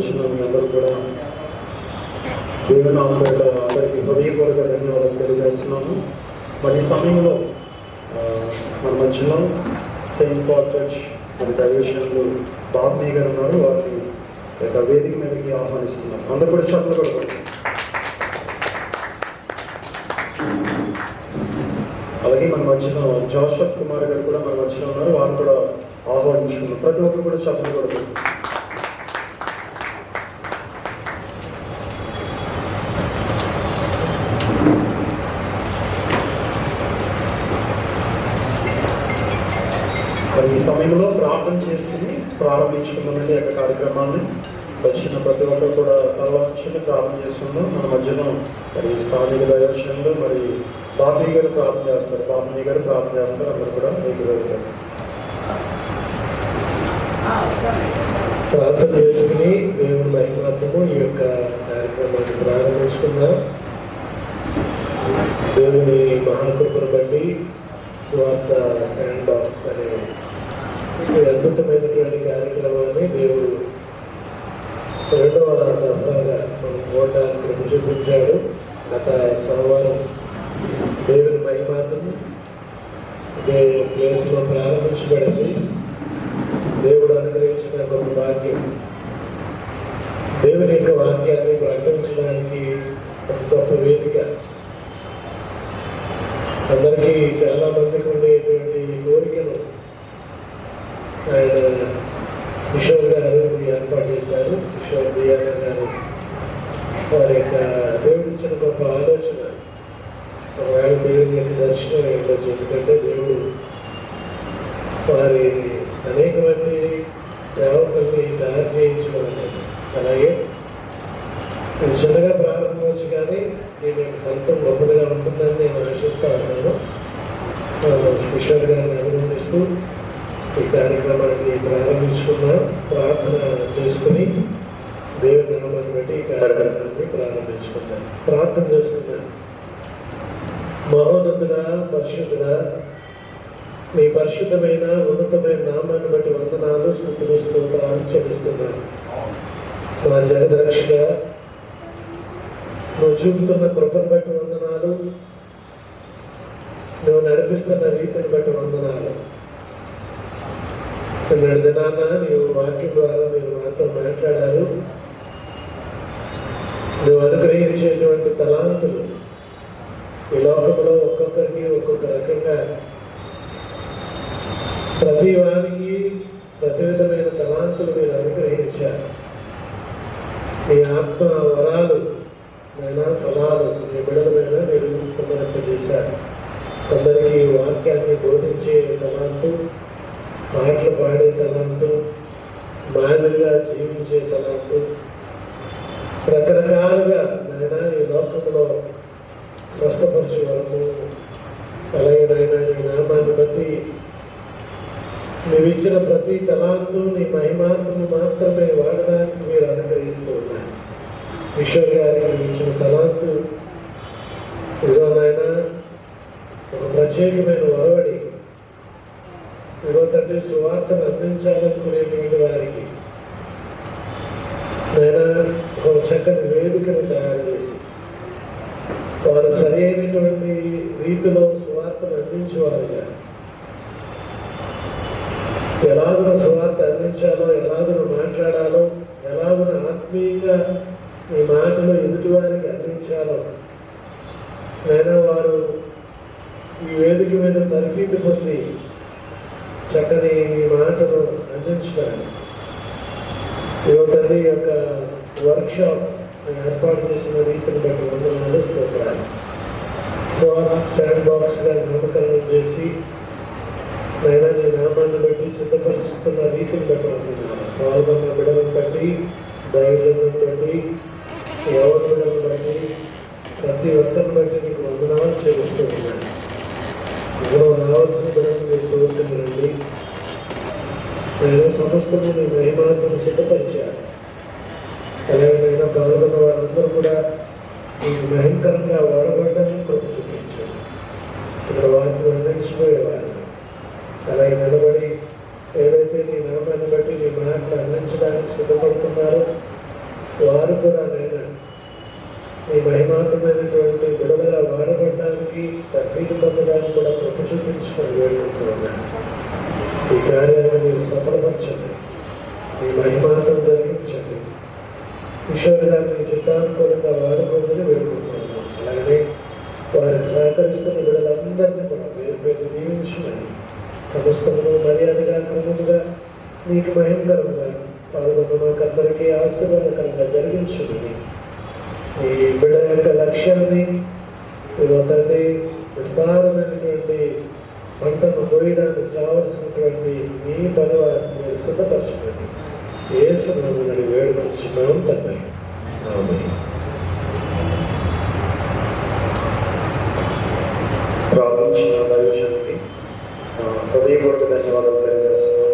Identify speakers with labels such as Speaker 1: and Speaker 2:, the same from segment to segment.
Speaker 1: వచ్చిన మీ అందరూ కూడా దేవుని నామములో అందరికీ హృదయపూర్వక ధన్యవాదాలు తెలియజేస్తున్నాము. మరి ఈ సమయంలో మన మధ్యలో సెయింట్ పాల్ చర్చ్ మరి దైవజనులు బాబ్నీ గారు ఉన్నారు. వారిని వేదిక మీదకి ఆహ్వానిస్తున్నాం. అందరూ కూడా చప్పట్లు కొడతారు. అలాగే మన మధ్యలో జోసఫ్ కుమార్ గారు కూడా మన మధ్యలో ఉన్నారు. వారు కూడా ఆహ్వానించుకున్నారు. ప్రతి ఒక్కరు కూడా చప్పట్లు కొడతారు. మరి ఈ సమయంలో ప్రార్థన చేసుకుని ప్రారంభించుకున్నామండి యొక్క కార్యక్రమాన్ని. వచ్చిన ప్రతి ఒక్కరు కూడా తలవంచుని ప్రార్థన చేసుకుందాం. మన మధ్యలో మరి స్థానిక దైవజనులు మరి బాబ్నీ గారు ప్రార్థన చేస్తారు. బాబ్నీ గారు ప్రార్థన చేస్తారు. అందరూ కూడా మీకు వెళ్తారు.
Speaker 2: ప్రార్థన చేసుకుని దేవుని మహిమార్థము ఈ యొక్క కార్యక్రమాన్ని ప్రారంభించుకుందాం. దేవుని మహాకృపను బట్టి సువార్త శాండ్ బాక్స్ అనే అద్భుతమైనటువంటి కార్యక్రమాన్ని దేవుడు రెండవ దఫాగా మనం ఓటానికి కృప చూపించాడు. గత సోమవారం దేవుని మహిమార్థము ఇదే ప్లేస్లో ప్రారంభించబడింది. దేవుడు అనుగ్రహించిన గొప్ప భాగ్యం, దేవుని యొక్క వాక్యాన్ని ప్రకటించడానికి ఒక గొప్ప వేదిక. అందరికీ చాలా మందికి ఉండేటువంటి కోరికను ఆయన కిషోర్ గారు ఏర్పాటు చేశారు. కిషోర్ బియానా గారు వారి యొక్క దేవుడు ఇచ్చిన గొప్ప ఆలోచన. ఒకవేళ దేవుని యొక్క దర్శనం ఏంటో ఎందుకంటే దేవుడు వారి అనేక మంది సేవకుల్ని తయారు చేయించడం అనేది. అలాగే ఇది చిన్నగా ప్రారంభవచ్చు, కానీ దీని యొక్క ఫలితం గొప్పదిగా ఉంటుందని నేను ఆశిస్తా ఉన్నాను. కిషోర్ గారిని అభినందిస్తూ ఈ కార్యక్రమాన్ని ప్రారంభించుకుందాం. ప్రార్థన చేసుకుని దేవుని నామాన్ని బట్టి ఈ కార్యక్రమాన్ని ప్రారంభించుకుందాం. ప్రార్థన చేసుకుందాం. మహోన్నతుడా, పరిశుద్ధుడా, మీ పరిశుద్ధమైన ఉన్నతమైన నామాన్ని బట్టి వందనాలు, స్తుతులు, స్తోత్రాలు చెల్లిస్తున్నాను. మా జగదరక్షక, నువ్వు చూపుతున్న కృపను బట్టి వందనాలు, నువ్వు నడిపిస్తున్న రీతిని బట్టి వందనాలు. నిన్నటి దినాన నీవు వాక్యం ద్వారా మీరు మాతో మాట్లాడారు. నువ్వు అనుగ్రహించేటువంటి తలాంతులు ఈ లోకంలో ఒక్కొక్కరికి ఒక్కొక్క రకంగా, ప్రతి వారికి ప్రతి విధమైన తలాంతులు మీరు అనుగ్రహించారు. మీ ఆత్మ వరాలు నాయన ఫలాలు మీ బిడ్డల మీద మీరు చేశారు. కొందరికి వాక్యాన్ని బోధించే తలాంతు, పాటలు పాడే తలాంతు, మాదిరిగా జీవించే తలాంతు, రకరకాలుగా నాయన ఈ లోకంలో స్వస్థపరిచే వరకు, అలాగే నాయన నీ నామాన్ని బట్టి నువ్వు ఇచ్చిన ప్రతి తలాంతు నీ మహిమాత్మను మాత్రమే వాడడానికి మీరు అనుగ్రహిస్తూ ఉన్నారు. కిషోర్ గారికి ఇచ్చిన తలాంతు ఇదిగో నాయన ఒక ప్రత్యేకమైన వరవడి, ఇదిగో తండ్రి సువార్తను అందించాలనుకునేటువంటి వారికి నాయన ఒక చక్కని వేదికను తయారు చేసి వారు సరైనటువంటి రీతిలో సువార్తను అందించేవారుగా, ఎలాగున సువార్త అందించాలో, ఎలాగున మాట్లాడాలో, ఎలాగున ఆత్మీయంగా ఈ మాటలు ఎదుటి వారికి అందించాలో నేను వారు ఈ వేదిక మీద తరఫీదు పొంది చక్కని ఈ మాటను అందించడానికి యువతల్లి యొక్క వర్క్షాప్ ఏర్పాటు చేసిన రీతిని బట్టి వందనాలు, స్తోత్రాలు. శాండ్ బాక్స్గా నామకరణం చేసి నైనా నీ నామాన్ని బట్టి సిద్ధపరుస్తున్న రీతిని బట్టి వందనాలు. పాల్గొన్న బిడలను బట్టి, దైవజనులను బట్టి, యవనులను బట్టి, ప్రతి ఒక్కరిని బట్టి నీకు వందనాలు చెల్లిస్తూ ఉన్నాను. ఇందులో రావాల్సిన బిడలను మీరు తోడుకుండి నేను సమస్తము నీ మహిమాత్మను సిద్ధపరిచారు. అలాగైనా పాల్గొన్న వారందరూ కూడా నీకు భయంకరంగా వాడబడ్డానికి కృప చూపించారు. ఇక్కడ వారిని అందించిపోయేవారు అలాగే నిలబడి ఏదైతే నీ నామాన్ని బట్టి నీ మాటలు అందించడానికి సిద్ధపడుతున్నారో వారు కూడా నాయన ఈ మహిమాత్మైనటువంటి బిడలుగా వాడబడడానికి తర్ఫీదు పొందడానికి కూడా కృప చూపించుకొని వేడుకుంటున్నాను. ఈ కార్యాన్ని మీరు సఫలపరచండి, మీ మహిమాత్రం జరిగించండి. కిషోర్ గారిని చిత్తానుకూలంగా వాడుకోమని వేడుకుంటున్నాను. అలాగనే వారికి సహకరిస్తున్న బిడ్డలందరినీ కూడా పేరు పేరు దీవించమని, సమస్తమును మర్యాదగా క్రమముగా నీకు మహిమకరంగా పాల్గొన్న మాకందరికీ ఆశీర్వాదకరంగా జరిగించుమని, ఈ బిడ్డ యొక్క లక్ష్యాన్ని తండ్రి విస్తారమైనటువంటి పంటను కోయడానికి కావలసినటువంటి మీ పని వారిని మీరు సిద్ధపరచుకొని యేసు నామమున వేడుకొంచున్నాం తండ్రి. ఆమేన్.
Speaker 1: ప్రార్థించిన దైవజనుడికి హృదయపూర్వక ధన్యవాదాలు తెలియజేస్తున్నాను.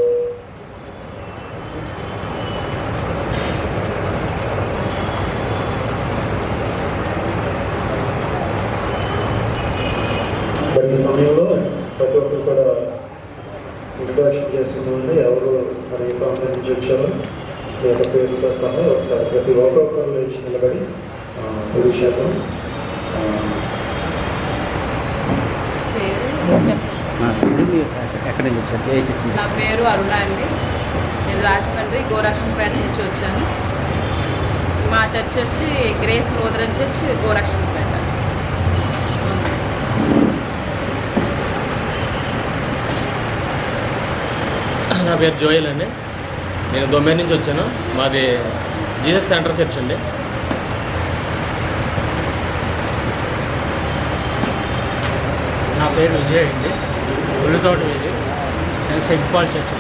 Speaker 1: మరి ఈ సమయంలో ప్రతి ఒక్కరు కూడా ఇంట్రడక్షన్ చేసుకున్నామండి. ఎవరు మరి ఏ ప్రాంతం నుంచి వచ్చారో ఈ యొక్క పేరుతో సహా ఒకసారి ప్రతి ఒక్కొక్కరు లేచి నిలబడి పురుషాతం
Speaker 3: ఎక్కడి నుంచి వచ్చారు? ఏ చర్చి?
Speaker 4: నా పేరు అరుణ అండి. నేను రాజమండ్రి గోరక్షణపేట నుంచి వచ్చాను. మా చర్చ్ వచ్చి గ్రేస్ లూథరన్ చర్చ్ గోరక్షణపేట.
Speaker 5: నా పేరు జోయల్ అండి. నేను దొంబే నుంచి వచ్చాను. మాది జీసస్ సెంటర్ చర్చ్ అండి.
Speaker 3: నా పేరు విజయ్ అండి. ఉల్లితోట విజయ్. నేను సెయింట్ పాల్ చర్చ్.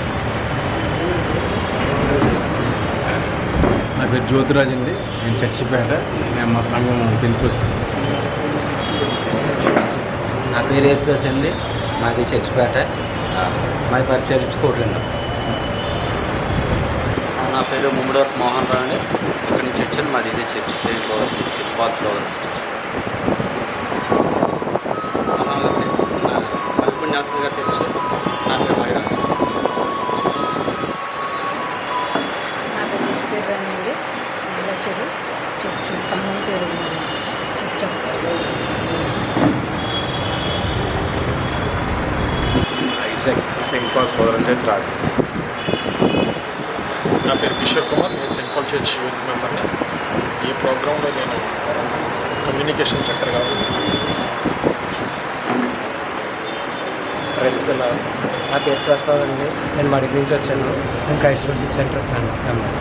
Speaker 6: నా పేరు జ్యోతిరాజ్ అండి. నేను చర్చిపేట. నేను మా సంఘం పెంచుకొస్తాను.
Speaker 7: నా పేరు యేసుదాస్ అండి. మాది చర్చిపేట. మాది పరిచయం కోట్లండి.
Speaker 8: నా పేరు ముమ్మడోర్ మోహన్ రావు అండి. ఇక్కడి నుంచి వచ్చాను. మాది ఇదే చర్చి సెయింట్ పాల్స్లో మల్పుణ్యాసం గారు చర్చి. నా పేరు వైరాజ్.
Speaker 9: నా పేరు ఇస్తీర్రానండి. నల్లచెడు చర్చ్ సంఘం పేరు church of Christ.
Speaker 6: Isaac Saint Paul's Lutheran church Raju.
Speaker 10: నా పేరు కిషోర్ కుమార్. నేను సెయింట్ పాల్ చర్చ్ యూత్ మెంబర్ని. ఈ ప్రోగ్రాంలో నేను కమ్యూనికేషన్ చక్కెర కాదు.
Speaker 3: నా పేరు ప్రసాద్ అండి. నేను మడికి నుంచి వచ్చాను. నేను క్రైస్ట్ వర్షిప్ సెంటర్ మెంబర్.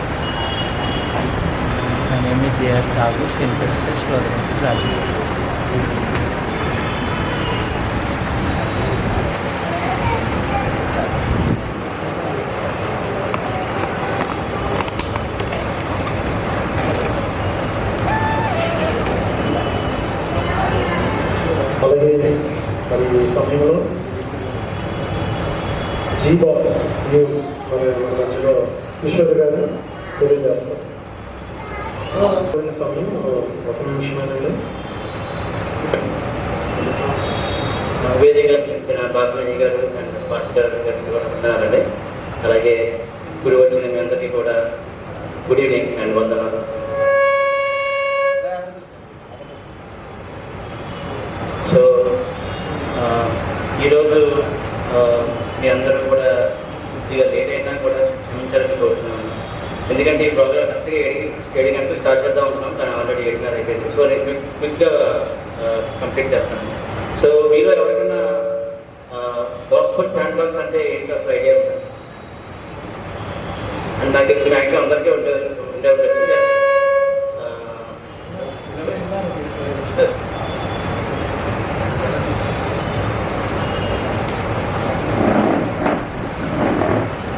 Speaker 3: నా name is AR Raju. Saint Peter's church Lutheran church Raju.
Speaker 1: అలాగే మరి ఈ సమయంలో జీబాక్స్ న్యూస్ మరి మన మధ్యలో కిషోర్ గారు తెలియజేస్తారు. సమయం ఒక నిమిషమేనండి.
Speaker 11: వేదిక ఇచ్చిన బాస్మణి గారు అండ్ పాస్టర్ గారు కూడా ఉన్నారండి. అలాగే గుడి వచ్చిన మీ అందరికీ కూడా గుడ్ ఈవినింగ్ అండ్ వందనాలు. సో ఈరోజు మీ అందరూ కూడా కొద్దిగా లేట్ అయినా కూడా క్షమించాలని కోరుతున్నాను. ఎందుకంటే ఈ ప్రోగ్రామ్ కరెక్ట్గా 7 గంటలకు స్టార్ట్ చేద్దాం ఉంటున్నాం, కానీ ఆల్రెడీ 7:30 అయిపోయింది. సో నేను క్విక్గా కంప్లీట్ చేస్తాను. సో మీలో ఎవరికైనా గాస్పెల్ శాండ్ బాక్స్ అంటే ఏంటి అసలు ఐడియా ఉంటుంది? అండ్ నాకు తెలిసి మ్యాక్సిమం అందరికీ ఉండే ఉండొచ్చు.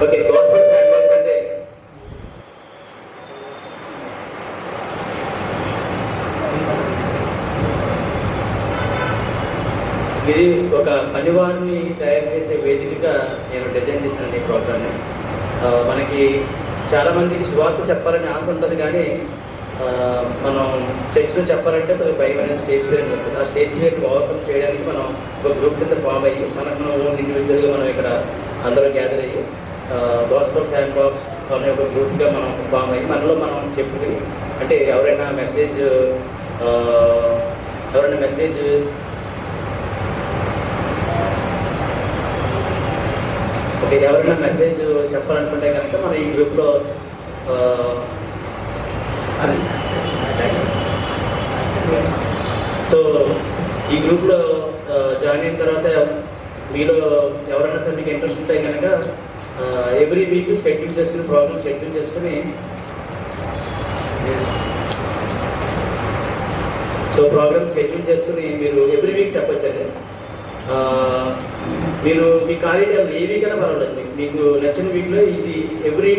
Speaker 11: ఓకే, గాస్పెల్ శాండ్ బాక్స్ అంటే ఇది ఒక పనివారిని తయారు చేసే వేదికగా నేను డిజైన్ చేసినాను ఈ ప్రోగ్రామ్ని. మనకి చాలామందికి సువార్త చెప్పాలని ఆశ ఉంటుంది, కానీ మనం చర్చిలో చెప్పాలంటే కొద్దిగా భయమైన స్టేజ్ ఫియర్ ఉంటుంది. ఆ స్టేజ్ ఫియర్ ఓవర్కమ్ చేయడానికి మనం ఒక గ్రూప్ కింద ఫామ్ అయ్యి మనం ఓన్ ఇండివిజువల్గా మనం ఇక్కడ అందరూ గ్యాదర్ అయ్యి గాస్పెల్ శాండ్ బాక్స్ అనే ఒక గ్రూప్గా మనం ఫామ్ అయ్యి మనలో మనం చెప్పుకుని అంటే ఎవరైనా మెసేజ్ చెప్పాలనుకుంటే కనుక మనం ఈ గ్రూప్లో సో ఈ గ్రూప్లో జాయిన్ అయిన తర్వాత మీలో ఎవరైనా సరే మీకు ఇంట్రెస్ట్ ఉంటే కనుక ఎవ్రీ వీక్ షెడ్యూల్ చేసుకుని ప్రోగ్రామ్ షెడ్యూల్ చేసుకుని మీరు ఎవ్రీ వీక్ చెప్పొచ్చండి. మీరు మీ ఖాళీ టైం ఏ వీక్ అయినా పర్వాలేదు, మీకు నచ్చిన వీక్లో ఇది every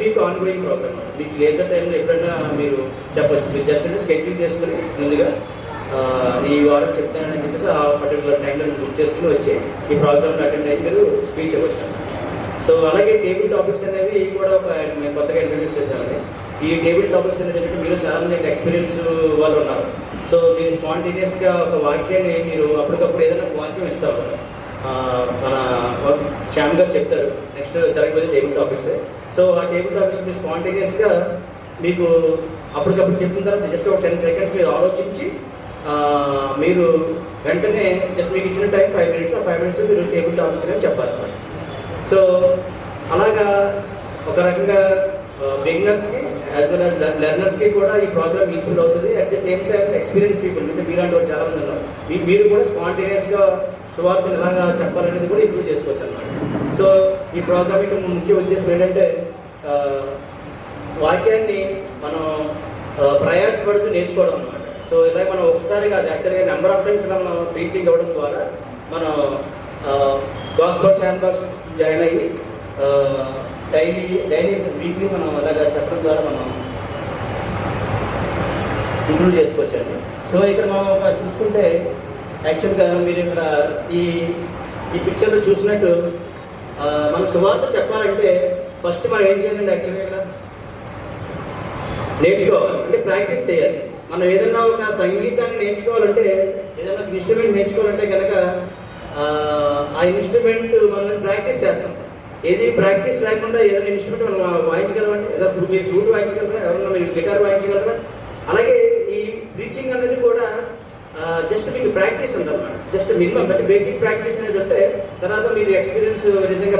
Speaker 11: week ongoing programme. మీకు లేదా టైంలో ఎప్పుడైనా మీరు చెప్పచ్చు. మీరు జస్ట్ అంటే షెడ్యూల్ చేసుకుని ముందుగా ఈ వారం చెప్తానని చెప్పేసి ఆ పర్టికులర్ టైంలో బుక్ చేసుకుని వచ్చి ఈ ప్రోగ్రామ్లో అటెండ్ అయ్యి మీరు స్పీచ్ ఇవ్వచ్చు. సో అలాగే టేబుల్ టాపిక్స్ అనేవి కూడా మేము కొత్తగా ఇంట్రడ్యూస్ చేసామండి. ఈ టేబుల్ టాపిక్స్ అనేది ఏంటంటే మీరు చాలామంది ఎక్స్పీరియన్స్ వాళ్ళు ఉన్నారు. సో మీరు స్పాంటేనియస్గా ఒక వాక్యాన్ని మీరు అప్పటికప్పుడు ఏదైనా వాక్యం ఇస్తారు, మన శ్యామ్ గారు చెప్తారు నెక్స్ట్ జరగబోయే టేబుల్ టాపిక్స్. సో ఆ టేబుల్ టాపిక్స్ మీరు స్పాంటేనియస్గా మీకు అప్పటికప్పుడు చెప్పిన తర్వాత జస్ట్ ఒక 10 seconds మీరు ఆలోచించి మీరు వెంటనే జస్ట్ మీకు ఇచ్చిన టైం 5 minutes, ఆ 5 minutes మీరు టేబుల్ టాపిక్స్ కానీ చెప్పాలన్నమాట. సో అలాగా ఒక రకంగా బిగినర్స్కి యాజ్ వెల్ యాజ్ లెర్నర్స్కి కూడా ఈ ప్రోగ్రామ్ యూస్ఫుల్ అవుతుంది. At the same time experience people అంటే మీలాంటి వాళ్ళు చాలామంది ఉన్నారు, మీరు కూడా స్పాంటేనియస్గా సువార్తను ఎలాగా చెప్పాలనేది కూడా ఇంప్రూవ్ చేసుకోవచ్చు అన్నమాట. సో ఈ ప్రోగ్రామ్ యొక్క ముఖ్య ఉద్దేశం ఏంటంటే వాక్యాన్ని మనం ప్రయాసపడుతూ నేర్చుకోవడం అనమాట. సో ఇలా మనం ఒకసారి కాదు, యాక్చువల్గా నెంబర్ ఆఫ్ టైమ్స్ మనం టీచింగ్ అవ్వడం ద్వారా మనం గాస్పల్ శాండ్బాక్స్ జాయిన్ అయ్యి డైలీ వీక్లీ మనం అలాగా చెప్పడం ద్వారా మనం ఇంప్రూవ్ చేసుకోవచ్చండి. సో ఇక్కడ మనం ఒక చూసుకుంటే యాక్చువల్గా మీరు ఇక్కడ ఈ పిక్చర్లో చూసినట్టు మన సువార్త చెప్పాలంటే ఫస్ట్ మనం ఏం చేయాలంటే యాక్చువల్గా ఇక్కడ నేర్చుకోవాలి, అంటే ప్రాక్టీస్ చేయాలి. మనం ఏదైనా ఒక సంగీతాన్ని నేర్చుకోవాలంటే, ఏదైనా ఒక ఇన్స్ట్రుమెంట్ నేర్చుకోవాలంటే కనుక ఆ ఇన్స్ట్రుమెంట్ మనం ప్రాక్టీస్ చేస్తాం. ఏది ప్రాక్టీస్ లేకుండా ఏదైనా ఇన్స్ట్రుమెంట్ మనం వాయించగలమంటే, ఏదో మీరు ఫ్లూట్ వాయించగలరా, ఎవరన్నా మీరు గిటార్ వాయించగలరా. అలాగే ఈ ప్రీచింగ్ అనేది కూడా జస్ట్ మీకు ప్రాక్టీస్ ఉందన్నమాట. జస్ట్ మినిమం అంటే బేసిక్ ప్రాక్టీస్ అనేది ఉంటే తర్వాత మీరు ఎక్స్పీరియన్స్ నిజంగా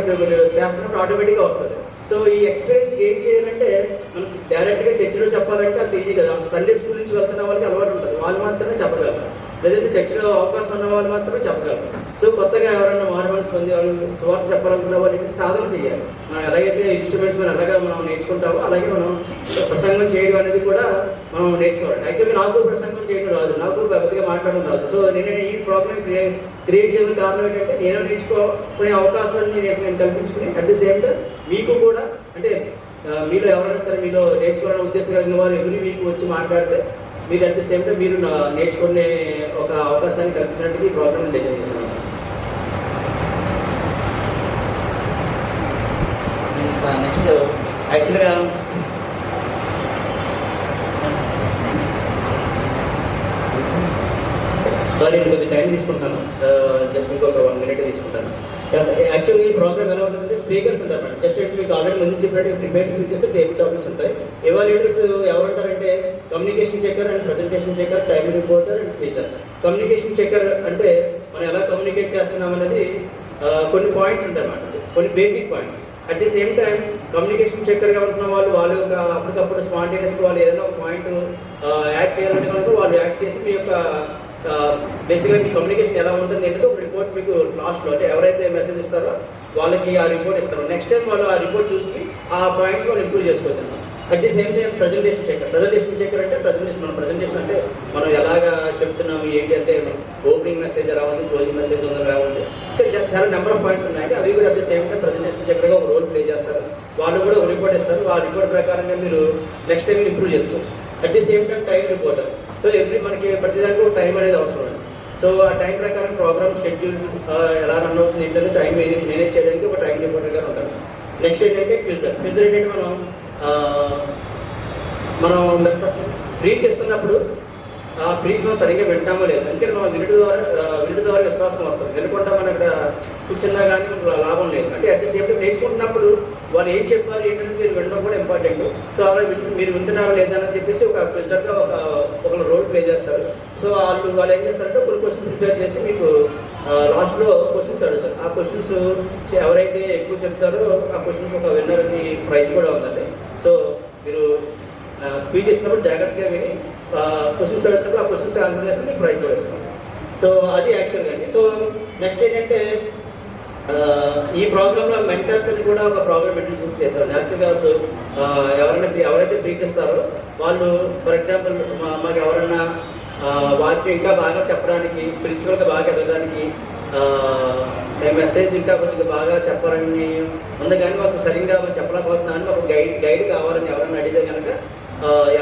Speaker 11: చేస్తున్నప్పుడు ఆటోమేటిక్గా వస్తుంది. సో ఈ ఎక్స్పీరియన్స్ ఏం చేయాలంటే మనం డైరెక్ట్గా చర్చిలో చెప్పాలంటే అంత ఈజీ కదా. సండే స్కూల్ నుంచి వెళ్తున్న వాళ్ళకి అలవాటు ఉంటుంది, వాళ్ళు మాత్రమే చెప్పగలరు. లేదంటే చర్చిలో అవకాశం ఉన్న వాళ్ళు మాత్రమే చెప్పగలరు. సో కొత్తగా ఎవరైనా మారుమనసు పొందే వాళ్ళు సువార్త చెప్పాలనుకున్న వాళ్ళకి సాధన చేయాలి. మనం ఎలాగైతే ఇన్స్ట్రుమెంట్స్ మనం నేర్చుకుంటామో అలాగే మనం ప్రసంగం చేయడం అనేది కూడా మనం నేర్చుకోవాలి. యాక్చువల్గా నాకు ప్రసంగం చేయడం రాదు, నాకు పెద్దగా మాట్లాడడం రాదు. సో నేను ఈ ప్రోగ్రామ్ క్రియేట్ చేయడం కారణం ఏంటంటే నేను నేర్చుకునే అవకాశాన్ని నేను కల్పించుకుని అట్ ది సేమ్ టైం మీకు కూడా అంటే మీలో ఎవరైనా సరే మీలో నేర్చుకోవాలనే ఉద్దేశం కలిగిన వారు ఎవ్రీ వీక్ వచ్చి మాట్లాడితే మీరు అట్ ది సేమ్ టైం మీరు నేర్చుకునే ఒక అవకాశాన్ని కల్పించడానికి ఈ ప్రోగ్రామ్ డిజైన్ చేశాను. నెక్స్ట్ యాక్చువల్గా సారీ నేను కొద్దిగా టైం తీసుకుంటాను, జస్ట్ ఇంకొక 1 minute తీసుకుంటాను. యాక్చువల్గా ఈ ప్రోగ్రామ్ ఎలా ఉంటుందంటే స్పీకర్స్ ఉంటారు మేడం. జస్ట్ మీకు ఆల్రెడీ ముందు చెప్పినట్టు ప్రిపేర్ స్పీచెస్ టేబుల్ టాపిక్స్ ఉంటాయి. ఎవాల్యుయేటర్స్ ఎవరుంటారంటే communication checker and presentation checker, time reporter and quizzer. Communication checker అంటే మనం ఎలా కమ్యూనికేట్ చేస్తున్నాం అనేది కొన్ని పాయింట్స్ ఉంటాయి అన్నమాట, కొన్ని basic points. At the same time communication చెక్కర్గా ఉంటున్న వాళ్ళు ఒక అప్పటికప్పుడు స్పాంటేనియస్గా వాళ్ళు ఏదైనా ఒక పాయింట్ యాడ్ చేయాలంటే కనుక వాళ్ళు యాడ్ చేసి మీ యొక్క బేసిక్గా మీ కమ్యూనికేషన్ ఎలా ఉంటుంది ఏంటంటే ఒక రిపోర్ట్ మీకు లాస్ట్లో అంటే ఎవరైతే మెసేజ్ ఇస్తారో వాళ్ళకి ఆ రిపోర్ట్ ఇస్తారు. నెక్స్ట్ టైం వాళ్ళు ఆ రిపోర్ట్ చూసి ఆ పాయింట్స్ వాళ్ళు ఇంప్రూవ్ చేసుకోవచ్చు. At the same time presentation checker అంటే ప్రజెంటేషన్ అంటే మనం ఎలాగా చెప్తున్నాము ఏంటి అంటే ఓపెనింగ్ మెసేజ్ ఎలా ఉంది, క్లోజింగ్ మెసేజ్ ఉందని ఎలా ఉంది, చాలా నెంబర్ ఆఫ్ పాయింట్స్ ఉన్నాయండి. అవి కూడా at the same time presentation చెక్కర్గా ఒక రోల్ ప్లే చేస్తారు. వాళ్ళు కూడా ఒక రిపోర్ట్ ఇస్తారు, ఆ రిపోర్ట్ ప్రకారంగా మీరు నెక్స్ట్ టైం ఇంప్రూవ్ చేసుకోవచ్చు. At the same time time reporter. So మనకి ప్రతిదానికి ఒక టైం అనేది అవసరం అండి. సో ఆ టైం ప్రకారం ప్రోగ్రామ్ షెడ్యూల్ ఎలా రన్ అవుతుంది ఏంటంటే టైం మేనేజ్ చేయడానికి ఒక టైం రిపోర్టర్గా ఉంటారు. నెక్స్ట్ ఏంటంటే క్విజర్ ఏంటంటే మనం ప్రీచ్ చేస్తున్నప్పుడు ఆ ప్రీచ్ మనం సరిగ్గా వింటామో లేదు. ఎందుకంటే మనం వినడం ద్వారా విశ్వాసం వస్తుంది. వినకుండా మనం ఇక్కడ కూర్చున్నా కానీ మనకు లాభం లేదు. అంటే అట్ ది సేమ్ టైం నేర్చుకుంటున్నప్పుడు వాళ్ళు ఏం చెప్పారు ఏంటంటే మీరు వినడం కూడా ఇంపార్టెంట్. సో అలా మీరు వింటున్నారా లేదా అని చెప్పేసి ఒక ప్రెజర్గా ఒక రోల్ ప్లే చేస్తారు. సో వాళ్ళు ఏం చేస్తారంటే కొన్ని క్వశ్చన్స్ ప్రిపేర్ చేసి మీకు లాస్ట్లో క్వశ్చన్స్ అడుగుతారు. ఆ క్వశ్చన్స్ ఎవరైతే ఎక్కువ చెప్తారో ఆ క్వశ్చన్స్ ఒక విన్నర్కి ప్రైజ్ కూడా ఉందండి. సో మీరు స్పీచ్ ఇచ్చినప్పుడు జాగ్రత్తగా విని క్వశ్చన్స్ అడుగుతున్నప్పుడు ఆ క్వశ్చన్స్ ఆన్సర్ చేస్తే మీకు ప్రైజ్ కూడా ఇస్తాం. సో అది యాక్చువల్గా అండి. సో నెక్స్ట్ ఏంటంటే ఈ ప్రోగ్రాంలో మెంటర్స్ అని కూడా ఒక ప్రోగ్రామ్ ఇంట్రడ్యూస్ చేశారు. యాక్చువల్గా ఎవరైతే ప్రీచ్ చేస్తారో వాళ్ళు ఫర్ ఎగ్జాంపుల్ మాకు ఎవరన్నా వాటిని ఇంకా బాగా చెప్పడానికి, స్పిరిచువల్గా బాగా ఎదగడానికి, మెసేజ్ ఇంకా కొద్దిగా బాగా చెప్పాలని ఉంది, కానీ మాకు సరిగ్గా చెప్పలేకపోతున్నాను, మాకు గైడ్ కావాలని ఎవరైనా అడిగితే కనుక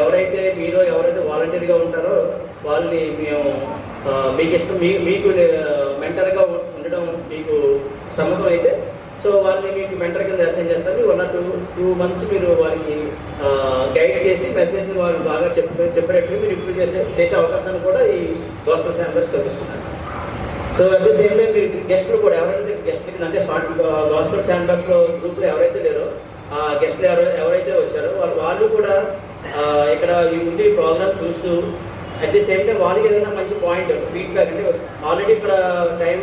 Speaker 11: ఎవరైతే మీలో ఎవరైతే వాలంటీర్గా ఉంటారో వాళ్ళని మేము మీకు ఇష్టం మీకు మెంటర్గా ఉండడం మీకు సమ్మతం అయితే సో వాళ్ళని మీకు మెంటర్ కింద అసైన్ చేస్తారు. 1 or 2 months మీరు వారికి గైడ్ చేసి మెసేజ్ని వాళ్ళు బాగా చెప్పినట్లు మీరు ఇంప్రూవ్ చేసే అవకాశాన్ని కూడా ఈ గాస్పెల్ శాంబర్స్ కల్పిస్తున్నారు. So at the same time మీరు గెస్ట్లు కూడా ఎవరైతే గెస్ట్ అంటే గాస్పెల్ శాంబర్స్లో గ్రూప్లో ఎవరైతే లేరో ఆ గెస్ట్లు ఎవరైతే వచ్చారో వాళ్ళు కూడా ఇక్కడ ఈ ముందు ఈ ప్రోగ్రామ్ చూస్తూ అట్ ది సేమ్ టైం వాళ్ళకి ఏదైనా మంచి పాయింట్ ఫీడ్బ్యాక్ అంటే ఆల్రెడీ ఇక్కడ time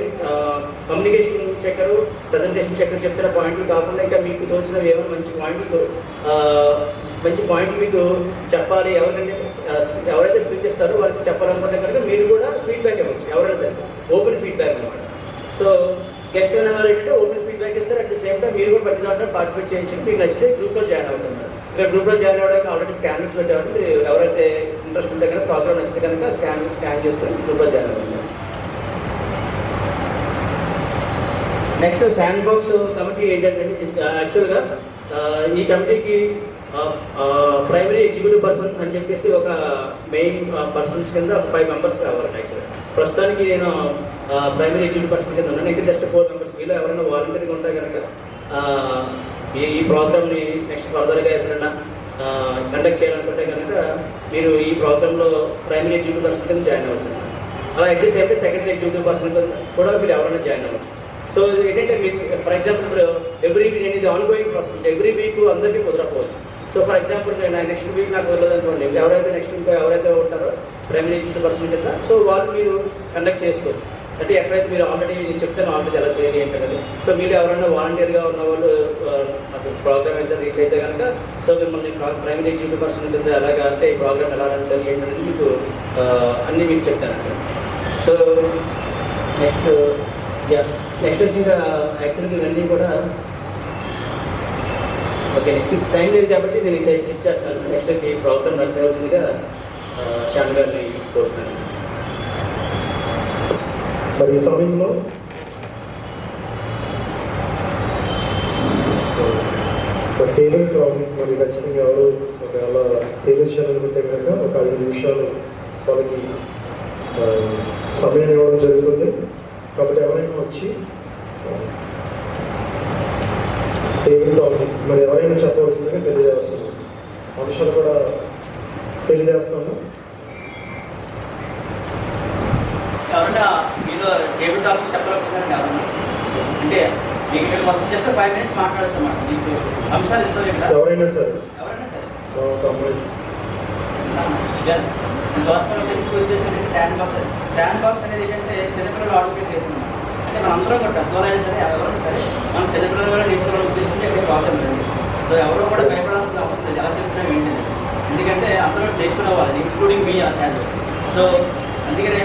Speaker 11: communication checker, presentation checker చెప్తున్న పాయింట్లు కాకుండా ఇంకా మీకు తోచినవి ఏమైనా మంచి పాయింట్లు మీకు చెప్పాలి, ఎవరైతే స్పీచ్ ఇస్తారో వాళ్ళకి చెప్పాలనుకుంటే కనుక మీరు కూడా ఫీడ్బ్యాక్ ఇవ్వచ్చు. ఎవరైనా సరే ఓపెన్ ఫీడ్బ్యాక్ అనమాట. సో గెస్ట్ అయిన వాళ్ళు ఏంటంటే ఓపెన్ ఫీడ్బ్యాక్ ఇస్తారు. అట్ ది సేమ్ టైం మీరు కూడా ప్రతి దాంట్లో పార్టిసిపేట్ చేయొచ్చు. మీకు నచ్చితే గ్రూప్లో జాయిన్ అవ్వచ్చు అన్నమాట. ఇక్కడ గ్రూప్లో జాయిన్ అవ్వడానికి ఆల్రెడీ స్కానర్స్ పెట్టారు. మీరు ఎవరైతే ఇంట్రెస్ట్ ఉంటే కనుక ప్రోగ్రామ్ నచ్చితే కనుక స్కాన్ చేసుకొని గ్రూప్లో జాయిన్ అవ్వాలి. నెక్స్ట్ శాండ్ బాక్స్ కమిటీ ఏంటంటే యాక్చువల్గా ఈ కమిటీకి ప్రైమరీ ఎగ్జిక్యూటివ్ పర్సన్స్ అని చెప్పేసి ఒక మెయిన్ పర్సన్స్ కింద 5 members కావాలండి. యాక్చువల్గా ప్రస్తుతానికి నేను ప్రైమరీ ఎగ్జిక్యూటివ్ పర్సన్ కింద ఉన్నాను. ఇంకా జస్ట్ 4 members. మీలో ఎవరైనా వాలంటీర్గా ఉంటే కనుక ఈ ప్రోగ్రామ్ని నెక్స్ట్ ఫర్దర్గా ఎప్పుడైనా కండక్ట్ చేయాలనుకుంటే కనుక మీరు ఈ ప్రోగ్రాంలో ప్రైమరీ ఎగ్జిక్యూటివ్ పర్సన్ కింద జాయిన్ అవ్వచ్చు. అలా అయితే సేమ్ సెకండరీ ఎగ్జిక్యూటివ్ పర్సన్ కూడా మీరు ఎవరైనా జాయిన్ అవ్వచ్చు. సో ఏంటంటే మీకు ఫర్ ఎగ్జాంపుల్ ఇప్పుడు ఎవ్రీ వీక్ నేను ఇది ఆన్గోయింగ్ ప్రాసెస్, ఎవ్రీ వీక్ అందరికీ కుదరకపోవచ్చు. So for example next week నాకు వెళ్ళదనుకోండి, ఎవరైతే నెక్స్ట్ వీక్ ఎవరైతే ఉంటారో ప్రైమరీ ఎగ్జిక్యూటివ్ పర్సన్ కింద సో వాళ్ళు మీరు కండక్ట్ చేసుకోవచ్చు. అంటే ఎక్కడైతే మీరు ఆల్రెడీ నేను చెప్తాను ఆల్రెడీ ఎలా చేయాలి ఏంటనేది. సో మీరు ఎవరైనా వాలంటీర్గా ఉన్న వాళ్ళు ప్రోగ్రామ్ అయితే రీచ్ అయితే కనుక సో మిమ్మల్ని ప్రైమరీ ఎగ్జిక్యూటివ్ పర్సన్ కింద ఎలాగా అంటే ఈ ప్రోగ్రామ్ ఎలా రన్ చేయాలి ఏంటనేది మీకు అన్నీ మీకు చెప్తాను. సో నెక్స్ట్ వచ్చి ఇంకా యాక్చువల్గా ఇవన్నీ కూడా ఓకే స్కిప్ టైం లేదు కాబట్టి నేను ఇంకా స్కిప్ చేస్తాను. నెక్స్ట్ ఈ ప్రోగ్రామ్ రన్ చేయవలసిందిగా శ్యామ్ గారిని కోరుతున్నాను.
Speaker 1: మరి ఈ సమయంలో టేబుల్ ప్రాబ్లం మరి ఖచ్చితంగా ఎవరు ఒకవేళ టేబుల్ చేయాలనుకుంటే కనుక ఒక 5 నిమిషాలు వాళ్ళకి సమయం ఇవ్వడం జరుగుతుంది. కాబట్టి ఎవరైనా వచ్చి టేబుల్ ప్రాబ్లం మరి ఎవరైనా చెప్పవలసిందిగా తెలియజేస్తాము. అంశాలు కూడా తెలియజేస్తాము.
Speaker 11: ఎవరన్నా మీలో టేబుల్ టాపిక్స్ చెప్పాలనుకుంటున్నారండి ఎవరన్నా అంటే మీకు ఇక్కడికి వస్తే జస్ట్ 5 minutes మాట్లాడచ్చు అన్నమాట. మీకు అంశాలు ఇస్తాం ఇక్కడ
Speaker 1: ఎవరైనా సరే
Speaker 11: శాండ్ బాక్స్ అనేది ఏంటంటే చిన్నపిల్లలు ఆర్గనైజ్ చేసింది. అంటే మనం అందరం కూడా పెద్దవాళ్ళైనా సరే ఎవరైనా సరే మనం చిన్నపిల్లలు కూడా నేర్చుకోవాలని ఉద్దేశించి ఎక్కడ ప్రాబ్లం లేదు. సో ఎవరో కూడా భయపడాల్సిన అవసరం లేదు. ఎలా చెప్పినా ఏంటంటే ఎందుకంటే అందరూ నేర్చుకునే వాళ్ళు ఇంక్లూడింగ్ మీ యాజ్. సో అందుకనే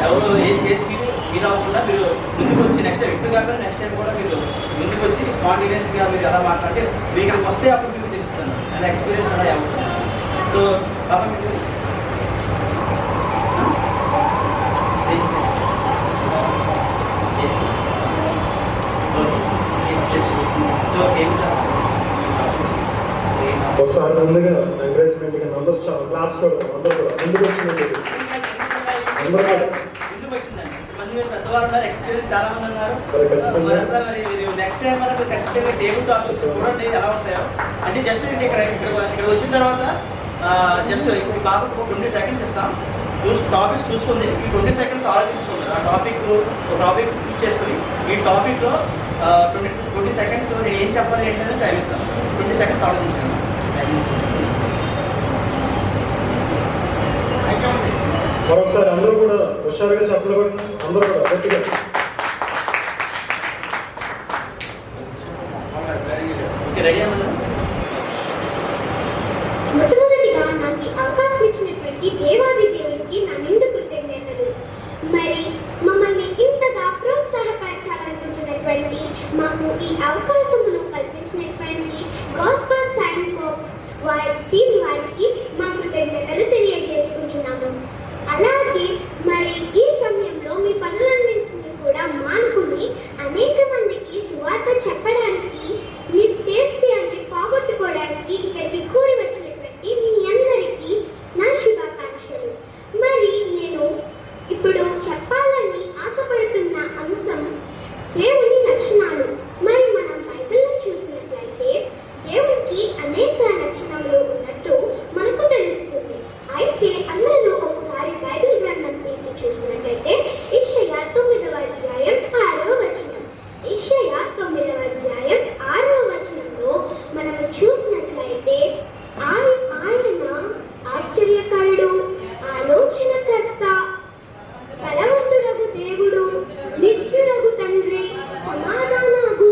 Speaker 11: ఎవరు ఏ స్టేజ్కి ఫీల్ అవ్వకుండా మీరు ముందుకు వచ్చి నెక్స్ట్ టైం ఇప్పుడు కాకుండా నెక్స్ట్ టైం కూడా మీరు ముందుకు వచ్చి స్పాంటేనియస్గా మీరు ఎలా మాట్లాడితే మీరు ఇక్కడికి వస్తే అప్పుడు మీకు తెలుస్తాను అలా ఎక్స్పీరియన్స్ అలా అవుతుంది. సో కాబట్టి
Speaker 1: ఒకసారి ముందుగా ఎంకరేజ్మెంట్ అందరూ చాలా క్లాప్స్ కూడా అందరూ కూడా ముందుకు వచ్చిందండి. అందరూ
Speaker 11: పెద్దవారు ఎక్స్పీరియన్స్ చాలా మంది ఉన్నారు. మరి నెక్స్ట్ టైం మనకు ఖచ్చితంగా టేబుల్ టాపిక్స్ చూడండి ఎలా ఉంటాయో. అంటే జస్ట్ ఇక్కడ వచ్చిన తర్వాత జస్ట్ బాబుకు 20 seconds ఇస్తాం. టాపిక్స్ చూసుకుని ఈ 20 సెకండ్స్ ఆలోచించుకుంది. ఆ టాపిక్ ఇచ్చేసుకుని ఈ టాపిక్లో 20 సెకండ్స్ నేను ఏం చెప్పాలి ఏంటనేది టైం ఇస్తాను. 20 సెకండ్స్ ఆలోచించాను.
Speaker 1: మరొకసారి అందరూ కూడా హుషారుగా చెప్పలు కొట్టిన అందరూ కూడా గట్టిగా.
Speaker 11: రెడీ అవ్వండి.
Speaker 12: మొట్టమొదటిగా నాకు అవకాశం ఇచ్చినటువంటి దేవాది దేవునికి నా నిండు కృతజ్ఞతలు. మరి మమ్మల్ని ఇంతగా ప్రోత్సాహపరచాలనుకుంటున్నటువంటి మాకు ఈ అవకాశమును కల్పించినటువంటి గాస్పల్ శాండ్ బాక్స్ టీం వారికి మా కృతజ్ఞతలు తెలియజేసుకుంటున్నాము. అలాగే మరి ఈ సమయంలో మీ పనులన్నింటినీ కూడా మానుకుని అనేక మందికి సువార్త చెప్పడానికి మీ స్టేజ్ ఫియర్ని పోగొట్టుకోవడానికి ఇక్కడికి కూడి వచ్చినటువంటి మీ అందరికీ నా శుభాకాంక్షలు. మరి నేను ఇప్పుడు చెప్పాలని ఆశపడుతున్న అంశం దేవుని లక్షణాలు. మరి మనం బైబిల్లో చూసినట్లయితే దేవునికి అనేక లక్షణాలు ఉన్నట్టు మనకు తెలుస్తుంది. అయితే అందులో ఒకసారి బైబిల్ గ్రంథం తీసి చూసినట్లయితే యెషయా 9వ అధ్యాయం 6వ వచనం. యెషయా 9వ అధ్యాయం 6వ వచనంలో మనం చూసినట్లయితే ఆయన ఆశ్చర్యకరుడు, ఆలోచనకర్త, బలవంతుడగు దేవుడు, నిత్యుడగు తండ్రి, సమాధానగు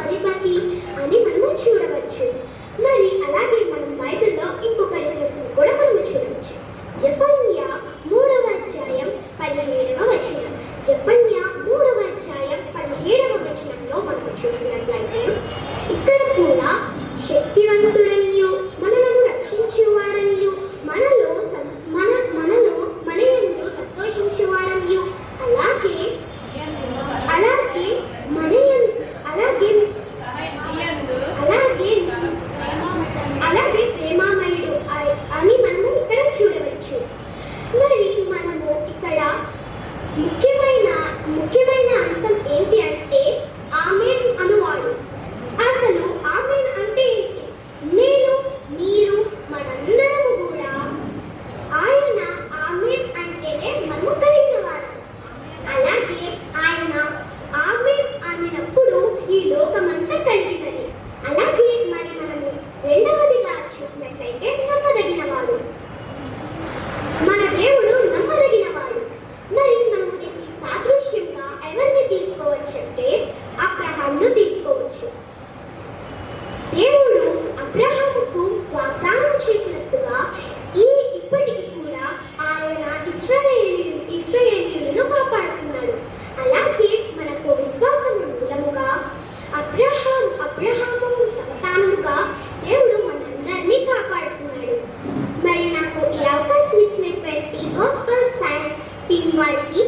Speaker 12: అధిపతి అని మనము చూడవచ్చు. మరి అలాగే మనం బైబిల్లో ఇంకొక రిఫరెన్స్ కూడా మనము చూడవచ్చు. జెఫన్యా 3వ అధ్యాయం 17వ వచనం. జెఫన్యా 3వ అధ్యాయం 17వ వచనంలో మనము చూసినట్లయితే ఇక్కడ కూడా శక్తివంతుడనియు, మనలను రక్షించువాడనియు, మనయందు సంతోషించువాడనియు, అలాగే ప్రేమామయుడు అని మనము ఇక్కడ చూడవచ్చు. మరి మనము ఇక్కడ ముఖ్యమైన అంశం ఏంటి అంటే ఆమేన్ అనువాడు. అసలు ఆమేన్ అంటే ఏంటి? నేను, మీరు, మనందరము కూడా ఆయన ఆమేన్ అంటేనే మనము కలిగిన వారు. అలాగే ఆయన ఆమేన్ అనినప్పుడు ఈ లోకమంతా కలిగినది. అలాగే మరి మనము రెండవదిగా చూసినట్లయితే నమ్మదగినవాడు. మన దేవుడు నమ్మదగినవాడు. మరి మనము దీన్ని సాదృశ్యంగా ఎవరిని తీసుకోవచ్చు అంటే అబ్రహామును తీసుకోవచ్చు. దేవుడు అబ్రహాముకు వాగ్దానం చేసినట్టుగా ఇప్పటికీ కూడా ఆయన ఇశ్రాయేలీయులను కాపాడుతున్నాడు. అలాగే మనకు విశ్వాసం మూలముగా అబ్రహాము సంతానముగా దేవుడు మనందరినీ కాపాడుతున్నాడు. మరి నాకు ఈ అవకాశం ఇచ్చినటువంటి గాస్పల్ సైన్స్ టీం వారికి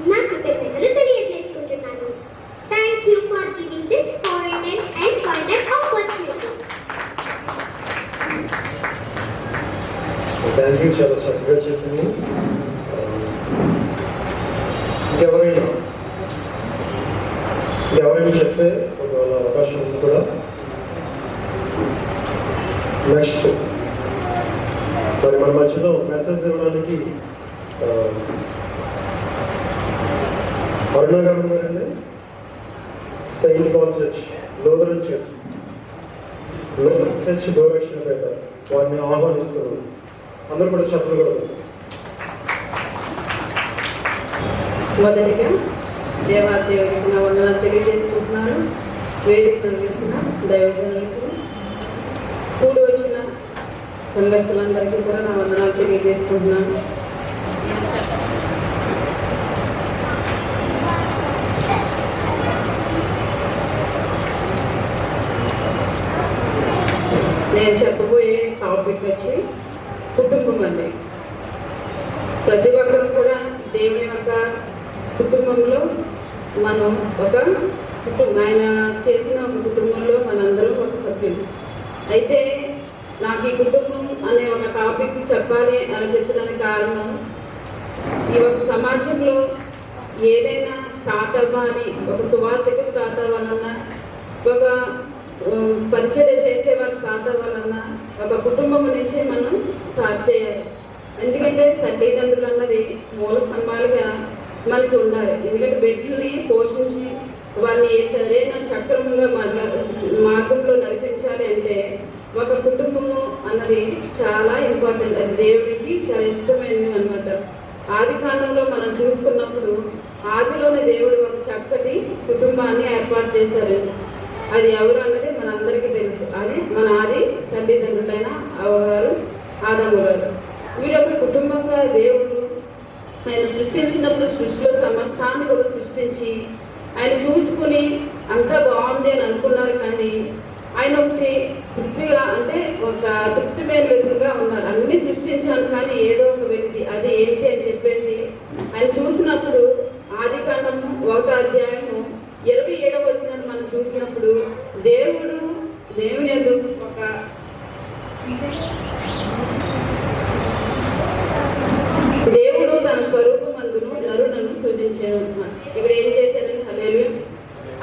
Speaker 12: నా కృతజ్ఞతలు తెలియజేసుకుంటున్నాను. Thank you for giving this important and widest opportunity.
Speaker 1: Thank you, చాలా చక్కగా చెప్పింది. ఎవరైనా చెప్తే ఒకవేళ అవకాశం ఉంది కూడా. నెక్స్ట్ మరి మన మధ్యలో మెసేజ్ ఇవ్వడానికి అరుణ గారు ఉన్నారండి. Saint Paul church, Lutheran church Gorakshanapeta వారిని ఆహ్వానిస్తున్నారు. అందరూ కూడా చెప్పకూడదు.
Speaker 4: మొదటిగా దేవాదేవుడికి నా వందనాలు తెలియజేసుకుంటున్నాను. వేదిక నిర్మించిన దైవజనులకు, కూడి వచ్చిన సంఘస్థులందరికీ కూడా నా వందనాలు తెలియజేసుకుంటున్నాను. నేను చెప్పబోయే టాపిక్ వచ్చి కుటుంబం అండి. ప్రతి ఒక్కరు కూడా దేవుని యొక్క కుటుంబంలో మనం ఆయన చేసిన ఒక కుటుంబంలో మనందరం ఒక సభ్యులు. అయితే నాకు ఈ కుటుంబం అనే ఒక టాపిక్ చెప్పాలి అనిపించడానికి కారణం, ఈ ఒక సమాజంలో ఏదైనా స్టార్ట్ అవ్వాలి, ఒక సువార్తకి స్టార్ట్ అవ్వాలన్నా, ఒక పరిచర్య చేసేవారు స్టార్ట్ అవ్వాలన్నా ఒక కుటుంబం నుంచి మనం స్టార్ట్ చేయాలి. ఎందుకంటే తల్లిదండ్రులు అన్నది మూల స్తంభాలుగా మనకు ఉండాలి. ఎందుకంటే బిడ్డల్ని పోషించి వాళ్ళని సరైన చక్రంలో మార్గంలో నడిపించాలి అంటే ఒక కుటుంబము అన్నది చాలా ఇంపార్టెంట్. అది దేవుడికి చాలా ఇష్టమైనది అనమాట. ఆది కాలంలో మనం చూసుకున్నప్పుడు ఆదిలోని దేవుడు ఒక చక్కటి కుటుంబాన్ని ఏర్పాటు చేశారండి. అది ఎవరు అన్నది మనందరికీ తెలుసు. అది మన ఆది తల్లిదండ్రులైన అవ్వగారు, ఆదాము గారు. వీళ్ళొక కుటుంబంగా దేవుడు ఆయన సృష్టించినప్పుడు సృష్టిలో సమస్తాన్ని కూడా సృష్టించి ఆయన చూసుకుని అంతా బాగుంది అని అనుకున్నారు. కానీ ఆయన ఒకటి తృప్తిగా అంటే ఒక తృప్తి లేని విధంగా ఉన్నారు. అన్ని సృష్టించాను కానీ ఏదో ఒక వ్యక్తి అది ఏంటి అని చెప్పేసి ఆయన చూసినప్పుడు ఆది కాండము 1వ అధ్యాయము 27వ వచనం మనం చూసినప్పుడు దేవుని యందు ఒక దేవుడు తన స్వరూపమందును నరులను సృజించాడు. ఇక్కడ ఏం చేశారంటే హల్లెలూయా,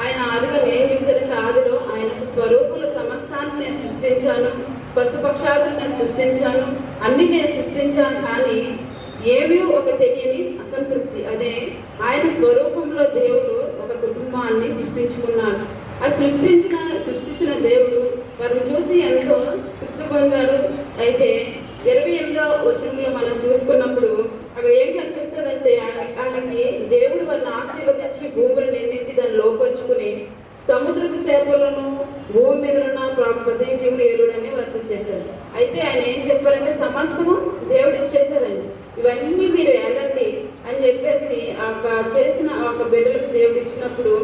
Speaker 4: ఆయన ఆదిలో ఏం చూశారంటే ఆదిలో ఆయనకు స్వరూపుల సమస్తాన్ని నేను సృష్టించాను, పశుపక్షాదులు నేను సృష్టించాను, అన్ని నేను సృష్టించాను. కానీ ఏమీ ఒక తెలియని అసంతృప్తి. అదే ఆయన స్వరూపంలో దేవుడు ఒక కుటుంబాన్ని సృష్టించుకున్నాడు. ఆ సృష్టించిన దేవుడు వారిని చూసి ఎంతో తృప్తి పొందాడు. అయితే 28వ వచనంలో మనం చూసుకున్నప్పుడు అక్కడ ఏం కనిపిస్తుందంటే ఆయనకి దేవుడు వాళ్ళని ఆశీర్వదించి భూమిని నిండించి దాన్ని లోపరుచుకుని సముద్రపు చేపలను భూమి మీద ఉన్న ప్రతి జీవులు ఏరుడని వర్త చేశారు. అయితే ఆయన ఏం చెప్పారంటే సమస్తము దేవుడు ఇచ్చేసారండి, ఇవన్నీ మీరు ఏలండి అని చెప్పేసి చేసిన ఒక బిడ్డలకు దేవుడు ఇచ్చినప్పుడు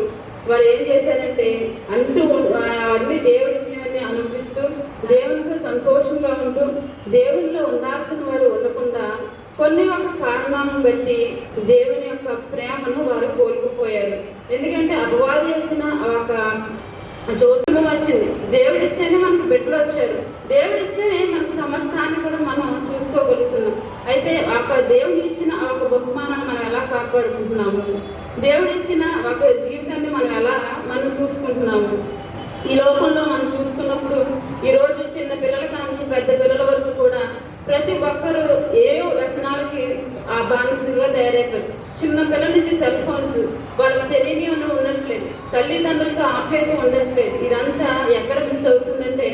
Speaker 4: వారు ఏం చేశారంటే అన్ని దేవుడు ఇచ్చినవన్నీ అనిపిస్తూ దేవునితో సంతోషంగా ఉంటూ దేవునిలో ఉండాల్సిన వారు ఉండకుండా కొన్ని ఒక కారణాలను బట్టి దేవుని యొక్క ప్రేమను వారు కోల్పోయారు. ఎందుకంటే అపవాది చేసిన ఒక చోటు వచ్చింది. దేవుడు ఇస్తేనే మనకు బిడ్డలు వచ్చారు, దేవుడు ఇస్తేనే మనకు సమస్తాన్ని కూడా మనం చూసుకోగలుగుతున్నాం. అయితే ఒక దేవుడు ఇచ్చిన ఒక బహుమానాన్ని మనం ఎలా కాపాడుకుంటున్నాము, దేవుడు ఇచ్చిన ఒక జీవితాన్ని మనం చూసుకుంటున్నాము. ఈ లోకంలో మనం చూసుకున్నప్పుడు ఈరోజు చిన్న పిల్లల కాంచి పెద్ద పిల్లల వరకు కూడా ప్రతి ఒక్కరు ఏవో వ్యసనాలకి ఆ బానిసగా తయారవుతారు. చిన్న పిల్లల నుంచి సెల్ ఫోన్స్, వాళ్ళకి తెలియని ఉండట్లేదు, తల్లిదండ్రులతో ఆప్యాయత ఉండట్లేదు. ఇదంతా ఎక్కడ మిస్ అవుతుందంటే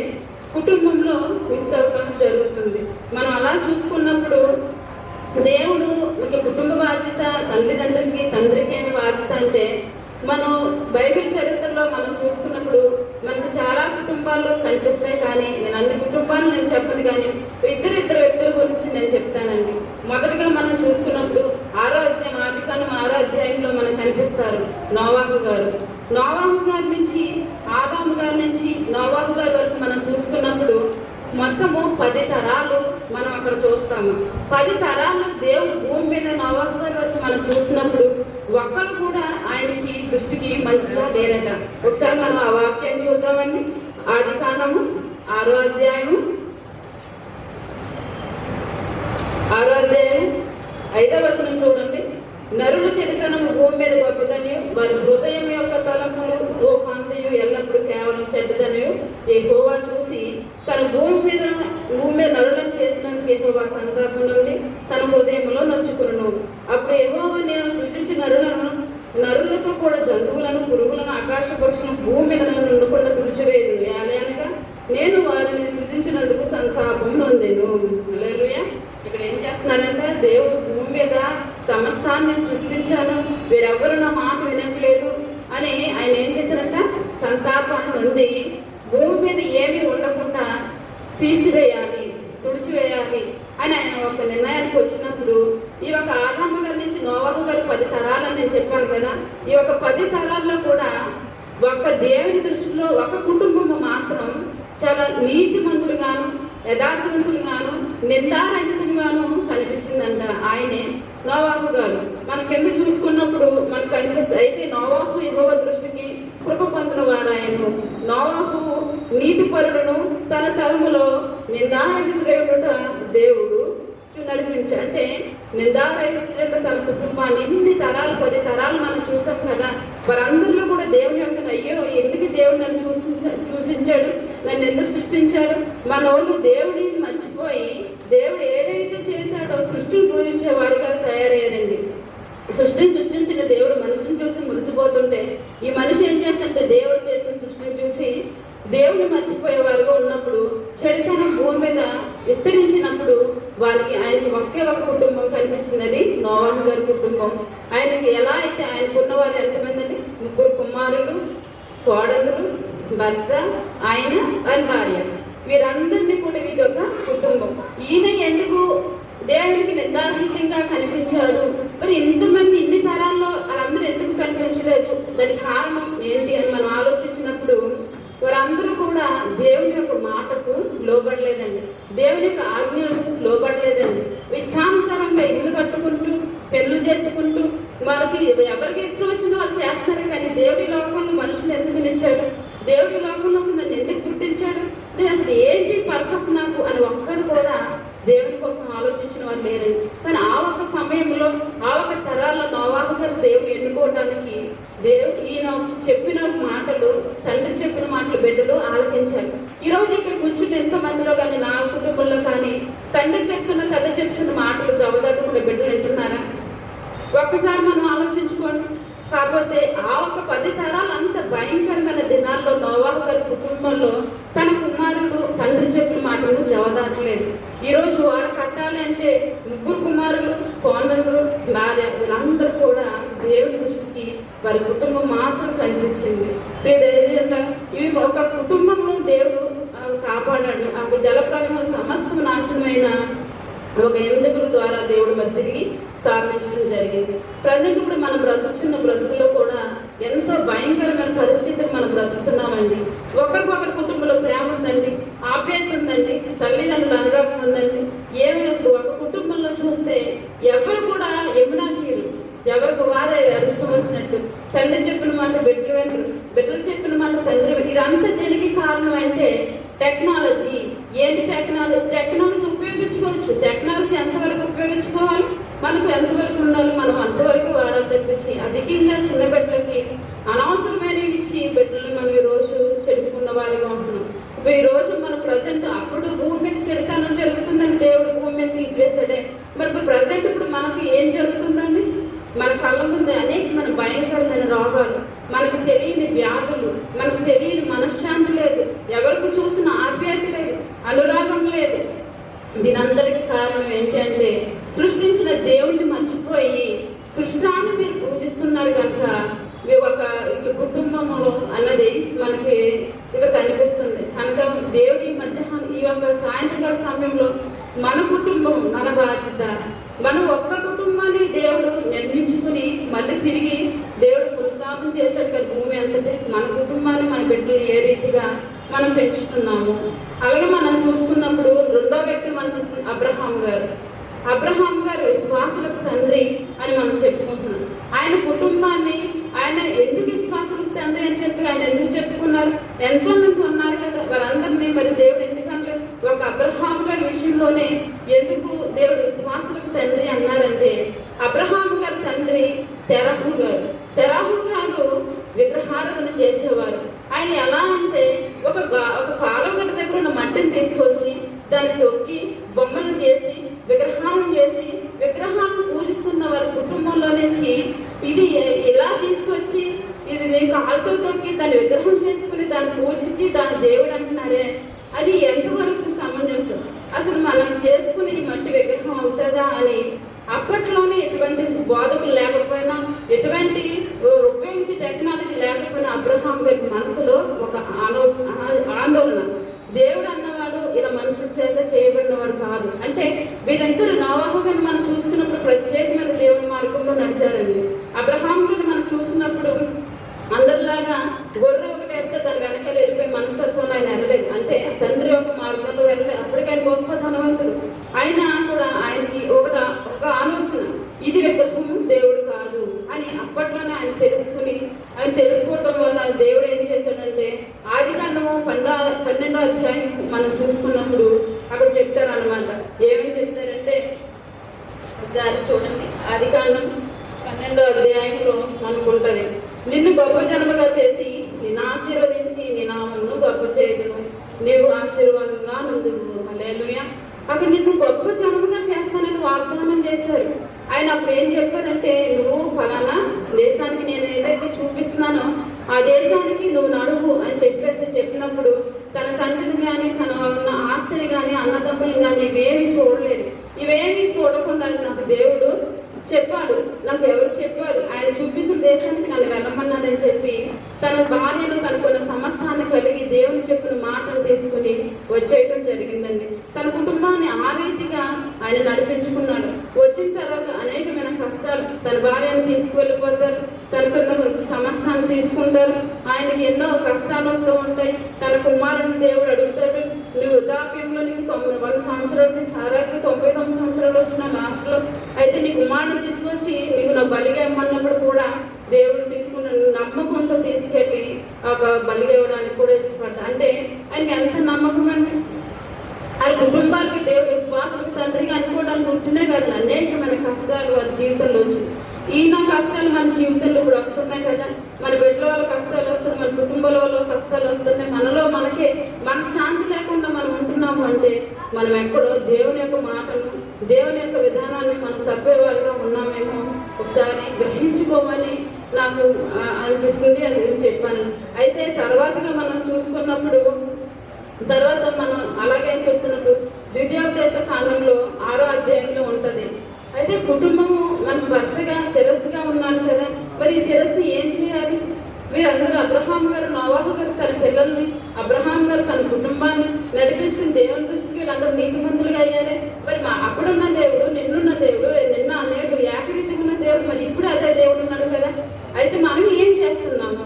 Speaker 4: కుటుంబంలో మిస్ అవ్వడం జరుగుతుంది. మనం అలా చూసుకున్నప్పుడు దేవుడు ఒక కుటుంబ బాధ్యత తల్లిదండ్రులకి తండ్రికి అయిన బాధ్యత అంటే మనం బైబిల్ చరిత్రలో మనం చూసుకున్నప్పుడు మనకు చాలా కుటుంబాలు కనిపిస్తాయి. కానీ నేను అన్ని కుటుంబాలు నేను చెప్పను, కానీ ఇద్దరు వ్యక్తుల గురించి నేను చెప్తానండి. మొదటిగా మనం చూసుకున్నప్పుడు 6వ అధ్యాయంలో మనకు కనిపిస్తారు నోవాహు గారు. నోవాహు గారి నుంచి ఆదాము గారి నుంచి నోవాహు గారి వరకు మనం చూసుకున్నప్పుడు మొత్తము 10 తరాలు మనం అక్కడ చూస్తాము. 10 తరాలు దేవుడు భూమి మీద నోవాహు గారి వరకు మనం చూసినప్పుడు ఒక్కరు కూడా ఆయనకి దృష్టికి మంచిగా లేరట. ఒకసారి మనం ఆ వాక్యాన్ని చూద్దామండి. ఆది కాండము 6వ అధ్యాయము 5వ వచనం చూడండి. నరులు చెడుతనము భూమి మీద గొప్పదనియు వారి హృదయం యొక్క తలంపులు ఊహాంతయు ఎల్లప్పుడూ కేవలం చెడ్డదనియు యెహోవా చూసి తన భూమి మీద నరులను చేసినందుకు యెహోవా సంతాపం నుండి తన హృదయంలో నొచ్చుకును. అప్పుడు యెహోవా నేను సృజించిన నరులతో కూడా జంతువులను పురుగులను ఆకాశ పక్షులను భూమి మీద ఉండకుండా తుడిచివేయదు. అనగా నేను వారిని సృజించినందుకు సంతాపం నొందెను. హల్లెలూయా. ఇక్కడ ఏం చేస్తున్నారంటే దేవుడు భూమి మీద సమస్తాన్ని సృష్టించాను, వీరెవ్వరూ నా మాట వినట్లేదు అని ఆయన ఏం చేశారంట సంతాపాన్ని నొంది భూమి మీద ఏమీ ఉండకుండా తీసివేయాలి, తుడిచివేయాలి అని ఆయన ఒక నిర్ణయానికి వచ్చినప్పుడు ఈ ఒక ఆదాము గారి నుంచి నోవాహు గారు 10 తరాలని నేను చెప్పాను కదా. ఈ ఒక 10 తరాల్లో కూడా ఒక దేవుని దృష్టిలో ఒక కుటుంబము మాత్రం చాలా నీతిమంతులుగాను యథార్థవంతులుగాను నిందారహితంగాను కనిపించిందంట. ఆయనే నోవాహు గారు. మన కింద చూసుకున్నప్పుడు మనకు కనిపిస్తుంది. అయితే నోవాహు యెహోవా దృష్టికి కృప పొందిన వాడాయను. నోవాహు నీతిపరుడును తన తరములో నిందారహితుడైన దేవుడు నడిపించాడు. అంటే నిందారహితుడైన తన కుటుంబాన్ని ఎన్ని తరాలు 10 తరాలు మనం చూసాం కదా. వారందరిలో కూడా దేవుని యొక్క అయ్యో ఎందుకు దేవుడు నన్ను చూసించాడు, నన్ను ఎందుకు సృష్టించాడు, మనోళ్ళు దేవుడిని మర్చిపోయి దేవుడు ఏదైతే చేశాడో సృష్టిని పూజించే వారిగా తయారయ్యారండి. సృష్టిని సృష్టించిన దేవుడు మనిషిని చూసి మురిసిపోతుంటే ఈ మనిషి ఏం చేస్తుంటే దేవుడు చేసిన సృష్టిని చూసి దేవుని మర్చిపోయే వారిగా ఉన్నప్పుడు, చెడుతనం భూమి మీద విస్తరించినప్పుడు ఆయనకి ఒకే ఒక కుటుంబం కనిపించిందని, నోవాహు గారి కుటుంబం. ఆయనకి ఎలా అయితే ఆయనకున్న వారు ఎంతమంది అండి? 3 కుమారులు, కోడలు, భర్త, ఆయన భార్య. వీరందరినీ కూడా ఇది ఒక కుటుంబం. ఈయన ఎందుకు దేవునికి నిర్దాక్షిణ్యంగా కనిపించాడు? మరి ఇంతమంది ఇన్ని తరాల్లో వాళ్ళందరూ ఎందుకు కనిపించలేదు? దానికి కారణం ఏంటి అని మనం ఆలోచించినప్పుడు వారందరూ కూడా దేవుని యొక్క మాటకు లోబడలేదండి, దేవుని యొక్క ఆజ్ఞలకు లోబడలేదండి. ఇష్టానుసారంగా ఇల్లు కట్టుకుంటూ పెళ్లి చేసుకుంటూ మనకి ఎవరికి ఇష్టం వచ్చిందో వాళ్ళు చేస్తున్నారు. కానీ దేవుడి లోకంలో మనుషులు ఎందుకు నిలిచాడు? దేవుడి లోకంలో అసలు నన్ను ఎందుకు పుట్టించాడు? నేను అసలు ఏంటి పర్పస్ నాకు అని ఒక్కరు కూడా దేవుని కోసం ఆలోచించిన వాళ్ళు లేరండి. కానీ ఆ ఒక సమయంలో ఆ ఒక తరాల్లో నోవాహు గారు దేవుడు ఎన్నుకోవడానికి ఈయన చెప్పిన మాటలు, తండ్రి చెప్పిన మాటలు బిడ్డలు ఆలకించాలి. ఈ రోజు ఇక్కడ కూర్చుని ఎంతమందిలో కానీ నా కుటుంబంలో కానీ తండ్రి చెప్తున్న తల్లి చెప్తున్న మాటలు దవదట్టుకునే బిడ్డలు వింటున్నారా? ఒక్కసారి మనం ఆలోచించుకోండి. కాకపోతే ఆ ఒక 10 తరాలు అంత భయంకరమైన దినాల్లో నోవాహు గారి కుటుంబంలో తన కుమారుడు తండ్రి చెప్పిన మాటలను జవదాటలేదు. ఈ రోజు వాడు కట్టాలి అంటే 3 కుమారులు, కోడలు, భార్య, వీళ్ళందరూ కూడా దేవుని దృష్టికి వారి కుటుంబం మాత్రం కనిపించింది. ఇవి ఒక కుటుంబంలో దేవుడు కాపాడాడు. ఆ జలప్రలయం సమస్తం నాశనమైన ఒక ఎముకల ద్వారా దేవుడు మరి తిరిగి స్థాపించడం జరిగింది. ప్రజెంట్ ఇప్పుడు మనం బ్రతుకుతున్న బ్రతుకులో కూడా ఎంతో భయంకరమైన పరిస్థితులు మనం బ్రతుకుతున్నామండి. ఒకరికొకరి కుటుంబంలో ప్రేమ ఉందండి, ఆప్యాయత ఉందండి, తల్లిదండ్రుల అనురాగం ఉందండి. ఏమి అసలు ఒక కుటుంబంలో చూస్తే ఎవరు కూడా యమునాతీయులు, ఎవరికి వారే అరిష్టం వచ్చినట్టు తండ్రి చెప్పిన మాట బిడ్డలు వెంటరు, బిడ్డలు చెప్పిన మాట తండ్రి. ఇదంతా దేనికి కారణం అంటే టెక్నాలజీ. ఏంటి టెక్నాలజీ ఉపయోగించుకోవచ్చు. టెక్నాలజీ ఎంతవరకు ఉపయోగించుకోవాలి, మనకు ఎంతవరకు ఉండాలి, మనం అంతవరకు వాడాలి తప్పించి అధికంగా చిన్న బిడ్డలకి అనవసరమైనవి ఇచ్చి బిడ్డలు మనం ఈ రోజు చెడుకున్న వారిగా ఉంటున్నాం. ఈ రోజు మన ప్రజెంట్ అప్పుడు భూమి మీద చెడుతనం జరుగుతుందని దేవుడు భూమి మీద తీసివేసాడే. మరి ఇప్పుడు ప్రజెంట్ ఇప్పుడు మనకి ఏం జరుగుతుందండి? మన కళ్ళ ముందు అనేకమైన భయంకరమైన రోగాలు, మనకు తెలియని వ్యాధులు, మనకు తెలియని మనశ్శాంతి లేదు, ఎవరికి చూసిన ఆప్యాయత లేదు, అనురాగం లేదు. దీనందరికీ కారణం ఏంటి అంటే సృష్టించిన దేవుణ్ణి మర్చిపోయి సృష్టాన్ని మీరు పూజిస్తున్నారు కనుక ఒక కుటుంబంలో అన్నది మనకి ఇక్కడ కనిపిస్తుంది. కనుక దేవుడి మధ్యాహ్నం ఈ యొక్క సాయంత్రకాల సమయంలో మన కుటుంబం మన బాధ్యత. మనం ఒక్క కుటుంబాన్ని దేవుడు నిర్మించుకుని మళ్ళీ తిరిగి దేవుడు పునఃస్థాపన చేశాడు కదా భూమి అంతటే. మన కుటుంబాన్ని మన బిడ్డలు ఏ రీతిగా మనం పెంచుతున్నాము. అలాగే మనం చూసుకున్నప్పుడు రెండో వ్యక్తి మనం చూసుకున్న అబ్రహాం గారు విశ్వాసులకు తండ్రి అని మనం చెప్పుకుంటున్నాం. ఆయన కుటుంబాన్ని ఆయన ఎందుకు విశ్వాసులకు తండ్రి అని చెప్పి ఆయన ఎందుకు చెప్పుకున్నారు? ఎంతో మంది ఉన్నారు కదా, వారందరినీ మరి దేవుడు ఎందుకంటే ఒక అబ్రహాం గారి విషయంలోనే ఎందుకు దేవుడు విశ్వాసులకు తండ్రి అన్నారంటే అబ్రహాం గారి తండ్రి తెరహు గారు విగ్రహారాధన చేసేవారు. ఆయన ఎలా అంటే ఒక కాలువ గడ్డ దగ్గర ఉన్న మట్టిని తీసుకొచ్చి దాన్ని తొక్కి బొమ్మలు చేసి విగ్రహాలను పూజిస్తున్న వారి కుటుంబంలో నుంచి ఇది ఇలా తీసుకొచ్చి ఇది కాలుతో తొక్కి దాన్ని విగ్రహం చేసుకుని దాన్ని పూజించి దాన్ని దేవుడు అంటున్నారే, అది ఎంతవరకు సమంజసం? అసలు మనం చేసుకుని మట్టి విగ్రహం అవుతుందా అని అప్పట్లోనే ఎటువంటి బోధకులు లేకపోయినా, ఎటువంటి ఉపయోగించే టెక్నాలజీ లేకపోయినా అబ్రహాం గారి మనసులో ఒక ఆందోళన. దేవుడు అన్నవాడు ఇలా మనుషుల చేత చేయబడినవాడు కాదు. అంటే వీళ్ళిద్దరు నోవాహు గారిని మనం చూసుకున్నప్పుడు ప్రత్యేకమైన దేవుని మార్గంలో నడిచారండి. అబ్రహాం గారిని మనం చూసినప్పుడు అందరిలాగా గొర్రె ఒకటి అయితే దాని వెనకాల వెళ్ళిపోయి మనస్తత్వంలో ఆయన వెళ్ళలేదు. అంటే తండ్రి ఒక మార్గంలో వెళ్ళలేదు. అప్పటికి ఆయన గొప్ప ధనవంతుడు. అయినా కూడా ఆయనకి ఒక ఆలోచన, ఇది విగ్రహం దేవుడు కాదు అని అప్పట్లోనే ఆయన తెలుసుకోవటం వల్ల దేవుడు ఏం చేశాడంటే ఆదికాండము 12వ అధ్యాయం మనం చూసుకున్నప్పుడు అక్కడ చెప్తారనమాట. ఏమని చెప్తారంటే ఒకసారి చూడండి, ఆదికాండం 12వ అధ్యాయంలో మనకు ఉంటుంది. నిన్ను గొప్ప జనముగా చేసి నిన్ను ఆశీర్వదించి నీ నామమును గొప్ప చేయదును, నీవు ఆశీర్వాదంగా నందుకు. హల్లెలూయా. అక్కడ నిన్ను గొప్ప జనముగా చేస్తానని వాగ్దానం చేశారు. ఆయన అప్పుడు ఏం చెప్పారంటే, నువ్వు ఫలానా దేశానికి నేను ఏదైతే చూపిస్తున్నానో ఆ దేశానికి నువ్వు నడువు అని చెప్పినప్పుడు తన తండ్రిని కానీ తన ఉన్న ఆస్తిని కానీ అన్నదమ్ముని కానీ ఇవేమి చూడలేదు. ఇవేమి చూడకుండా నాకు దేవుడు చెప్పాడు, నాకు ఎవరు చెప్పారు, ఆయన చూపించిన దేశానికి నన్ను వెళ్ళమన్నాడని చెప్పి తన భార్యను తనకున్న సమస్తాన్ని కలిగి దేవుని చెప్పిన మాటలు తీసుకుని వచ్చేయటం జరిగిందండి. తన కుటుంబాన్ని ఆ రీతిగా ఆయన నడిపించుకున్నాడు. వచ్చిన తర్వాత అనేకమైన కష్టాలు, తన భార్యను తీసుకువెళ్ళిపోతారు, తనకున్న సమస్తాన్ని తీసుకుంటారు, ఆయనకి ఎన్నో కష్టాలు వస్తూ ఉంటాయి. తన కుమారుని దేవుడు అడుగుతాడు, నువ్వు వృద్ధాప్యంలో నీకు 100 సంవత్సరాలు వచ్చి సారాకి 99 సంవత్సరాలు వచ్చిన లాస్ట్లో అయితే నీ కుమారుని తీసుకొచ్చి నీకు నా బలిగా ఇమ్మన్నప్పుడు కూడా దేవుడు తీసుకున్న నమ్మకంతో తీసుకెళ్ళి ఒక బలిగా ఇవ్వడానికి కూడా ఇష్టపడ్డా. అంటే ఆయనకి ఎంత నమ్మకం అండి. ఆయన కుటుంబాలకి దేవుడు విశ్వాసం తండ్రిగా అనుకోవడానికి ఉంటున్నాయి కదా, అనేకమైన కష్టాలు వారి జీవితంలో వచ్చింది. ఈయన కష్టాలు మన జీవితంలో ఇప్పుడు వస్తున్నాయి కదా, మన బిడ్డల వల్ల కష్టాలు వస్తున్నాయి, మన కుటుంబాల వల్ల కష్టాలు వస్తున్నాయి. మనలో మనకే మన శాంతి లేకుండా మనం ఉంటున్నాము అంటే మనం ఎక్కడో దేవుని యొక్క మాటను, దేవుని యొక్క విధానాన్ని మనం తప్పే వాళ్ళగా ఉన్నామేమో ఒకసారి గ్రహించుకోమని నాకు అనిపిస్తుంది. అది చెప్పాను. అయితే తర్వాతగా మనం చూసుకున్నప్పుడు తర్వాత మనం అలాగే చూస్తున్నప్పుడు ద్వితీయోపదేశ కాండంలో 6వ అధ్యాయంలో ఉంటది. అయితే కుటుంబము మన భర్తగా శిరస్సుగా ఉన్నారు కదా, మరి ఈ శిరస్సు ఏం చేయాలి? వీరందరూ అబ్రహాం గారు, నోవాహు గారు తన పిల్లల్ని, అబ్రహాం గారు తన కుటుంబాన్ని నడిపించుకుని దేవుని దృష్టికి వీళ్ళందరూ నీతిమంతులుగా అయ్యారే. మరి అప్పుడున్న దేవుడు, నిన్నున్న దేవుడు, నిన్న నేడు ఏకరీతిగా ఉన్న దేవుడు, మరి ఇప్పుడు అదే దేవుడు ఉన్నాడు కదా. అయితే మనం ఏం చేస్తున్నాము?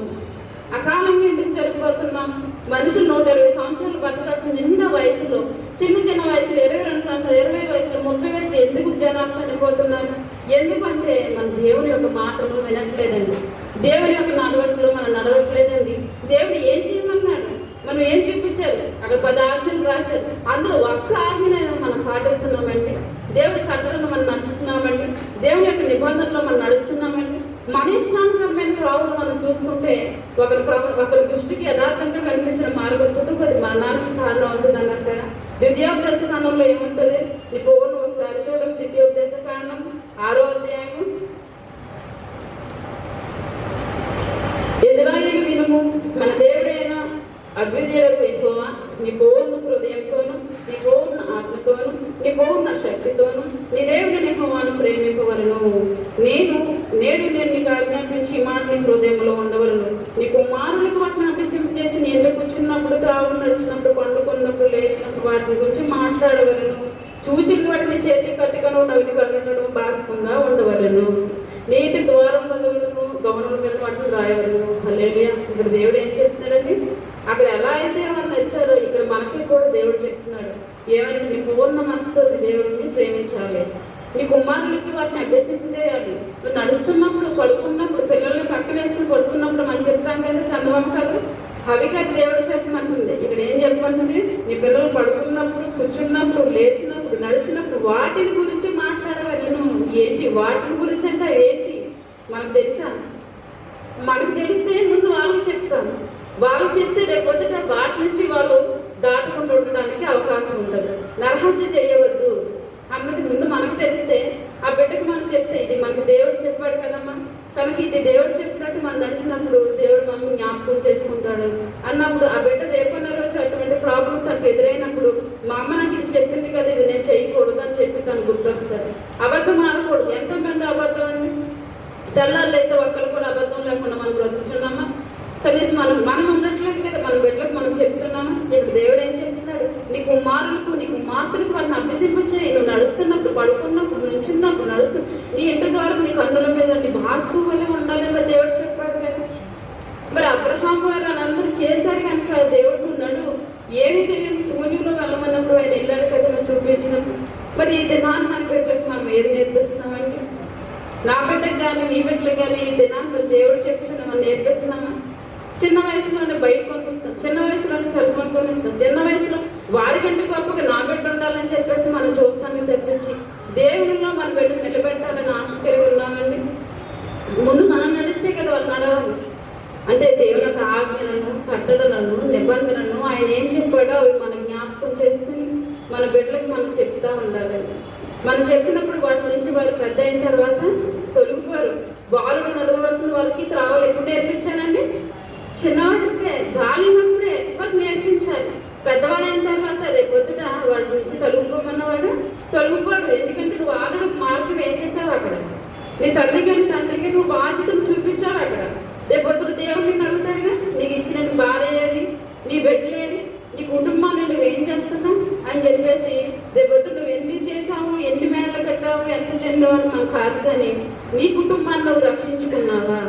Speaker 4: అకాలంగా ఎందుకు చనిపోతున్నాము? మనుషులు 120 సంవత్సరాలు బతకాల్సిన నిండా వయసులో, చిన్న వయసులో 22 సంవత్సరాలు, 20 వయసులో, 30 వయసులో ఎందుకు జనాలు చనిపోతున్నారు? ఎందుకంటే మన దేవుని యొక్క మాటలు వినట్లేదండి, దేవుని యొక్క నడవట్లు మనం నడవట్లేదండి. దేవుడు ఏం చేయమన్నాడు, మనం ఏం చూపించారు? అక్కడ 10 ఆజ్ఞలు రాశారు, అందులో ఒక్క ఆజ్ఞనైనా మనం పాటిస్తున్నామండి. దేవుడి కట్టలను మనం నడుస్తున్నామండి, దేవుని యొక్క నిబంధనలో మనం నడుస్తున్నామండి. మన ఇష్టానుసరమైన త్రోవలు మనం చూసుకుంటే ఒకరి దృష్టికి యథార్థంగా కనిపించిన మార్గం తుదుకు మరణానికి కారణం అవుతుంది అన్నారు కదా. ద్వితీయోపదేశ కాండంలో ఏముంటుంది? నీ పూర్వం ఒకసారి చూడండి. ద్వితీయోపదేశ కాండం 6వ అధ్యాయం. ఇజ్రాయేలు వినుము, మన దేవుడైన అద్వితీయుడకు యెహోవా నీ పూర్ణ హృదయంతోను, నీ పూర్ణ ఆత్మతోను, నీ పూర్ణ శక్తితోను నీ దేవుని యెహోవాను ప్రేమింపవలను. నేడు నేను నీకు ఆజ్ఞాపించి ఈ మాట నీ హృదయంలో ఉండవలను. నీ కుమారులకు వాటిని అభ్యసింప చేసి నీ ఇంట్లో కూర్చున్నప్పుడు, త్రావు నడిచినప్పుడు, పండుకున్నప్పుడు, లేచినప్పుడు వాటిని గురించి మాట్లాడవలను. చూచిన వాటిని చేతి కట్టుకను నవిటి కన్నులను బాస్కంగా ఉండవలను. నీటి ద్వారం బంధువులను గమనం మీద వాటిని రాయవలను. హల్లెలూయా. ఇక్కడ దేవుడు ఏం చెప్తున్నాడండి? అక్కడ ఎలా అయితే ఎవరు నడిచారో ఇక్కడ మనకి కూడా దేవుడు చెప్తున్నాడు. ఏమంటే నీ పూర్ణ మనసుతో దేవుడిని ప్రేమించాలి, నీ కుమారులకి వాటిని అభ్యసింప చేయాలి. నువ్వు నడుస్తున్నప్పుడు, పడుకున్నప్పుడు, పిల్లల్ని పక్కన వేసుకుని పడుకున్నప్పుడు మనం చెప్తాం కదా చందమామ కథ, అవి కదా దేవుడు చెప్పమంటుంది. ఇక్కడ ఏం చెప్పమంటుంది? నీ పిల్లలు పడుకున్నప్పుడు, కూర్చున్నప్పుడు, లేచినప్పుడు, నడిచినప్పుడు వాటిని గురించి మాట్లాడవాలి. నువ్వు ఏంటి వాటిని గురించి అంటే ఏంటి మనకు తెలుసా? మనకు తెలిస్తే ముందు వాళ్ళకి చెప్తాను, వాళ్ళకి చెప్తే రేపొద్దుట వాటి నుంచి వాళ్ళు దాటకుండా ఉండడానికి అవకాశం ఉండదు. నరహత్య చేయవద్దు అన్నది ముందు మనకు తెలిస్తే ఆ బిడ్డకు మనం చెప్తే ఇది మనకు దేవుడు చెప్పాడు కదమ్మా, కనుక ఇది దేవుడు చెప్పినట్టు మనం నడిచినప్పుడు దేవుడు మనం జ్ఞాపకం చేసుకుంటాడు అన్నప్పుడు ఆ బిడ్డ రేపన్న రోజు అటువంటి ప్రాబ్లం తనకు ఎదురైనప్పుడు మా అమ్మ నాకు ఇది చెప్పింది కదా, ఇది నేను చేయకూడదు అని చెప్పి తను గుర్తొస్తారు. అబద్ధం ఆడకూడదు. ఎంతమంది అబద్ధం అండి? తెల్లారులు అయితే ఒక్కరు కూడా అబద్ధం లేకుండా మనం బ్రతుకుతున్నామా? కనీసం మనం ఉండట్లేదు కదా, మన బిడ్డలకు మనం చెప్తున్నామా? ఇప్పుడు దేవుడు ఏం చెప్తున్నాడు? నీ కుమారులకు, నీ కుమార్తెలకు వాటిని అభ్యసింపచేయి. నువ్వు నడుస్తున్నప్పుడు, పడుకున్నప్పుడు, నుంచున్నప్పుడు, నీ ఇంటి ద్వారా నీ కన్నుల మీద నీ భాస్కు వల్ల ఉండాలని దేవుడు చెప్పాడు కదా. మరి అబ్రహాం వారు వాళ్ళందరూ చేశారు కనుక దేవుడు ఉన్నాడు. ఏమీ తెలియని సూర్యులో వెళ్ళమన్నప్పుడు ఆయన వెళ్ళాడు కదా మనం చూపించినప్పుడు. మరి ఈ దినాన్ని మన బిడ్డలకు మనం ఏం నేర్పిస్తున్నామండి? నా బిడ్డకు కానీ మీ బిడ్డలకు కానీ ఈ దినాన్ని మరి దేవుడు చెప్తున్నా మనం నేర్పిస్తున్నామా? చిన్న వయసులోనే బైక్ కొనిస్తాం, చిన్న వయసులోనే సెల్ ఫోన్ కొనిస్తాం, చిన్న వయసులో వారికంటే గొప్పగా నా బిడ్డ ఉండాలని చెప్పేసి మనం చూస్తామని తప్పించి దేవునిలో మన బిడ్డ నిలబెట్టాలని ఆశ కలిగి ఉన్నామండి. ముందు మనం నడిస్తే కదా వాళ్ళు నడవాలి. అంటే దేవుని యొక్క ఆజ్ఞలను, కట్టడలను, నిబంధనలను ఆయన ఏం చెప్పాడో అవి మనం జ్ఞాపకం చేసుకుని మన బిడ్డలకు మనం చెప్తా ఉండాలండి. మనం చెప్పినప్పుడు వాటి నుంచి వాళ్ళు పెద్ద అయిన తర్వాత తొలగిపోరు. బాలుడు నడవలసిన వాళ్ళకి త్రావలు ఎప్పుడు నేర్పించాలండి? చిన్నవాడిప్పుడే బాలినప్పుడే వారికి నేర్పించాలి. పెద్దవాడైన తర్వాత రేపొద్దుట వాడి నుంచి తొలగిపోమన్నవాడు తొలగిపోడు. ఎందుకంటే నువ్వు ఆల్రెడీ మార్గం వేసేసావు అక్కడ. నీ తల్లి కానీ తండ్రికి నువ్వు బాధ్యతను చూపించావు అక్కడ. రేపొద్దుట దేవుడిని అడుగుతాడుగా, నీకు ఇచ్చిన భార్య ఏది, నీ బిడ్డలేది, నీ కుటుంబాన్ని నువ్వేం చేస్తున్నావు అని చెప్పేసి రేపొద్దు నువ్వు ఎన్ని చేసావు, ఎన్ని మేడలు కట్టావు, ఎంత చెందావు అని మనకు కాదు. కానీ నీ కుటుంబాన్ని నువ్వు రక్షించుకున్నావా?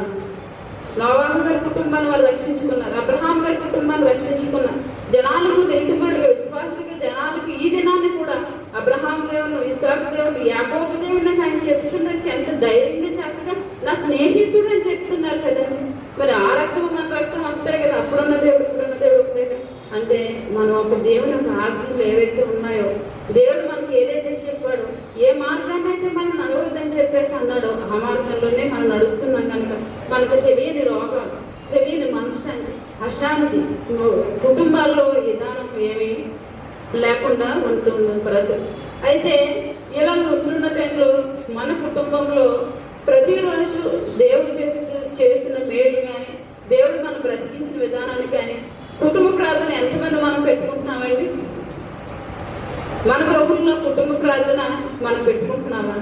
Speaker 4: నోవాహు గారి కుటుంబాన్ని వాళ్ళు రక్షించుకున్నారు, అబ్రహాం గారి కుటుంబాన్ని రక్షించుకున్నారు. జనాలకు నీతిపరుడుగా విశ్వాసులుగా జనాలకు ఈ దినాన్ని కూడా అబ్రహాం దేవుడు, ఇస్సాకు దేవుడు, యాకోబు దేవుడు ఆయన చెప్తున్నట్టు ఎంత ధైర్యంగా చక్కగా నా స్నేహితుడు అని చెప్తున్నారు కదండి. మరి ఆ రక్తం మన రక్తం అంటాయి కదా, అప్పుడున్న దేవుడు ఇప్పుడున్న దేవుడు ఒకటే. అంటే మనం ఒక దేవుని యొక్క ఆజ్ఞలు ఏవైతే ఉన్నాయో, దేవుడు మనకి ఏదైతే చెప్పాడో, ఏ మార్గాన్ని అయితే మనం నడవద్దని చెప్పేసి అన్నాడో ఆ మార్గంలోనే మనం నడుస్తున్నాం కనుక మనకు తెలియని రోగాలు, తెలియని మనశ్శాంతి, అశాంతి, కుటుంబాల్లో విధానం ఏమీ లేకుండా ఉంటుంది ప్రజలు. అయితే ఇలా ఉంటున్న టైంలో మన కుటుంబంలో ప్రతిరోజు దేవుడు చేసిన మేలు కానీ, దేవుడు మనం బ్రతికించిన విధానాన్ని కానీ, కుటుంబ ప్రార్థన ఎంతమంది మనం పెట్టుకుంటున్నామండి? మన గృహంలో కుటుంబ ప్రార్థన మనం పెట్టుకుంటున్నామా?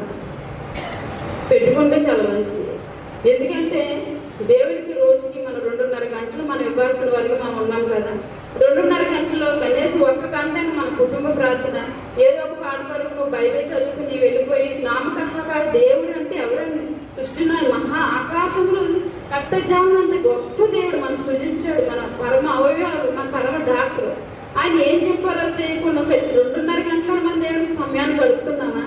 Speaker 4: పెట్టుకుంటే చాలా మంచిది. ఎందుకంటే దేవుడికి రోజుకి మనం 2.5 గంటలు మనం ఇవ్వాల్సిన వారికి మనం ఉన్నాం కదా. 2.5 గంటల్లో కనీసం 1 గంటని మన కుటుంబ ప్రార్థన, ఏదో ఒక పాట పాడుకు బైబిల్ చదువుకుని వెళ్ళిపోయి నామకహగా దేవుడు అంటే ఎవరండి? సృష్టిన మహా ఆకాశంలో కట్టజామనంత గొప్ప దేవుడు మనం సృజించాడు. మన పరమ అవయవాలు, మన పరమ డాక్టర్. ఆయన ఏం చెప్పారో చేయకుండా కలిసి 2.5 గంటల మన దేవుడికి సమయాన్ని గడుపుతున్నామా?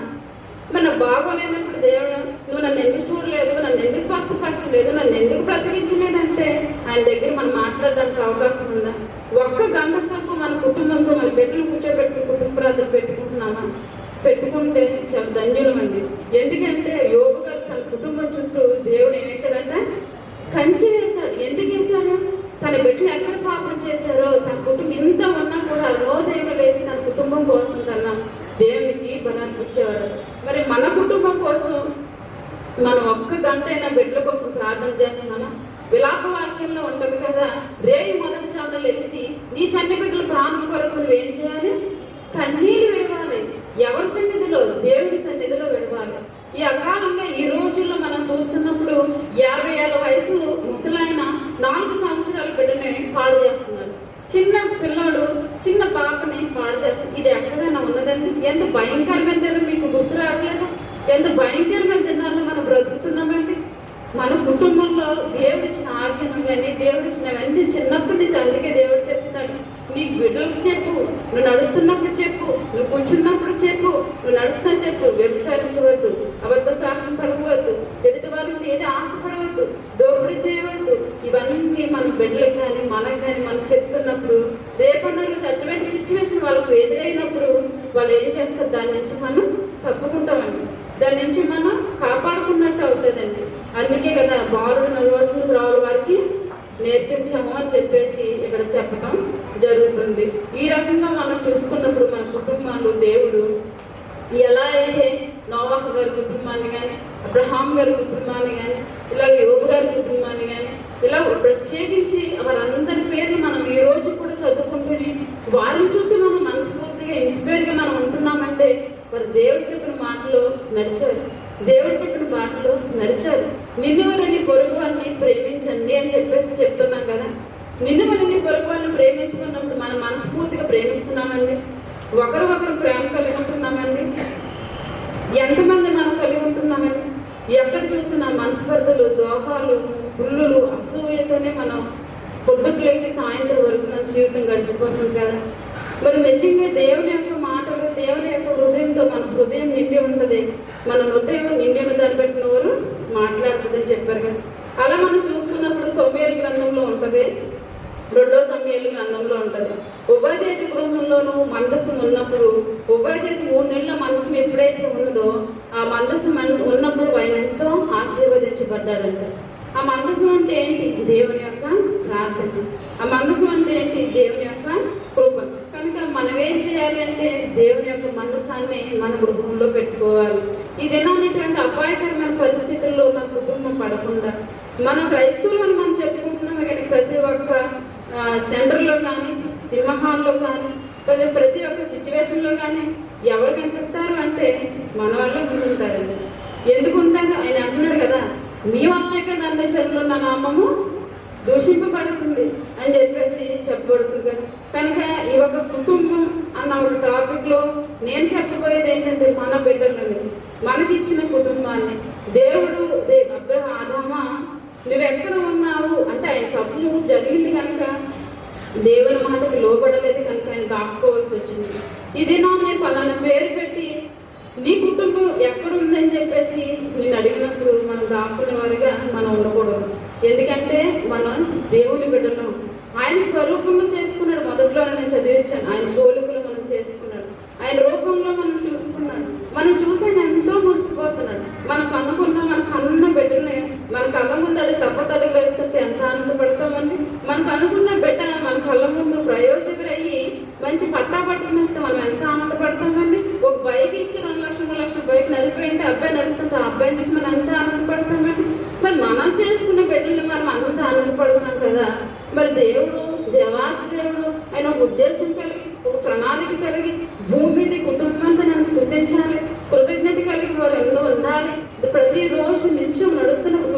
Speaker 4: మరి నాకు బాగోలేనప్పుడు దేవుడు నువ్వు నన్ను ఎందుకు చూడలేదు, నన్ను ఎందుకు స్వస్థపరచలేదు, నన్ను ఎందుకు బ్రతికించలేదంటే ఆయన దగ్గర మనం మాట్లాడడానికి అవకాశం ఉందా? 1 గంట సేపు మన కుటుంబంతో మన బిడ్డలు కూర్చోబెట్టుకుని కుటుంబ ప్రార్థన పెట్టుకుంటున్నామా? పెట్టుకుంటే చాలా ధన్యులమండి. ఎందుకంటే యోగు గారు తన కుటుంబం చుట్టూ దేవుడు ఏం వేశాడంటే కంచి వేశాడు. ఎందుకు వేశాడు? తన బిడ్డలు ఎక్కడ పాపం చేశారో, తన కుటుంబం ఇంత ఉన్నా కూడా రోజు లేచి తన కుటుంబం కోసం తన దేవునికి బలాన్ని ఇచ్చేవాడు. మరి మన కుటుంబం కోసం మనం 1 గంట అయినా బిడ్డల కోసం ప్రార్థన చేస్తున్నామా? విలాప వాక్యంలో ఉంటుంది కదా, రేయి మొదటి చాటులు లేచి నీ చంటి బిడ్డల ప్రాణం కొరకు నువ్వేం చేయాలి? కన్నీళ్ళు విడవాలి. ఎవరి సన్నిధిలో? దేవుని సన్నిధిలో విడవాలి. ఈ అకాలంగా ఈ రోజుల్లో మనం చూస్తున్నప్పుడు 50 ఏళ్ళ వయసు ముసలైన 4 సంవత్సరాల బిడ్డని పాడు చేస్తున్నాడు. చిన్న పిల్లోడు చిన్న పాపని పాడు చేస్తుంది. ఇది ఎక్కడైనా ఉన్నదండి? ఎంత భయంకరమైన దినం మీకు గుర్తు రావట్లేదు? ఎంత భయంకరమైన దినాల్లో మనం బ్రతుకుతున్నామండి. మన కుటుంబంలో దేవుడిచ్చిన ఆజ్ఞను కానీ, దేవుడిచ్చినవన్నీ చిన్నప్పటి నుంచి అందుకే దేవుడు చెప్తున్నాడు, నీ బిడ్డలకు చెప్పు, నువ్వు నడుస్తున్నప్పుడు చెప్పు, నువ్వు కూర్చున్నప్పుడు చెప్పు, నువ్వు నడుస్తున్నా చెప్పు. వ్యభిచారించవద్దు, అబద్ధ సాక్ష్యం పడవద్దు, ఎదుటి వారికి ఏది ఆశపడవద్దు, దోపిడీ చేయవద్దు. ఇవన్నీ మన బిడ్డలకు కానీ మనకు కానీ మనం చెప్తున్నప్పుడు రేపన్న రోజు అటువంటి సిచ్యువేషన్ వాళ్ళకు ఎదురైనప్పుడు వాళ్ళు ఏం చేస్తారు? దాని నుంచి మనం తప్పుకుంటామండి. దాని నుంచి మనం కాపాడుకున్నట్టు అవుతుందండి. అందుకే కదా బాలుడు నడవలసిన త్రావుల వారికి నేర్పించాము అని చెప్పేసి ఇక్కడ చెప్పడం జరుగుతుంది. ఈ రకంగా మనం చూసుకున్నప్పుడు మన కుటుంబాలు దేవుడు ఎలా అయితే నోవాహు గారి కుటుంబాన్ని కానీ, అబ్రహాం గారి కుటుంబాన్ని కానీ, ఇలా యోబు గారి కుటుంబాన్ని కానీ, ఇలా ప్రత్యేకించి వారందరి పేర్లు మనం ఈ రోజు కూడా చదువుకుంటూనే వారిని చూసి మనం మనస్ఫూర్తిగా ఇన్స్పైర్గా మనం ఉంటున్నామంటే వారు దేవుడు చెప్పిన మాటలో నడిచారు, దేవుడు చెప్పిన మాటలో నడిచారు. నిన్ను వలని పొరుగు వారిని ప్రేమించండి అని చెప్పేసి చెప్తున్నాం కదా. నిన్ను వలని పొరుగు వారిని ప్రేమించుకున్నప్పుడు మనం మనస్ఫూర్తిగా ప్రేమిస్తున్నామండి. ఒకరు ప్రేమ కలిగి ఉంటున్నామండి. ఎంతమంది మనం కలిగి ఉంటున్నామండి? ఎక్కడ చూసినా మనస్పర్ధలు, దోహాలు, పుల్లులు, అసూయతోనే మనం పొద్దుట్లేసి సాయంత్రం వరకు మన జీవితం గడిచిపోతుంది కదా. మరి నిజంగా దేవుని యొక్క మాటలు, దేవుని యొక్క హృదయంతో మన హృదయం నిండి ఉంటుంది. మన హృదయం నిండిన దాన్ని బట్టి నోరు మాట్లాడుతుందని చెప్పారు కదా. అలా మనం చూసుకున్నప్పుడు సమూయేలు గ్రంథంలో ఉంటుంది, 2వ సమూయేలు గ్రంథంలో ఉంటుంది. ఉభయదేవి గృహంలోనూ మందసం ఉన్నప్పుడు, ఉభయదేవి 3 నెలల మందసం ఎప్పుడైతే ఉన్నదో ఆ మందసం ఉన్నప్పుడు ఆయన ఎంతో ఆశీర్వదించబడ్డాడంట. ఆ మందసం అంటే ఏంటి? దేవుని యొక్క ప్రార్థన. ఆ మందసం అంటే ఏంటి? దేవుని యొక్క కృప. కనుక మనం ఏం చేయాలి అంటే దేవుని యొక్క మందసాన్ని మన గృహంలో పెట్టుకోవాలి. ఈ దినాన్ని అపాయకరమైన పరిస్థితుల్లో మన కుటుంబం పడకుండా మనం క్రైస్తవులను మనం చెప్పుకుంటున్నాము, కానీ ప్రతి ఒక్క సెంటర్లో కానీ సింహాల్లో కానీ ప్రతి ఒక్క సిచ్యువేషన్లో కానీ ఎవరు కనిపిస్తారు అంటే మన వల్ల ముందుంటారండి. ఎందుకుంటారు? ఆయన అంటున్నాడు కదా, మీ వల్లే కదా అన్ని చెరువులో నా నామము దూషింపబడుతుంది అని చెప్పేసి చెప్పబడుతుంది. కనుక ఈ ఒక కుటుంబం అన్న ఒక టాపిక్ లో నేను చెప్పబోయేది ఏంటంటే మన బిడ్డలని, మనకిచ్చిన కుటుంబాన్ని దేవుడు ఆదామా నువ్వెక్కడ ఉన్నావు అంటే ఆయన తప్పు జరిగింది కనుక దేవుని మాటకి లోబడలేదు కనుక ఆయన దాక్కోవాల్సి వచ్చింది. ఇది నేను పలానా పేరు పెట్టి నీ కుటుంబం ఎక్కడుందని చెప్పేసి నేను అడిగినప్పుడు మనం దాక్కునే వారిగా మనం ఉండకూడదు. ఎందుకంటే మనం దేవుని బిడ్డలు ఆయన స్వరూపంలో చేసుకున్నాడు. మొదట్లో నేను చదివించాను, ఆయన పోలికలు మనం చేసుకున్నాడు, ఆయన రూపంలో మనం చూసుకున్నాడు. మనం చూసి ఆయన ఎంతో మురిసిపోతున్నాడు. మనకు అనుకున్న మనకు అన్న బిడ్డని మన కళ్ళ ముందు అడిగి తప్పతడికి వేసుకుంటే ఎంత ఆనందపడతామండి. మనకు అనుకున్న బిడ్డ మన కళ్ళ ముందు ప్రయోజకుడయ్యి మంచి పట్టా పట్టుకునేస్తే మనం ఎంత ఆనందపడతామండి. ఒక బైక్ ఇచ్చి 2 లక్షలు 3 లక్షల బైక్ నడిపోయింటే అబ్బాయి నడుస్తుంటే ఆ అబ్బాయిని చూసి మనం ఎంత ఆనందపడతామండి. మరి మనం చేసుకున్న బిడ్డల్ని మనం అంత ఆనందపడుతున్నాం కదా. మరి దేవుడు దేవాది దేవుడు ఆయన ఒక ఉద్దేశం కలిగి ఒక ప్రణాళిక కలిగి భూమి మీద కుటుంబంతో నేను స్తుతించాలి, కృతజ్ఞత కలిగి వారు ఎన్నో ఉండాలి. ప్రతిరోజు నిత్యం నడుస్తున్నప్పుడు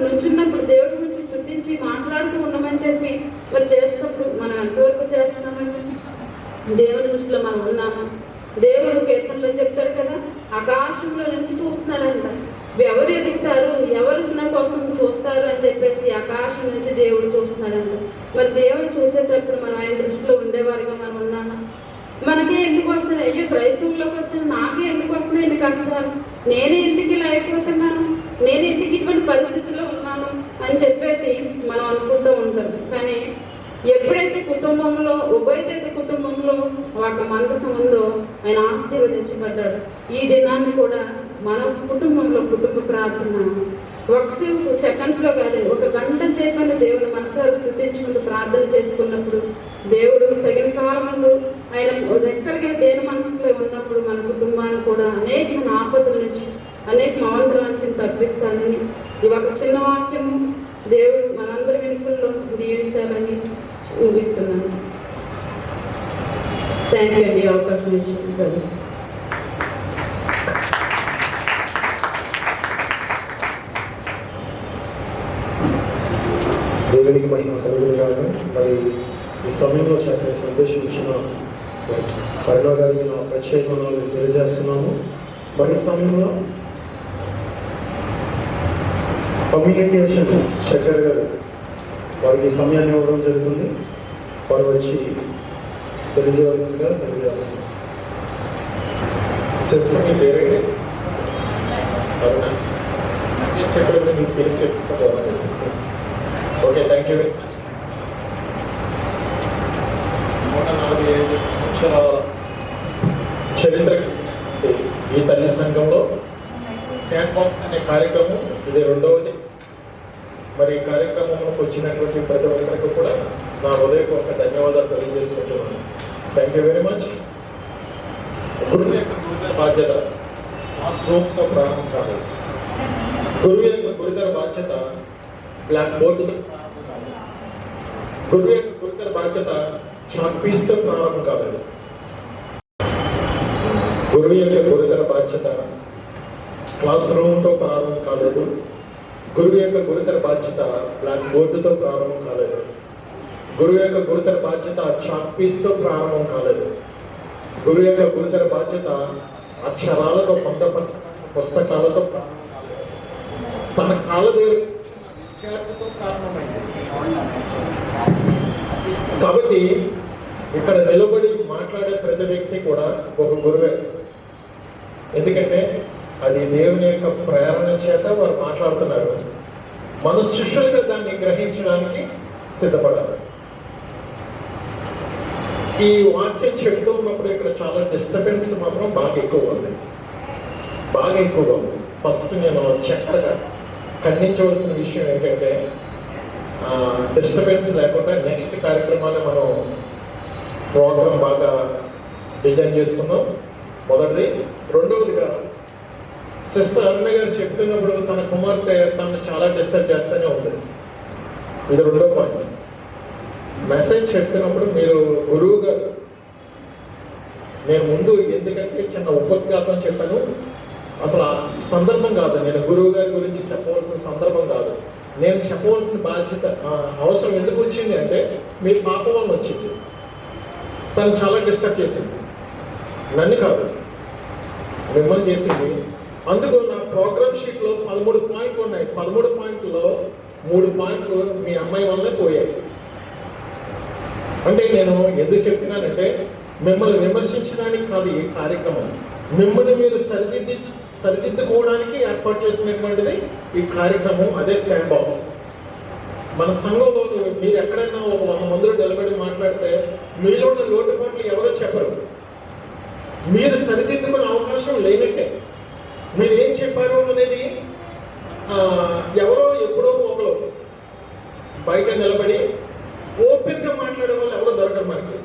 Speaker 4: నుంచున్నప్పుడు దేవుడి గురించి స్తుతించి మాట్లాడుతూ ఉండమని చెప్పి మరి చేస్తున్నప్పుడు మనం ఎంతవరకు చేస్తున్నామండి? దేవుని దృష్టిలో మనం ఉన్నాము. దేవుడు కీర్తనలో చెప్తారు కదా, ఆకాశంలో నుంచి చూస్తున్నాడంట, ఎవరు ఎదుగుతారు, ఎవరు నా కోసం చూస్తారు అని చెప్పేసి ఆకాశం నుంచి దేవుడు చూస్తున్నాడంట. మరి దేవుడు చూసేటప్పుడు మనం ఆయన దృష్టిలో ఉండేవారిగా మనం ఉన్నామా? మనకే ఎందుకు వస్తున్నాయి, అయ్యో క్రైస్తవుల్లోకి వచ్చాను, నాకే ఎందుకు వస్తున్నాయి ఇన్ని కష్టాలు, నేనే ఎందుకు ఇలా అయిపోతున్నాను, నేనే ఎందుకు ఇటువంటి పరిస్థితుల్లో ఉన్నాను అని చెప్పేసి మనం అనుకుంటూ ఉంటాం. కానీ ఎప్పుడైతే కుటుంబంలో ఉభయతైతే కుటుంబంలో ఒక మందసం ఉందో ఆయన ఆశీర్వదించబడ్డాడు. ఈ దినాన్ని కూడా మన కుటుంబంలో కుటుంబ ప్రార్థన 1 సెకండ్స్లో కాదు, 1 గంట సేపు అని దేవుని మనసారి స్థుతించుకుంటూ ప్రార్థన చేసుకున్నప్పుడు దేవుడు తగిన కాలమందు ఆయన ఎక్కడికి దేని మనసులో ఉన్నప్పుడు మన కుటుంబాన్ని కూడా అనేక ఆపదల నుంచి అనేక అవంతరాల నుంచి తప్పిస్తానని ఈ ఒక చిన్న వాక్యము దేవుడు మనందరి వెనుకల్లో దీవించాలని ముగిస్తున్నాను. థ్యాంక్ యూ అండి అవకాశం ఇచ్చింది.
Speaker 1: దేవునికి మహిమ కలుగునుగాక. మరి ఈ సమయంలో చక్కని సందేశం ఇచ్చిన కరుణ గారికి నా ప్రత్యేకమైన తెలియజేస్తున్నాము. మరి ఈ సమయంలో కమ్యూనికేషన్ శేఖర్ గారు వారికి సమయాన్ని ఇవ్వడం జరుగుతుంది. వారు వచ్చి తెలియజేయాల్సిందిగా తెలియజేస్తున్నాం.
Speaker 10: సిస్టర్ మీ పేరేంటి? అవునా, మెసేజ్ చెప్పేది మీకు పేరు చెప్పుకోవాలి. Okay, thank you. 145 సంవత్సరాల చరిత్ర ఈ తల్లి సంఘంలో శాండ్ బాక్స్ అనే కార్యక్రమం ఇది 2వది. మరి ఈ కార్యక్రమంలోకి వచ్చినటువంటి ప్రతి ఒక్కరికి కూడా నా హృదయపూర్వక ధన్యవాదాలు తెలియజేసుకుంటున్నాను. Thank you very much. గురువు యొక్క గురుతర బాధ్యత క్లాస్ రూమ్తో ప్రారంభం కాలేదు. గురువు యొక్క గురుతర బాధ్యత బ్లాక్ బోర్డుతో ప్రారంభం కాలేదు. గురువు యొక్క గురుతర బాధ్యత చాక్ పీస్తో ప్రారంభం కాలేదు. గురువు యొక్క గురుతర బాధ్యత క్లాస్ రూమ్తో ప్రారంభం కాలేదు. గురువు యొక్క గురుతర బాధ్యత బ్లాక్ బోర్డుతో ప్రారంభం కాలేదు. గురువు యొక్క గురుతర బాధ్యత చాక్ పీస్తో ప్రారంభం కాలేదు. గురువు యొక్క గురుతర బాధ్యత అక్షరాలతో పొందపరిచిన పుస్తకాలతో ప్రారంభం కాలేదు. తన కాళ్ళ దగ్గర విద్యార్థితో ప్రారంభమైంది. కాబట్టి ఇక్కడ నిలబడి మాట్లాడే ప్రతి వ్యక్తి కూడా ఒక గురువే. ఎందుకంటే అది దేవుని యొక్క ప్రేరణ చేత వారు మాట్లాడుతున్నారు. మన శిష్యులుగా దాన్ని గ్రహించడానికి సిద్ధపడాలి. ఈ వాక్యం చెప్తూ ఉన్నప్పుడు ఇక్కడ చాలా డిస్టర్బెన్స్ మాత్రం బాగా ఎక్కువ ఉంది. ఫస్ట్ నేను చక్కగా ఖండించవలసిన విషయం ఏంటంటే డిస్టర్బెన్స్ లేకుండా నెక్స్ట్ కార్యక్రమాన్ని మనం ప్రోగ్రాం బాగా డిజైన్ చేసుకున్నాం. మొదటిది రెండవదిగా సిస్టర్ అరుణ గారు చెప్తున్నప్పుడు తన కుమార్తె తనను చాలా డిస్టర్బ్ చేస్తూనే ఉంటుంది. ఇది రెండో పాయింట్. మెసేజ్ చెప్తున్నప్పుడు మీరు గురువు గారు, నేను ముందు ఎందుకంటే చిన్న ఉపద్ఘాతం చెప్పాను, అసలు ఆ సందర్భం కాదు, నేను గురువు గారి గురించి చెప్పవలసిన సందర్భం కాదు. నేను చెప్పవలసిన బాధ్యత అవసరం ఎందుకు వచ్చింది అంటే మీ పాప వల్ల వచ్చింది. తను చాలా డిస్టర్బ్ చేసింది, నన్ను కాదు మిమ్మల్ని చేసింది. అందుకు నా ప్రోగ్రామ్ షీట్లో 13 పాయింట్లు ఉన్నాయి. 13 పాయింట్లో 3 పాయింట్లు మీ అమ్మాయి వల్లే పోయాయి. అంటే నేను ఎందుకు చెప్తున్నానంటే మిమ్మల్ని విమర్శించడానికి కాదు ఈ కార్యక్రమం, మిమ్మల్ని మీరు సరిదిద్దుకోవడానికి ఏర్పాటు చేసినటువంటిది ఈ కార్యక్రమం. అదే శాండ్ బాక్స్. మన సంఘంలో మీరు ఎక్కడైనా ఒక 100 మందిలో నిలబడి మాట్లాడితే మీలో ఉన్న లోటుపాట్లు ఎవరో చెప్పరు. మీరు సరిదిద్దుకునే అవకాశం లేనట్టే. మీరు ఏం చెప్పారు అనేది ఎవరో ఎప్పుడో ఒకరు బయట నిలబడి ఓపెన్గా మాట్లాడే వాళ్ళు ఎవరో దొరకరు మనకి.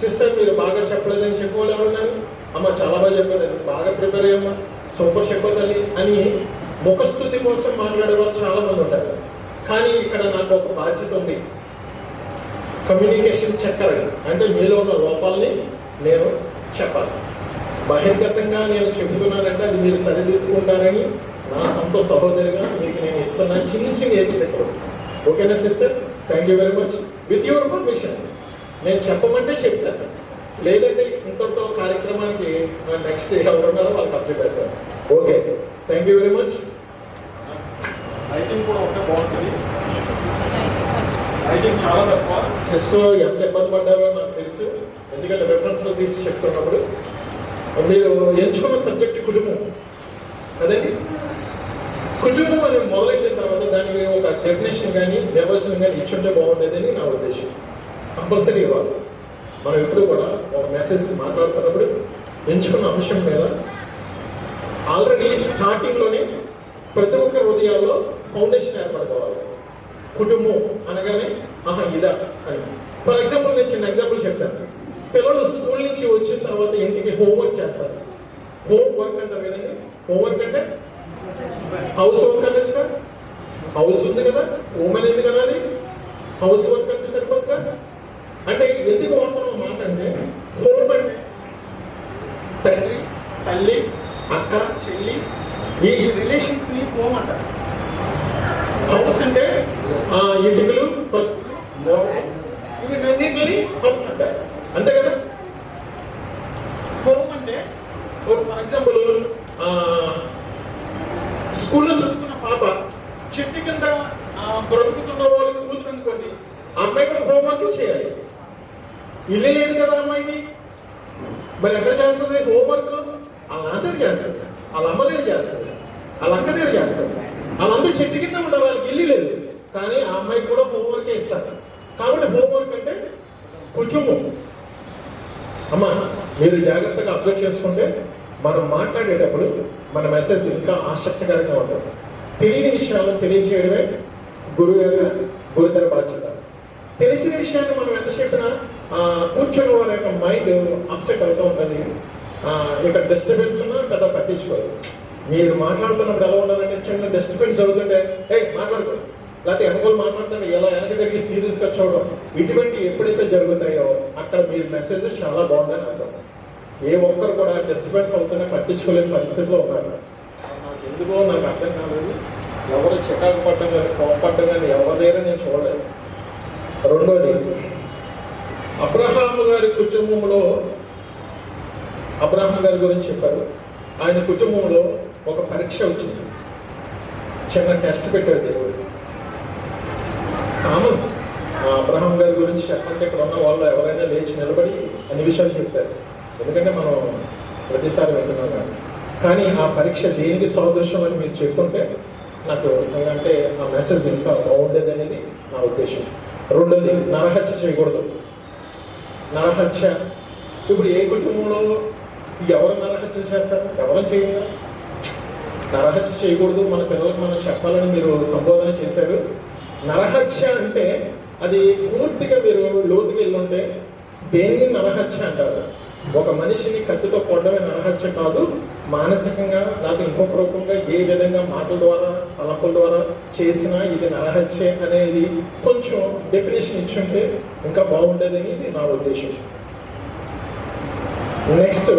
Speaker 10: సిస్టర్ మీరు బాగా చెప్పలేదని చెప్పేవాళ్ళు ఎవరున్నారు? అమ్మ చాలా బాగా చెప్పేదండి, బాగా ప్రిపేర్ అయ్యమ్మా, సూపర్ చెప్పదని అని ముఖస్థుతి కోసం మాట్లాడే వాళ్ళు చాలా మంది ఉంటారు. కానీ ఇక్కడ నాకు ఒక బాధ్యత ఉంది, కమ్యూనికేషన్ చక్కరగా, అంటే మీలో ఉన్న లోపాలని నేను చెప్పాలి. బహిర్గతంగా నేను చెబుతున్నానంటే అది మీరు సరిదిద్దుకుంటారని నా సొంత సహోదరిగా మీకు నేను ఇస్తున్నాను, చిన్న హెచ్చరికలు. ఓకేనా sister? Thank you very much. With your permission నేను చెప్పమంటే చెప్తాను, లేదంటే ఇంతటితో కార్యక్రమానికి నెక్స్ట్ ఎవరున్నారో వాళ్ళు కంప్లీట్ చేస్తారు. Okay, thank you very much. Writing కూడా ఒకటే బాగుంటుంది, రైటింగ్ చాలా తక్కువ. సిస్టర్ ఎంత ఇబ్బంది పడ్డారో నాకు తెలుసు, ఎందుకంటే రెఫరెన్స్లో తీసి చెప్తున్నప్పుడు. మీరు ఎంచుకున్న సబ్జెక్ట్ కుటుంబం అదండి. కుటుంబం అని మొదలెట్టిన తర్వాత దానికి ఒక డెఫినేషన్ కానీ నిర్వచనం కానీ ఇచ్చుంటే బాగుండేదని నా ఉద్దేశం. కంపల్సరీ ఇవ్వాలి. మనం ఎప్పుడు కూడా ఒక మెసేజ్ మాట్లాడుతున్నప్పుడు ఎంచుకున్న అంశం మీద ఆల్రెడీ స్టార్టింగ్లోనే ప్రతి ఒక్క హృదయాల్లో ఫౌండేషన్ ఏర్పడుకోవాలి. కుటుంబం అనగానే ఇదా అని. ఫర్ ఎగ్జాంపుల్ నేను చిన్న ఎగ్జాంపుల్ చెప్తాను. పిల్లలు స్కూల్ నుంచి వచ్చిన తర్వాత ఇంటికి హోంవర్క్ చేస్తారు. హోంవర్క్ అంటారు కదండి. హోంవర్క్ అంటే హౌస్ వర్క్ అనొచ్చుగా, హౌస్ ఉంది కదా, హోమ్ అని ఎందుకు అనాలి? హౌస్ వర్క్ అంటే సరిపోతుందా? అంటే ఎందుకు వాడుతున్న మాట అంటే హోమ్ అంటే తండ్రి, తల్లి, అక్క, చెల్లి, ఈ రిలేషన్స్ ని హోమ్ అంటారు. హౌస్ అంటే ఇటుకలు, ఇవన్నింటిని హౌస్ అంటారు, అంతే కదా. హోమ్ అంటే ఫర్ ఎగ్జాంపుల్ స్కూల్లో చదువుకున్న పాప చెట్టు కింద బ్రతుకుతున్న వాళ్ళు కూతురు అనుకోండి, అమ్మాయి కూడా హోంవర్క్ చేయాలి. ఇల్లు లేదు కదా అమ్మాయికి, మరి ఎక్కడ చేస్తుంది హోంవర్క్? వాళ్ళ నాన్న దగ్గర చేస్తుంది, వాళ్ళ అమ్మ దగ్గర చేస్తుంది, వాళ్ళ అక్క దగ్గర చేస్తుంది. వాళ్ళందరూ చెట్టు కింద ఉంటారు, వాళ్ళకి ఇల్లు లేదు, కానీ ఆ అమ్మాయికి కూడా హోంవర్కే ఇస్తారు. కాబట్టి హోంవర్క్ అంటే కుటుంబం. అమ్మా మీరు జాగ్రత్తగా అబ్జర్వ్ చేసుకుంటే మనం మాట్లాడేటప్పుడు మన మెసేజ్ ఇంకా ఆసక్తికరంగా ఉంటుంది. తెలియని విషయాలను తెలియజేయడమే గురువు యొక్క గురుతర బాధ్యత. తెలిసిన విషయాన్ని మనం ఎంత చెప్పినా కూర్చొని వారి యొక్క మైండ్ అప్సెట్ అవుతూ ఉంటుంది. ఇక్కడ డిస్టర్బెన్స్ ఉన్నా పెద్ద పట్టించుకోదు. మీరు మాట్లాడుతున్నప్పుడు ఎలా ఉండాలంటే చిన్న డిస్టర్బెన్స్ అవుతుంటే మాట్లాడుకో, లేకపోతే వెనకలు మాట్లాడుతుంటే ఎలా వెనక తిరిగి సీరియస్గా చూడడం, ఇటువంటి ఎప్పుడైతే జరుగుతాయో అక్కడ మీరు మెసేజ్ చాలా బాగుందని అర్థం. ఏ ఒక్కరు కూడా డిస్టర్బెన్స్ అవుతున్నా పట్టించుకోలేని పరిస్థితిలో ఉన్నారు. నాకు ఎందుకో నాకు అర్థం కాలేదు. ఎవరు చికాకు పడ్డం కానీ కోపపడ్డం కానీ ఎవరి దగ్గర నేను చూడలేదు. రెండోది, అబ్రహాము గారి కుటుంబంలో, అబ్రహాం గారి గురించి చెప్పారు. ఆయన కుటుంబంలో ఒక పరీక్ష వచ్చింది, చిన్న టెస్ట్ పెట్టారు దేవుడు. కామన్ అబ్రహాం గారి గురించి చెప్పంటే ఇక్కడ ఉన్న వాళ్ళు ఎవరైనా లేచి నిలబడి అన్ని విషయాలు చెప్తారు, ఎందుకంటే మనం ప్రతిసారి వెళ్తున్నాం. కానీ ఆ పరీక్ష దేనికి సాదృశ్యం అని మీరు చెప్పుకుంటే నాకు అంటే ఆ మెసేజ్ ఇంకా బాగుండేది అనేది నా ఉద్దేశం. రెండోది, నరహత్య చేయకూడదు. నరహత్య ఇప్పుడు ఏ కుటుంబంలో ఎవరు నరహత్య చేస్తారు? ఎవరు చేయాలి? నరహత్య చేయకూడదు మన పిల్లలకు మనం చెప్పాలని మీరు సంబోధన చేశారు. నరహత్య అంటే అది పూర్తిగా మీరు లోతుకి వెళ్ళుంటే దేన్ని నరహత్య అంటారు? ఒక మనిషిని కత్తితో కొట్టడమే నరహత్య కాదు. మానసికంగా నాకు ఇంకొక రూపంగా ఏ విధంగా మాటల ద్వారా తలంపుల ద్వారా చేసినా ఇది నరహత్య అనేది కొంచెం డెఫినేషన్ ఇచ్చుంటే ఇంకా బాగుండేదని ఇది నా ఉద్దేశం. నెక్స్ట్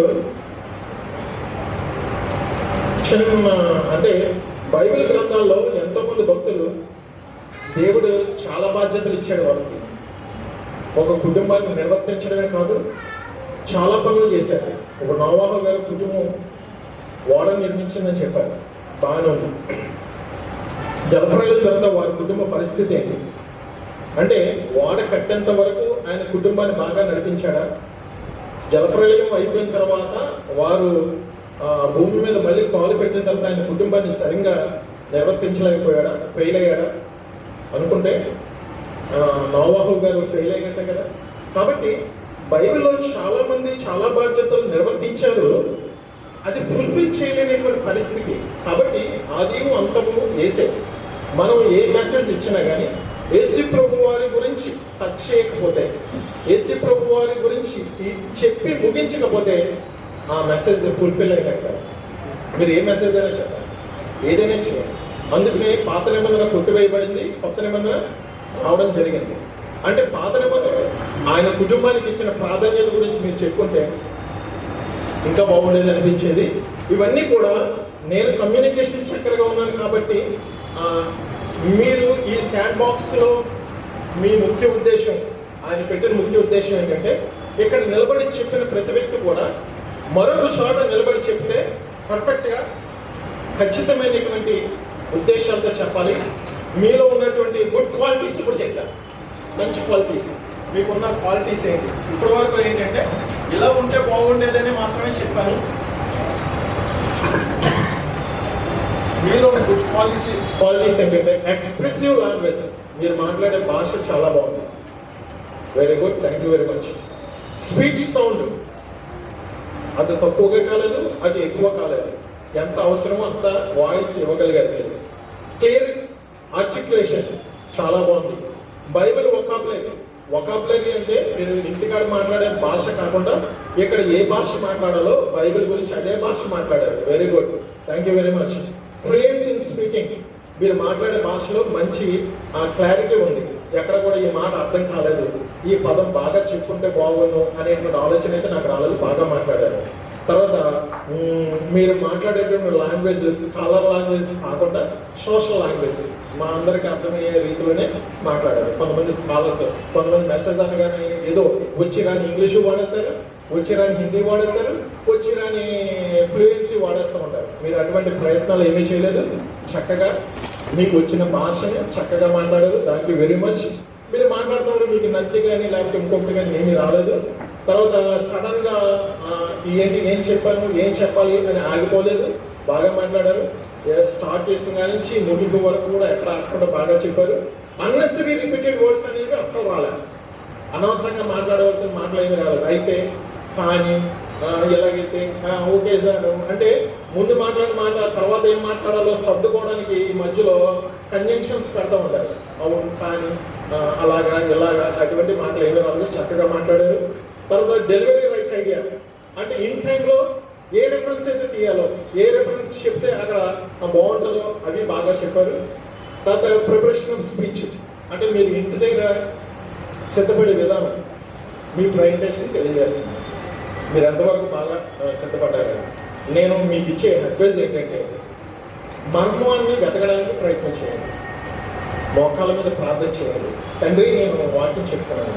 Speaker 10: చిన్న అంటే బైబిల్ గ్రంథాల్లో ఎంతోమంది భక్తులు దేవుడు చాలా బాధ్యతలు ఇచ్చాడు వాళ్ళకి. ఒక కుటుంబాన్ని నిర్వర్తించడమే కాదు, చాలా పనులు చేశారు. ఒక నోవాహు గారి కుటుంబం ఓడ నిర్మించిందని చెప్పారు, బాగానే ఉంది. జలప్రలయం తర్వాత వారి కుటుంబ పరిస్థితి ఏంటి అంటే, ఓడ కట్టేంత వరకు ఆయన కుటుంబాన్ని బాగా నడిపించాడా? జలప్రలయం అయిపోయిన తర్వాత వారు భూమి మీద మళ్ళీ కాలు పెట్టిన తర్వాత ఆయన కుటుంబాన్ని సరిగ్గా నిర్వర్తించలేకపోయాడా? ఫెయిల్ అయ్యాడా? అనుకుంటే నోవాహు గారు ఫెయిల్ అయినట్టే కదా. కాబట్టి బైబిల్లో చాలా మంది చాలా బాధ్యతలు నిర్వర్తించారు, అది ఫుల్ఫిల్ చేయలేనటువంటి పరిస్థితి. కాబట్టి ఆదియు అంతము యేసే. మనం ఏ మెసేజ్ ఇచ్చినా కానీ యేసు ప్రభు వారి గురించి టచ్ చేయకపోతే, యేసు ప్రభు వారి గురించి చెప్పి ముగించకపోతే ఆ మెసేజ్ ఫుల్ఫిల్ అయినట్టు. మీరు ఏ మెసేజ్ అయినా చెప్పాలి, ఏదైనా చేయాలి. అందుకనే పాత నిబంధన కొట్టివేయబడింది, కొత్త నిబంధన అవడం జరిగింది. అంటే పాత నిబంధన ఆయన కుటుంబానికి ఇచ్చిన ప్రాధాన్యత గురించి మీరు చెప్పుకుంటే ఇంకా బాగుండేది అనిపించేది. ఇవన్నీ కూడా నేను కమ్యూనికేషన్ చక్కరగా ఉన్నాను కాబట్టి మీరు ఈ శాండ్ బాక్స్లో మీ ముఖ్య ఉద్దేశం, ఆయన పెట్టిన ముఖ్య ఉద్దేశం ఏంటంటే, ఇక్కడ నిలబడి చెప్పిన ప్రతి వ్యక్తి కూడా మరొక చోట నిలబడి చెప్తే పర్ఫెక్ట్గా ఖచ్చితమైనటువంటి ఉద్దేశాలతో చెప్పాలి. మీలో ఉన్నటువంటి గుడ్ క్వాలిటీస్ ఇప్పుడు చెప్తారు. మంచి క్వాలిటీస్, మీకున్న క్వాలిటీస్ ఏంటి? ఇప్పటి వరకు ఏంటంటే ఇలా ఉంటే బాగుండేదని మాత్రమే చెప్పాను. మీలో ఉన్న గుడ్ క్వాలిటీస్ ఏంటంటే ఎక్స్ప్రెసివ్ లాంగ్వేజ్, మీరు మాట్లాడే భాష చాలా బాగుంది. Very good, thank you very much. Speech sound అది తక్కువగా కాలేదు, అది ఎక్కువ కాలేదు, ఎంత అవసరమో అంత వాయిస్ ఇవ్వగలిగారు మీరు. క్లియర్ ఆర్టికులేషన్ చాలా బాగుంది. బైబిల్ వొకాబులరీ అంటే మీరు ఇంటికాడ మాట్లాడే భాష కాకుండా ఇక్కడ ఏ భాష మాట్లాడాలో బైబిల్ గురించి అదే భాష మాట్లాడారు. Very good, thank you very much. Fluency in speaking, మీరు మాట్లాడే భాషలో మంచి క్లారిటీ ఉంది. ఎక్కడ కూడా ఈ మాట అర్థం కాలేదు, ఈ పదం బాగా చెప్పుకుంటే బాగుండు అనేటువంటి ఆలోచన అయితే నాకు రాలేదు. బాగా మాట్లాడారు. తర్వాత మీరు మాట్లాడేటువంటి లాంగ్వేజెస్ కలర్ లాంగ్వేజ్ కాకుండా సోషల్ లాంగ్వేజ్ మా అందరికి అర్థమయ్యే రీతిలోనే మాట్లాడారు. కొంతమంది స్కాలర్స్, కొంతమంది మెసేజ్ అనగానే ఏదో వచ్చి రాని ఇంగ్లీషు వాడేస్తారు, వచ్చి రాని హిందీ వాడేస్తారు, వచ్చి రాని ఫ్లూయెన్సీ వాడేస్తూ ఉంటారు. మీరు అటువంటి ప్రయత్నాలు ఏమీ చేయలేదు. చక్కగా మీకు వచ్చిన భాషని చక్కగా మాట్లాడారు. దానికి వెరీ మచ్. మీరు మాట్లాడుతున్నప్పుడు మీకు నత్తి కానీ లేకపోతే ఇంకొకటి కానీ ఏమీ రాలేదు. తర్వాత సడన్ గా ఏంటి ఏం చెప్పాను ఏం చెప్పాలి అని ఆగిపోలేదు, బాగా మాట్లాడారు. స్టార్ట్ చేసిన దాని నుంచి ముగింపు వరకు కూడా ఎక్కడ ఆగకుండా బాగా చెప్పారు. అన్నెసరీ రిపీటెడ్ వర్డ్స్ అనేది అస్సలు రాలేదు. అనవసరంగా మాట్లాడవలసిన మాటలు ఏమీ రాలేదు. అయితే కానీ ఎలాగైతే ఓకే సార్ అంటే ముందు మాట్లాడిన మాట తర్వాత ఏం మాట్లాడాలో సర్దుకోవడానికి ఈ మధ్యలో కన్జంక్షన్స్ పెడతా ఉంటారు. అవును కానీ అలాగా ఇలాగా అటువంటి మాటలు ఏమీ రాలేదు, చక్కగా మాట్లాడారు. తర్వాత డెలివరీ రైట్ ఐడియా అంటే ఇన్ టైంలో ఏ రెఫరెన్స్ అయితే తీయాలో, ఏ రెఫరెన్స్ చెప్తే అక్కడ బాగుంటుందో అవి బాగా చెప్పారు. తర్వాత ప్రిపరేషన్ ఆఫ్ స్పీచ్ అంటే మీరు ఇంటి దగ్గర సిద్ధపడే విధానం మీ ప్రజెంటేషన్ తెలియజేస్తుంది. మీరు ఎంతవరకు బాగా సిద్ధపడ్డారు. నేను మీకు ఇచ్చే అడ్వైజ్ ఏంటంటే మర్మాన్ని వెతకడానికి ప్రయత్నం చేయాలి, మోకాల మీద ప్రార్థన చేయాలి. తండ్రి నేను వాక్యం చెప్తున్నాను,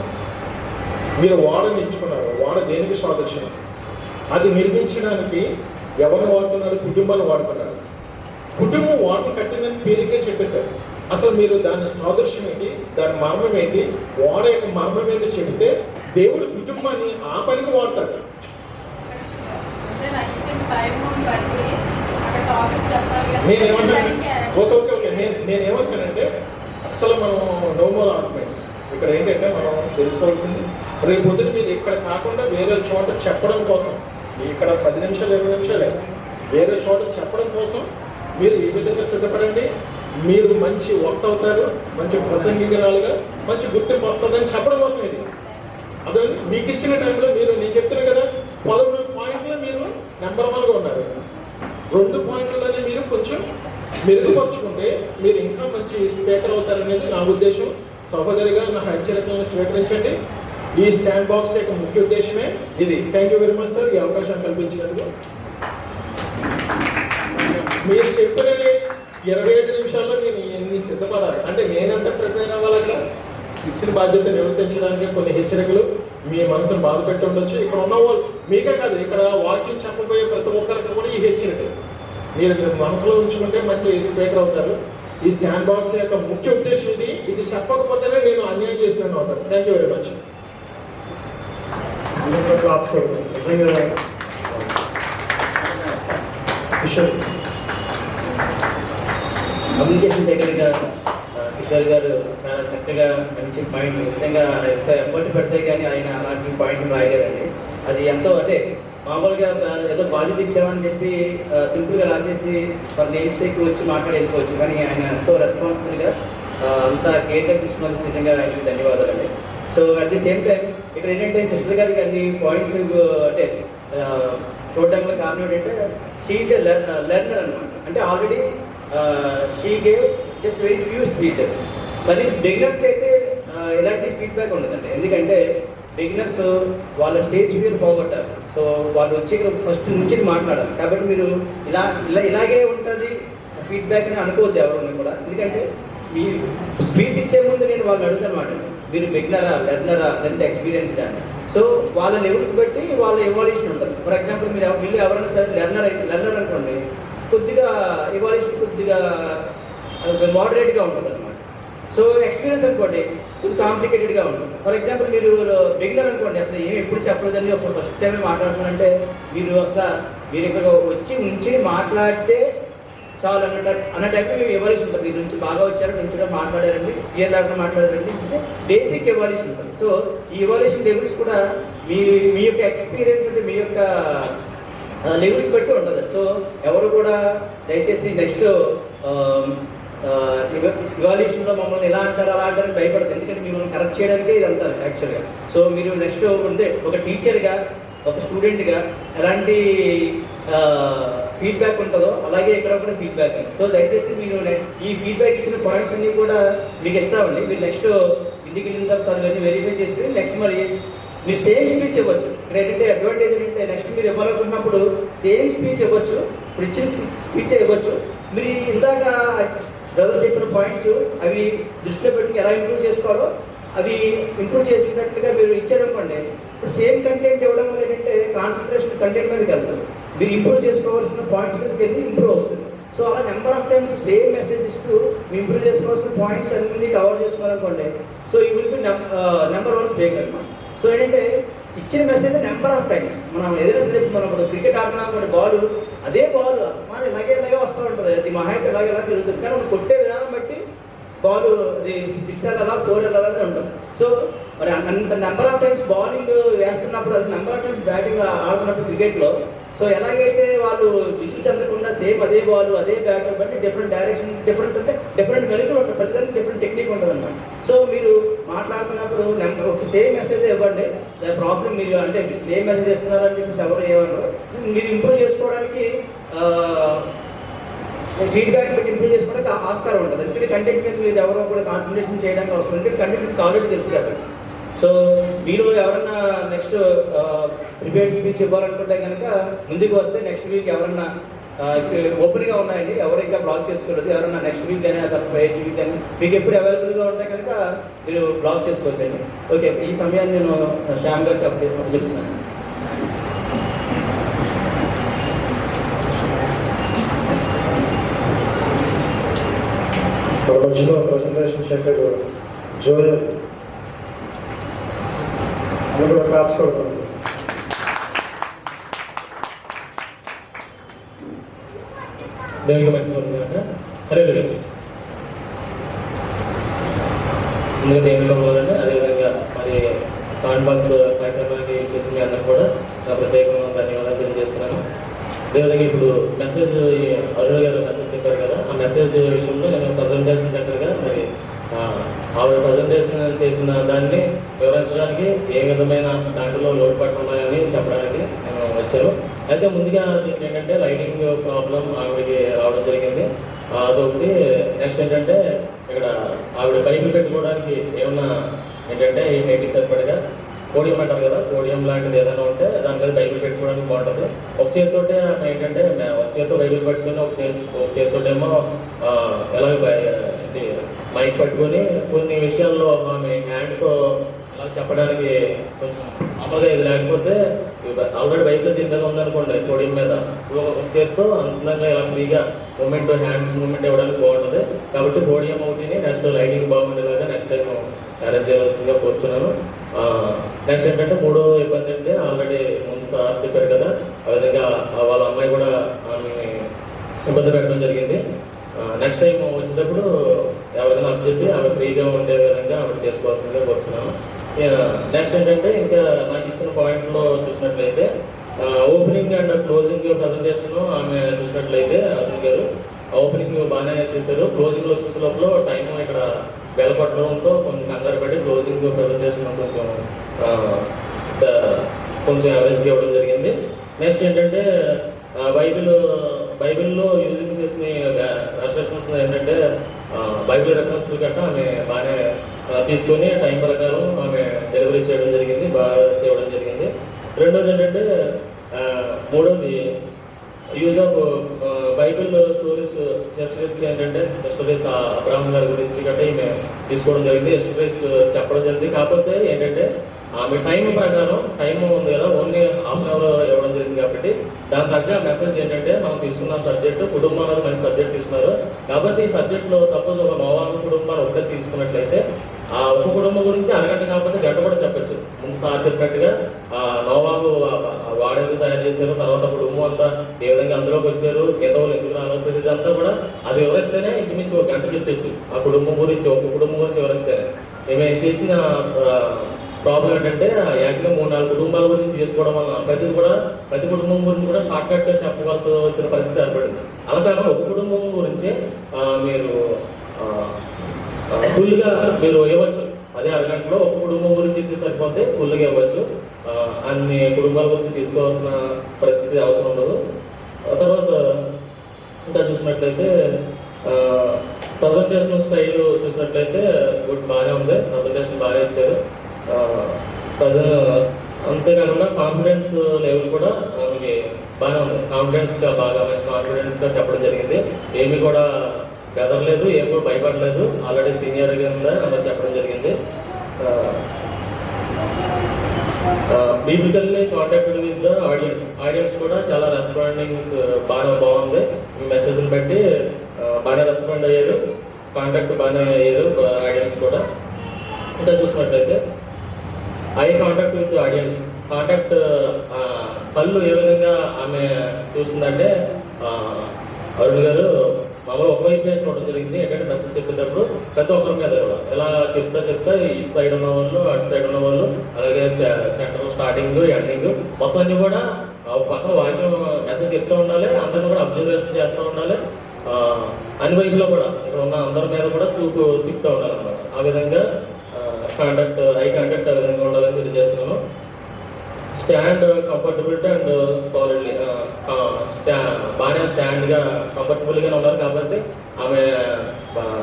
Speaker 10: మీరు వాడని ఎంచుకున్నారు, వాడ దేనికి సాదృశ్యం? అది నిర్మించడానికి ఎవరిని వాడుతున్నారు? కుటుంబాన్ని వాడుతున్నారు. కుటుంబం వాటర్ కట్టిందని తేలిగ్గా చెప్పేశారు. అసలు మీరు దాని సాదృశ్యం ఏంటి, దాని మర్మం ఏంటి, వాడ యొక్క మర్మం ఏంటి చెబితే దేవుడు కుటుంబాన్ని ఆ పనికి వాడతాడు. నేనేమంటానంటే అస్సలు మనం నో మోర్ ఆర్గ్యుమెంట్స్. ఇక్కడ ఏంటంటే మనం తెలుసుకోవాల్సింది రేపు పొద్దున మీరు ఇక్కడ కాకుండా వేరే చోట చెప్పడం కోసం, ఇక్కడ 10 నిమిషాలు 20 నిమిషాలే వేరే చోట చెప్పడం కోసం మీరు ఈ విధంగా సిద్ధపడండి. మీరు మంచి వర్క్ అవుతారు, మంచి ప్రసంగికురాలుగా మంచి గుర్తింపు వస్తుందని చెప్పడం కోసం ఇది. అదే మీకు ఇచ్చిన టైంలో మీరు నేను చెప్తున్నాను కదా 13 పాయింట్లో మీరు నెంబర్ 1గా ఉన్నారు. 2 పాయింట్లని మీరు కొంచెం మెరుగుపరుచుకుంటే మీరు ఇంకా మంచి స్పీకర్ అవుతారనేది నా ఉద్దేశం. సహోదరిగా నా హెచ్చరికలను స్వీకరించండి. ఈ శాండ్ బాక్స్ యొక్క ముఖ్య ఉద్దేశమే ఇది. Thank you very much sir, ఈ అవకాశం కల్పించినందుకు. మీరు చెప్పిన 25 నిమిషాల్లో నేను ఎన్ని సిద్ధపడాలి అంటే నేనంతా ప్రిపేర్ అవ్వాలన్నా ఇచ్చిన బాధ్యత నిర్వర్తించడానికి కొన్ని హెచ్చరికలు మీ మనసును బాధ పెట్టి ఉండొచ్చు. ఇక్కడ ఉన్న వాళ్ళు మీకే కాదు, ఇక్కడ వాక్యం చెప్పబోయే ప్రతి ఒక్కరికి కూడా ఈ హెచ్చరికలు మీరు మనసులో ఉంచుకుంటే మంచి స్పీకర్ అవుతారు. ఈ శాండ్ బాక్స్ యొక్క ముఖ్య ఉద్దేశం ఇది చెప్పకపోతేనే నేను అన్యాయం చేసినట్టు అవుతాను. Thank you very much.
Speaker 1: నిజంగా
Speaker 11: కమ్యూనికేషన్ సెక్రటరీగా కిషోర్ గారు చాలా చక్కగా మంచి పాయింట్ నిజంగా ఎంత ఎఫర్ట్ పెడితే కానీ ఆయన అలాంటి పాయింట్ రాయలేదండి. అది ఎంతో అంటే మామూలుగా ఏదో బాధ్యత ఇచ్చామని చెప్పి సింపుల్గా రాసేసి వాళ్ళ నేమ్ సేక్ వచ్చి మాట్లాడి వెళ్ళిపోవచ్చు, కానీ ఆయన ఎంతో రెస్పాన్సిబుల్గా అంత కేర్గా తీసుకున్నందుకు నిజంగా ఆయనకి ధన్యవాదాలండి. So at the same time ఇక్కడ ఏంటంటే సిస్టర్ గారికి అన్ని పాయింట్స్ అంటే చూడడానికి కారణం ఏంటంటే షీఈస్ ఎ లెర్నర్ అనమాట. అంటే already she gave just very few speeches. కానీ బిగినర్స్కి అయితే ఎలాంటి ఫీడ్బ్యాక్ ఉండదండి, ఎందుకంటే బిగినర్స్ వాళ్ళ స్టేజ్ ఫియర్ పోగొట్టారు. సో వాళ్ళు వచ్చి ఫస్ట్ నుంచి మాట్లాడాలి. కాబట్టి మీరు ఇలాగే ఉంటుంది ఫీడ్బ్యాక్ అని అనుకోవద్దు ఎవరు కూడా, ఎందుకంటే మీ స్పీచ్ ఇచ్చే ముందు నేను వాళ్ళని అడుగుతానమాట, మీరు బిగినరా, లెర్నరా, లేదంటే ఎక్స్పీరియన్స్డా. సో వాళ్ళ లెవెల్స్ బట్టి వాళ్ళ ఎవాల్యూషన్ ఉంటుంది. ఫర్ ఎగ్జాంపుల్ మీరు ఎవరైనా సరే లెర్నర్ అనుకోండి, కొద్దిగా ఎవాల్యూషన్ కొద్దిగా మోడరేట్గా ఉంటుంది అనమాట. సో ఎక్స్పీరియన్స్ అనుకోండి కొద్దిగా కాంప్లికేటెడ్గా ఉంటుంది. ఫర్ ఎగ్జాంపుల్ మీరు బిగినర్ అనుకోండి, అసలు ఏమి ఎప్పుడు చెప్పలేదని అసలు ఫస్ట్ టైం మాట్లాడుతున్నారంటే మీరు ఇక్కడ వచ్చి ఉంచి మాట్లాడితే చాలు అన్న టైప్లో మేము ఎవాల్యూషన్ ఉంటుంది. మీరు నుంచి బాగా వచ్చారు, నుంచి మాట్లాడారండి, ఏ దాకా మాట్లాడారండి అంటే బేసిక్ ఎవాల్యూషన్ ఉంటుంది. సో ఈ ఎవాల్యూషన్ లెవెల్స్ కూడా మీ యొక్క ఎక్స్పీరియన్స్ అంటే మీ యొక్క లెవెల్స్ బట్టి ఉంటుంది. సో ఎవరు కూడా దయచేసి నెక్స్ట్ ఇవాల్యూషన్లో మమ్మల్ని ఎలా అంటారు అలా అంటారని భయపడదు, ఎందుకంటే మిమ్మల్ని కరెక్ట్ చేయడానికే ఇది అంటారు యాక్చువల్గా. సో మీరు నెక్స్ట్ ఉంటే ఒక టీచర్గా ఒక స్టూడెంట్గా ఎలాంటి ఫీడ్బ్యాక్ ఉంటుందో అలాగే ఇక్కడ కూడా ఫీడ్బ్యాక్. సో దయచేసి మీరు ఈ ఫీడ్బ్యాక్ ఇచ్చిన పాయింట్స్ అన్నీ కూడా మీకు ఇస్తామండి. మీరు నెక్స్ట్ ఇంటికి వెళ్ళిన తర్వాత చదువు వెరిఫై చేసుకుని నెక్స్ట్ మరి మీరు సేమ్ స్పీచ్ ఇవ్వచ్చు. ఇక్కడ ఏంటంటే అడ్వాంటేజ్ ఏంటంటే నెక్స్ట్ మీరు ఇవ్వాలనుకున్నప్పుడు సేమ్ స్పీచ్ ఇవ్వచ్చు, ఇప్పుడు ఇచ్చిన స్పీచ్ ఇవ్వచ్చు. మీరు ఇందాక బ్రదర్ చెప్పిన పాయింట్స్ అవి దృష్టిలో పెట్టి ఎలా ఇంప్రూవ్ చేసుకోవాలో అవి ఇంప్రూవ్ చేసినట్లుగా మీరు ఇచ్చారనుకోండి, ఇప్పుడు సేమ్ కంటెంట్ ఇవ్వడం వల్ల ఏంటంటే కాన్సన్ట్రేషన్ కంటెంట్ మీదకి వెళ్తుంది, మీరు ఇంప్రూవ్ చేసుకోవాల్సిన పాయింట్స్ మీదకి వెళ్ళి ఇంప్రూవ్ అవుతుంది. సో అలా number of times same message ఇస్తూ మీరు ఇంప్రూవ్ చేసుకోవాల్సిన పాయింట్స్ అన్ని కవర్ చేసుకోవాలనుకోండి. సో ఈ విల్ బి నెంబర్ 1 స్పీకర్ అనమాట. సో ఏంటంటే ఇచ్చిన మెసేజ్ నెంబర్ ఆఫ్ టైమ్స్ మనం ఏదైనా సరే మనం ఇప్పుడు క్రికెట్ ఆడినా బాల్ అదే బాల్ మన ఇలాగే వస్తూ ఉంటుంది, అది మా హైట్ ఇలాగే తిరుగుతుంది, కానీ మనం కొట్టే విధానం బట్టి బాల్ అది 6 వెళ్ళాలా 4 వెళ్ళాలా ఉంటుంది. సో మరి అంత నెంబర్ ఆఫ్ టైమ్స్ బౌలింగ్ వేస్తున్నప్పుడు అది నెంబర్ ఆఫ్ టైమ్స్ బ్యాటింగ్ ఆడుతున్నప్పుడు క్రికెట్లో సో ఎలాగైతే వాళ్ళు విసుగు చెందకుండా సేమ్ అదే బాల్ అదే బ్యాటర్ బట్టి డిఫరెంట్ డైరెక్షన్ డిఫరెంట్ అంటే డిఫరెంట్ మెరుగులు ఉంటుంది, ప్రతిదానికి డిఫరెంట్ టెక్నిక్ ఉంటుంది అన్నమాట. సో మీరు మాట్లాడుతున్నప్పుడు ఒక సేమ్ మెసేజ్ ఇవ్వండి. ప్రాబ్లం మీరు అంటే మీరు సేమ్ మెసేజ్ ఇస్తున్నారని చెప్పేసి ఎవరు ఏమన్నారు, మీరు ఇంప్రూవ్ చేసుకోవడానికి ఫీడ్బ్యాక్ బట్టి ఇంప్రూవ్ చేసుకోవడానికి ఆస్కారం ఉంటుంది. ఎందుకంటే కంటెంట్ మీద మీరు ఎవరో కూడా కాన్సన్ట్రేషన్ చేయడానికి అవసరం, ఎందుకంటే కంటెంట్ మీకు ఆల్రెడీ తెలుసు కదా. సో మీరు ఎవరన్నా నెక్స్ట్ ప్రిపేర్డ్ స్పీచ్ ఇవ్వాలనుకుంటే కనుక ముందుకు వస్తే నెక్స్ట్ వీక్ ఎవరన్నా ఓపెన్గా ఉన్నాయండి, ఎవరు ఇంకా బ్లాక్ చేసుకోలేదు, ఎవరన్నా నెక్స్ట్ వీక్ కానీ తప్ప వీక్ కానీ మీకు ఎప్పుడు అవైలబుల్గా ఉంటే కనుక మీరు బ్లాక్ చేసుకోవచ్చండి. ఓకే, ఈ సమయాన్ని నేను శ్యామ్ గారికి చెప్తున్నాను.
Speaker 1: మధ్యలో ప్రజెంటేషన్ చెప్పాడు జోయల్ అది కూడా క్లాప్స్ కొడుతుంది.
Speaker 5: దేవునికి మహిమ హరే ముందుగా దేవునిలో ఉన్నదండి. అదేవిధంగా మరి కామెంట్ బాక్స్ కార్యక్రమానికి చేసింది అందరూ కూడా నా ప్రత్యేకంగా ధన్యవాదాలు తెలియజేస్తున్నాను. అదేవిధంగా ఇప్పుడు మెసేజ్ అరుణ్ గారు మెసేజ్ చెప్పారు కదా, ఆ మెసేజ్ విషయంలో నేను ప్రజెంటేషన్ సెంటర్గా మరి ఆవిడ ప్రజెంటేషన్ చేసిన దాన్ని వివరించడానికి ఏ విధమైన దాంట్లో లోటుపాట్లు ఉన్నాయని చెప్పడానికి నేను వచ్చాను. అయితే ముందుగా దీనికి ఏంటంటే లైటింగ్ ప్రాబ్లం ఆవిడకి రావడం జరిగింది, అదొకటి. నెక్స్ట్ ఏంటంటే ఇక్కడ ఆవిడ బైబిల్ పెట్టుకోవడానికి ఏమన్నా ఏంటంటే ఈ హైటీ సరిపడగా పోడియం అంటారు కదా, పోడియం లాంటిది ఏదైనా ఉంటే దాని మీద బైబిల్ పెట్టుకోవడానికి బాగుంటుంది. ఒక చేతితోటే ఆమె ఏంటంటే ఒక చేతితో బైబిల్ పట్టుకుని ఒక చేతితోటేమో ఎలాగ మైక్ పట్టుకొని కొన్ని విషయాల్లో ఆమె హ్యాండ్తో అలా చెప్పడానికి కొంచెం అమలుగా ఇది లేకపోతే ఆల్రెడీ బైబిల్ దీని మీద ఉందనుకోండి పోడియం మీద, ఒక చేతితో అందంగా ఇలా ఫ్రీగా మూమెంట్ హ్యాండ్స్ మూమెంట్ ఇవ్వడానికి బాగుంటుంది. కాబట్టి పోడియం ఒకటిని నెక్స్ట్ లైటింగ్ బాగుండేలాగా నెక్స్ట్ టైం అరేంజ్ చేయవలసిందిగా కోరుతున్నాను. నెక్స్ట్ ఏంటంటే మూడో ఇబ్బంది అంటే ఆల్రెడీ ముందు సార్ చెప్పారు కదా, ఆ విధంగా వాళ్ళ అమ్మాయి కూడా ఆమె ఇబ్బంది పెట్టడం జరిగింది. నెక్స్ట్ టైం వచ్చేటప్పుడు ఎవరైనా అబ్జెక్ట్ ఆమె ఫ్రీగా ఉండే విధంగా ఆమె చేసుకోవాల్సిందిగా కోరుతున్నాను. నెక్స్ట్ ఏంటంటే ఇంకా నాకు ఇచ్చిన పాయింట్లో చూసినట్లయితే ఓపెనింగ్ అండ్ క్లోజింగ్ ప్రజెంటేషన్ ఆమె చూసినట్లయితే అర్జున్ గారు ఓపెనింగ్ బాగానే చేశారు. క్లోజింగ్లో వచ్చేసే లోపల టైం ఇక్కడ వెలపట్టడంతో కొంచెం కంగారు పడి క్లోజింగ్ ప్రజెంటేషన్ కొంచెం యావరేజ్గా ఇవ్వడం జరిగింది. నెక్స్ట్ ఏంటంటే బైబిల్లో యూజింగ్ చేసిన రెఫరెన్సెస్ ఏంటంటే బైబిల్ రెఫరెన్స్ గట్టా ఆమె బాగానే తీసుకొని టైం ప్రకారం ఆమె డెలివరీ చేయడం జరిగింది, బాగా చేయడం జరిగింది. రెండోది ఏంటంటే మూడోది use of Bible stories histories ఏంటంటే హిస్టరీస్ అబ్రాహం గారి గురించి గట్రా ఈమె తీసుకోవడం జరిగింది, హిస్టరీస్ చెప్పడం జరిగింది. కాకపోతే ఏంటంటే ఆమె టైం ప్రకారం టైం ఉంది కదా, ఓన్లీ హాఫ్ అన్ అవర్ ఇవ్వడం జరిగింది. కాబట్టి దాని తగ్గ మెసేజ్ ఏంటంటే మనం తీసుకున్న సబ్జెక్టు కుటుంబం అనేది మంచి సబ్జెక్ట్ తీసుకున్నారు. కాబట్టి ఈ సబ్జెక్ట్లో సపోజ్ ఒక నోవాహు కుటుంబాన్ని ఒకటే తీసుకున్నట్లయితే ఆ ఒక కుటుంబం గురించి అరగంట కాకపోతే గంట కూడా చెప్పచ్చు. ముందు సార్ చెప్పినట్టుగా నోవాహు వాడేందుకు తయారు చేశారు, తర్వాత కుటుంబం అంతా ఏ విధంగా అందులోకి వచ్చారు, ఎంతవరకు ఎందుకు రాలేదు, ఇదంతా కూడా అది వివరిస్తేనే ఇంచుమించు ఒక గంట చెప్పచ్చు. ఆ కుటుంబం గురించి ఒక కుటుంబం గురించి వివరిస్తేనే. మేము చేసిన ప్రాబ్లం ఏంటంటే యాక్చువల్గా 3-4 కుటుంబాల గురించి చేసుకోవడం వల్ల ప్రతి కుటుంబం గురించి కూడా షార్ట్ కట్గా చెప్పవలసి వచ్చిన పరిస్థితి ఏర్పడింది. అలా కాకుండా ఒక కుటుంబం గురించి మీరు ఫుల్గా మీరు ఇవ్వచ్చు. అదే అరగంటలో ఒక కుటుంబం గురించి సరిపోతే ఫుల్గా ఇవ్వచ్చు. అన్ని కుటుంబాల గురించి తీసుకోవాల్సిన పరిస్థితి అవసరం ఉండదు. తర్వాత ఇంకా చూసినట్లయితే ప్రజెంటేషన్ స్టైల్ చూసినట్లయితే బాగానే ఉంది, ప్రజెంటేషన్ బాగా ఇచ్చారు. అంతేకాకుండా కాన్ఫిడెన్స్ లెవెల్ కూడా ఆమెకి బాగానే ఉంది, కాన్ఫిడెన్స్గా బాగా మంచి కాన్ఫిడెన్స్గా చెప్పడం జరిగింది. ఏమి కూడా బెదరలేదు, ఏమి కూడా భయపడలేదు, ఆల్రెడీ సీనియర్గా ఆమె చెప్పడం జరిగింది. బీబికల్లీ కాంటాక్టెడ్ విత్ ద ఆడియన్స్ కూడా చాలా రెస్పాండింగ్ బాగుంది. మెసేజ్ని బట్టి బాగానే రెస్పాండ్ అయ్యారు, కాంటాక్ట్ బాగానే అయ్యారు ఆడియన్స్ కూడా. ఇంకా చూసినట్లయితే eye contact with audience, contact కళ్ళు ఏ విధంగా ఆమె చూస్తుందంటే అరుణ్ గారు మామూలు ఒకవైపే చూడడం జరిగింది. ఏంటంటే మెసేజ్ చెప్పేటప్పుడు ప్రతి ఒక్కరి మీద కూడా ఇలా చెప్తా ఇటు సైడ్ ఉన్న వాళ్ళు అటు సైడ్ ఉన్న వాళ్ళు అలాగే సెంటర్ స్టార్టింగ్ ఎండింగ్ మొత్తం అన్ని కూడా ఒక పక్క వాక్యం మెసేజ్ చెప్తూ ఉండాలి, అందరిని కూడా అబ్జర్వేషన్ చేస్తూ ఉండాలి. అన్ని వైపులో కూడా ఇక్కడ ఉన్న అందరి మీద కూడా చూపు తిప్పుతూ ఉండాలన్నమాట. ఆ విధంగా ఐ కాంటాక్ట్ ఆ విధంగా ఉండాలని తెలియజేస్తున్నాను. స్టాండ్ కంఫర్టబిలిటీ అండ్ సాలిడ్లీ బాగానే స్టాండ్గా కంఫర్టబుల్గానే ఉన్నారు. కాబట్టి ఆమె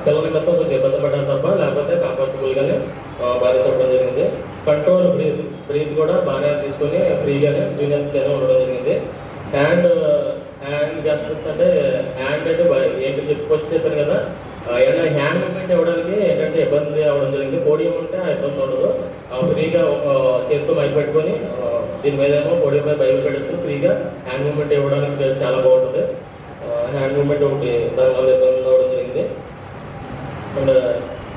Speaker 5: పిల్లల మొత్తం కొంచెం ఇబ్బంది పడ్డారు తప్ప లేకపోతే కంఫర్టబుల్గానే బాగా చెప్పడం జరిగింది. కంట్రోల్ బ్రీత్ కూడా బాగానే తీసుకొని ఫ్రీనెస్గానే ఉండడం జరిగింది. హ్యాండ్ గెస్టర్స్ అంటే హ్యాండ్ అంటే ఏంటి చెప్పుకొచ్చి చెప్పాను కదా, ఏదైనా హ్యాండ్ మూమెంట్ ఇవ్వడానికి ఏంటంటే ఇబ్బంది అవ్వడం జరిగింది. పోడియం ఉంటే ఆ ఇబ్బంది ఉండదు, ఫ్రీగా ఒక చేతితో మైక్ పెట్టుకొని దీని మీద ఏమో పోడియం మీద బైబిల్ పెట్టేసుకుని ఫ్రీగా హ్యాండ్ మూమెంట్ ఇవ్వడానికి చాలా బాగుంటుంది. హ్యాండ్ మూమెంట్ ఒకటి దానివల్ల ఇబ్బంది అవ్వడం జరిగింది. అండ్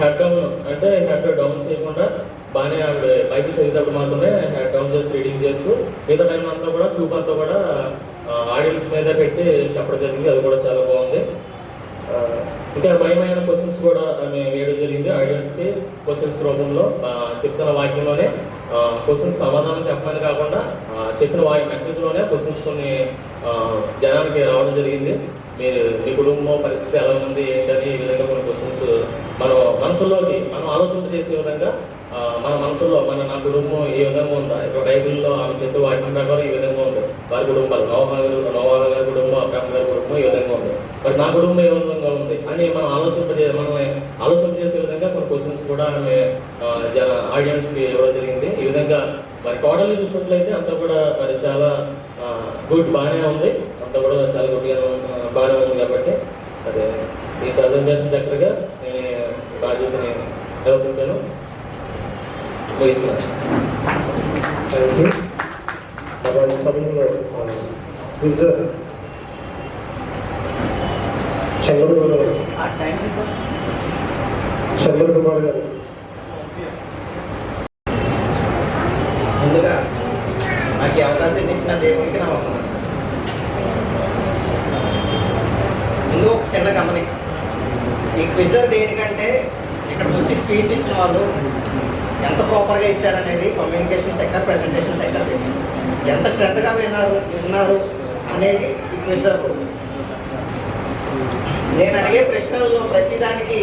Speaker 5: హెడ్ డౌన్ అంటే హెడ్ డౌన్ చేయకుండా బాగానే ఆవిడ బైబిల్ చదివేటప్పుడు మాత్రమే హెడ్ డౌన్ చేసి రీడింగ్ చేస్తూ మిగతా టైం అంతా కూడా చూపు అంతా కూడా ఆడియన్స్ మీద పెట్టి చెప్పడం జరిగింది, అది కూడా చాలా బాగుంది. ఇంకా భయమైన క్వశ్చన్స్ కూడా ఆమె వేయడం జరిగింది. ఆడియన్స్కి క్వశ్చన్స్ రూపంలో చెప్తున్న వాక్యంలోనే క్వశ్చన్స్ సమాధానం చెప్పమని కాకుండా చెప్పిన మెసేజ్లోనే క్వశ్చన్స్ కొన్ని జనానికి రావడం జరిగింది. మీ కుటుంబం పరిస్థితి ఎలా ఉంది ఏంటని ఈ విధంగా కొన్ని క్వశ్చన్స్ మనం మనసులోకి మనం ఆలోచన చేసే విధంగా మన మనసులో నా కుటుంబం ఏ విధంగా ఉందా, ఇక్కడ బైబిల్లో ఆమె చెప్పే వాక్యం ప్రకారం ఈ విధంగా ఉంది, వారి కుటుంబాలు నోవా గారి కుటుంబం, అబ్రాహం గారి కుటుంబం ఈ విధంగా ఉంది, మరి నా కుటుంబం ఏ విధంగా ఉంది అని మనం మనల్ని ఆలోచన చేసే విధంగా కొన్ని క్వశ్చన్స్ కూడా ఆమె ఆడియన్స్కి ఇవ్వడం జరిగింది. ఈ విధంగా మరి టోటల్ని చూసినట్లయితే అంతా కూడా మరి చాలా గుడ్, బాగానే ఉంది, అంతా కూడా చాలా గుడ్గా బాగానే ఉంది. కాబట్టి అదే ఈ ప్రజెంటేషన్ చక్కగా నేను బాధ్యతని నిర్వహించాను, ముగిస్తున్నాను.
Speaker 1: మరి సమయంలో విజర్ చంద్రకుమార్ గారు
Speaker 13: ముందుగా నాకు ఈ అవకాశం ఇచ్చిన దేవునికి నా వందనాలు. ముందు ఒక చిన్న గమనిక, ఈ క్విజర్ దేనికంటే ఇక్కడికి వచ్చి స్పీచ్ ఇచ్చిన వాళ్ళు ఎంత ప్రాపర్గా ఇచ్చారనేది, కమ్యూనికేషన్ సెక్టర్, ప్రెజెంటేషన్ సెక్టర్ ఎంత శ్రద్ధగా విన్నారు అనేది ఈ క్విజర్. నేను అడిగే ప్రశ్నల్లో ప్రతిదానికి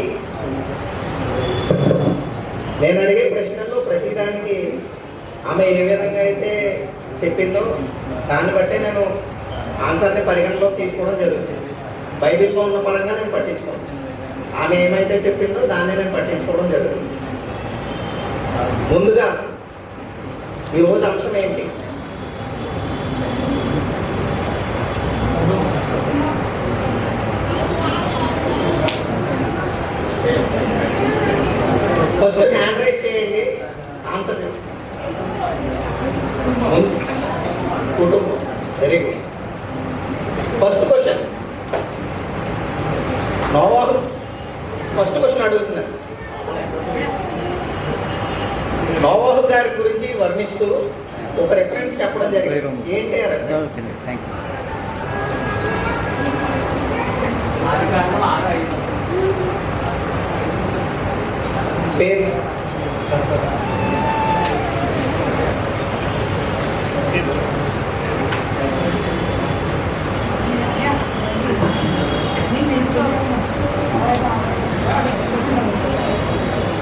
Speaker 13: ఆమె ఏ విధంగా అయితే చెప్పిందో దాన్ని బట్టే నేను ఆన్సర్ని పరిగణలోకి తీసుకోవడం జరుగుతుంది. బైబిల్లో ఉన్న పరంగా నేను పట్టించుకోను, ఆమె ఏమైతే చెప్పిందో దాన్ని నేను పట్టించుకోవడం జరుగుతుంది. ముందుగా ఈరోజు అంశం ఏంటి? ఫస్ట్ హ్యాండ్ రైజ్ చేయండి, ఆన్సర్ కుటుంబం. Very good. ఫస్ట్ క్వశ్చన్ నోవాహు, ఫస్ట్ క్వశ్చన్ అడుగుతున్నారు. నోవాహు గారి గురించి వర్ణిస్తూ ఒక రెఫరెన్స్ చెప్పడం జరిగింది. ఏంటి ఆ రెఫరెన్స్? పేరు